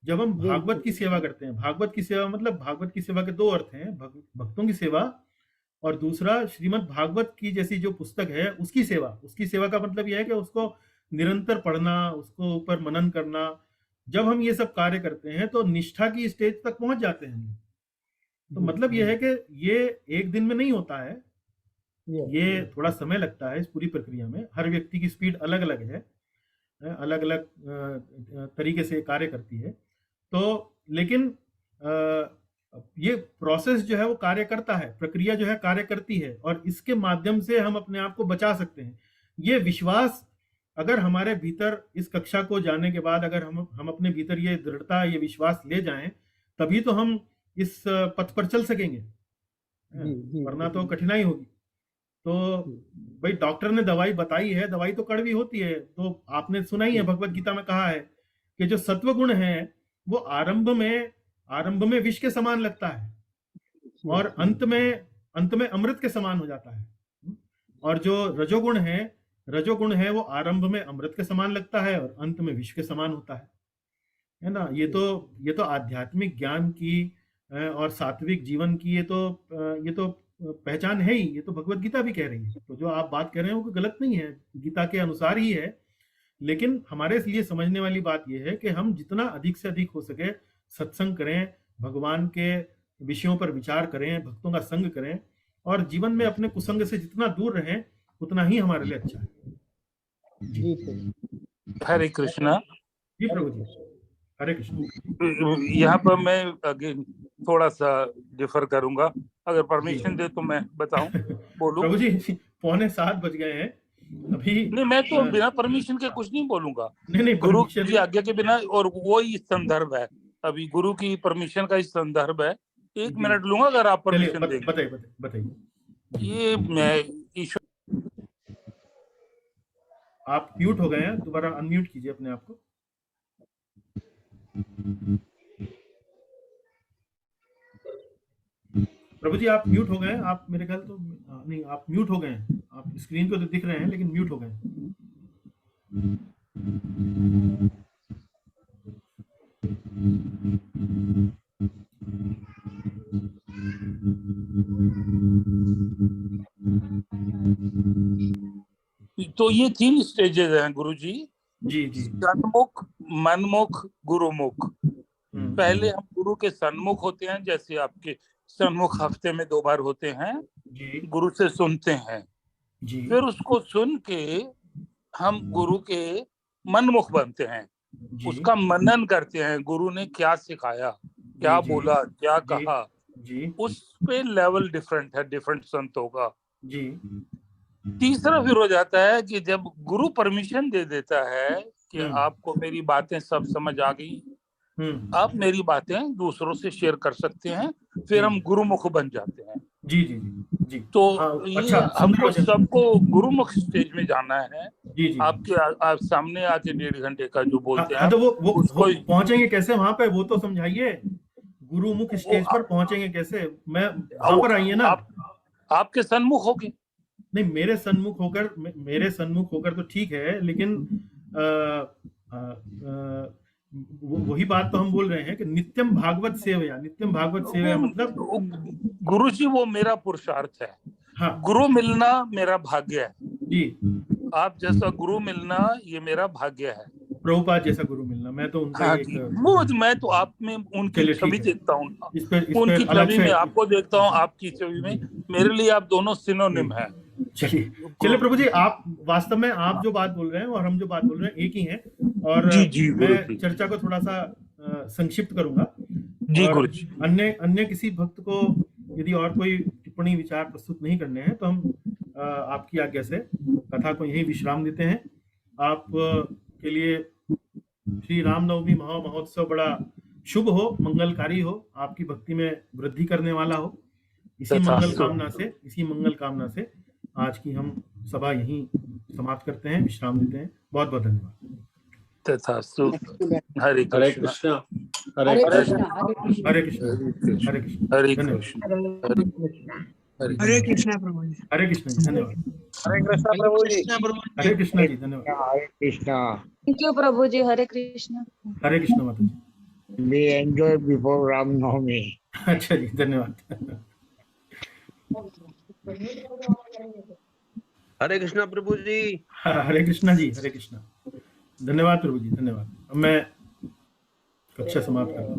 जब हम भागवत की सेवा करते हैं, भागवत की सेवा मतलब भागवत की सेवा के 2 अर्थ हैं, भक्तों की सेवा और दूसरा श्रीमद् भागवत की जैसी जो पुस्तक है उसकी सेवा। उसकी सेवा का मतलब यह है कि उसको निरंतर पढ़ना, उसको ऊपर मनन करना। जब हम ये सब कार्य करते हैं तो निष्ठा की स्टेज तक पहुंच जाते हैं। तो मतलब यह है कि ये एक दिन में नहीं होता है, ये थोड़ा समय लगता है इस पूरी प्रक्रिया में। हर व्यक्ति की स्पीड अलग अलग है, अलग अलग तरीके से कार्य करती है। तो लेकिन ये प्रोसेस जो है वो कार्य करता है, प्रक्रिया जो है कार्य करती है, और इसके माध्यम से हम अपने आप को बचा सकते हैं। ये विश्वास अगर हमारे भीतर, इस कक्षा को जाने के बाद अगर हम अपने भीतर ये दृढ़ता, ये विश्वास ले जाएं, तभी तो हम इस पथ पर चल सकेंगे, वरना तो कठिनाई होगी। तो भाई डॉक्टर ने दवाई बताई है, दवाई तो कड़वी होती है। तो आपने सुना ही है, भगवत गीता में कहा है कि जो सत्व गुण है वो आरंभ में विष के समान लगता है और अंत में अमृत के समान हो जाता है। और जो रजोगुण है वो आरंभ में अमृत के समान लगता है और अंत में विष के समान होता है ना। ये तो आध्यात्मिक ज्ञान की और सात्विक जीवन की ये तो पहचान है ही। ये तो भगवत गीता भी कह रही है। तो जो आप बात कर रहे हैं वो गलत नहीं है, गीता के अनुसार ही है। लेकिन हमारे लिए समझने वाली बात यह है कि हम जितना अधिक से अधिक हो सके सत्संग करें, भगवान के विषयों पर विचार करें, भक्तों का संग करें, और जीवन में अपने कुसंग से जितना दूर रहें उतना ही हमारे लिए अच्छा है। जी हरे कृष्णा। जी प्रभु जी, हरे कृष्ण। यहाँ पर मैं अगेन थोड़ा सा डिफर करूंगा, अगर परमिशन दे तो मैं बताऊं, बोलूं। प्रभु जी 6:45 बज गए हैं अभी। नहीं, मैं तो बिना परमिशन के कुछ नहीं बोलूंगा। नहीं, गुरु की आज्ञा के बिना, और वो ही संदर्भ है, अभी गुरु की परमिशन का ही संदर्भ है। 1 मिनट लूंगा अगर आप परमिशन देंगे। बताइए। ये मैं ईश्वर, आप म्यूट हो गए हैं, दोबारा अनम्यूट कीजिए अपने आप को। प्रभु जी आप म्यूट हो गए हैं। आप मेरे ख्याल तो नहीं, आप म्यूट हो गए हैं। आप स्क्रीन पे तो दिख रहे हैं लेकिन म्यूट हो गए हैं। तो ये 3 स्टेजेस हैं गुरु जी। जी सन्मुख, मनमुख, गुरुमुख। पहले हम गुरु के सन्मुख होते हैं, जैसे आपके सन्मुख हफ्ते में 2 बार होते हैं। गुरु से सुनते हैं, फिर उसको सुन के हम गुरु के मनमुख बनते हैं, उसका मनन करते हैं। गुरु ने क्या सिखाया, क्या बोला, क्या कहा, उस पे लेवल डिफरेंट है डिफरेंट संतों का। जी। तीसरा फिर हो जाता है कि जब गुरु परमिशन दे देता है कि आपको मेरी बातें सब समझ आ गई, आप मेरी बातें दूसरों से शेयर कर सकते हैं, फिर हम गुरुमुख बन जाते हैं। जी जी जी। तो ये अच्छा, हमको सबको गुरुमुख स्टेज में जाना है। जी जी। आप सामने आके 1.5 घंटे का जो बोलते हैं, तो वो उसको पहुंचेंगे कैसे वहां पे, वो तो समझाइए। गुरुमुख स्टेज पर पहुंचेंगे कैसे? मैं वहां पर आइए ना। आपके सन्मुख होके नहीं, मेरे सन्मुख होकर तो ठीक है, लेकिन वही बात तो हम बोल रहे हैं कि नित्यम भागवत सेवया मतलब गुरु जी वो मेरा पुरुषार्थ है। हाँ। गुरु मिलना मेरा भाग्य है जी। आप जैसा गुरु मिलना ये मेरा भाग्य है। प्रभुपाद जैसा गुरु मिलना, मैं तो उनका मैं तो आप में उनकी छवि देखता हूँ, उनकी छवि में आपको देखता हूँ, आपकी छवि में मेरे लिए आप दोनों सिनोनिम है। चलिए प्रभु जी, आप वास्तव में आप जो बात बोल रहे हैं और हम जो बात बोल रहे हैं एक ही हैं। और जी, मैं चर्चा को थोड़ा सा संक्षिप्त करूंगा जी गुरु जी। अन्य किसी भक्त को यदि और कोई टिप्पणी विचार प्रस्तुत नहीं करने हैं तो हम आपकी आज्ञा से कथा को यही विश्राम देते हैं। आप के लिए श्री रामनवमी महोत्सव बड़ा शुभ हो, मंगलकारी हो, आपकी भक्ति में वृद्धि करने वाला हो। इसी मंगल कामना से आज की हम सभा यहीं समाप्त करते हैं, विश्राम देते हैं। बहुत बहुत धन्यवाद। तथास्तु। हरे कृष्णा। हरे कृष्णा। हरे कृष्णा। हरे कृष्णा। हरे कृष्णा। हरे कृष्णा प्रभु जी। हरे कृष्णा जी, धन्यवाद। हरे कृष्णा प्रभु जी। हरे कृष्णा जी, धन्यवाद। हरे कृष्णा। थैंक यू प्रभु जी। हरे कृष्णा। हरे कृष्णा माता जी। We enjoy before Ramnavami. अच्छा जी, धन्यवाद। हरे कृष्णा प्रभु जी। हरे कृष्णा जी, हरे कृष्णा। धन्यवाद प्रभु जी, धन्यवाद। अब मैं कक्षा समाप्त करता हूँ।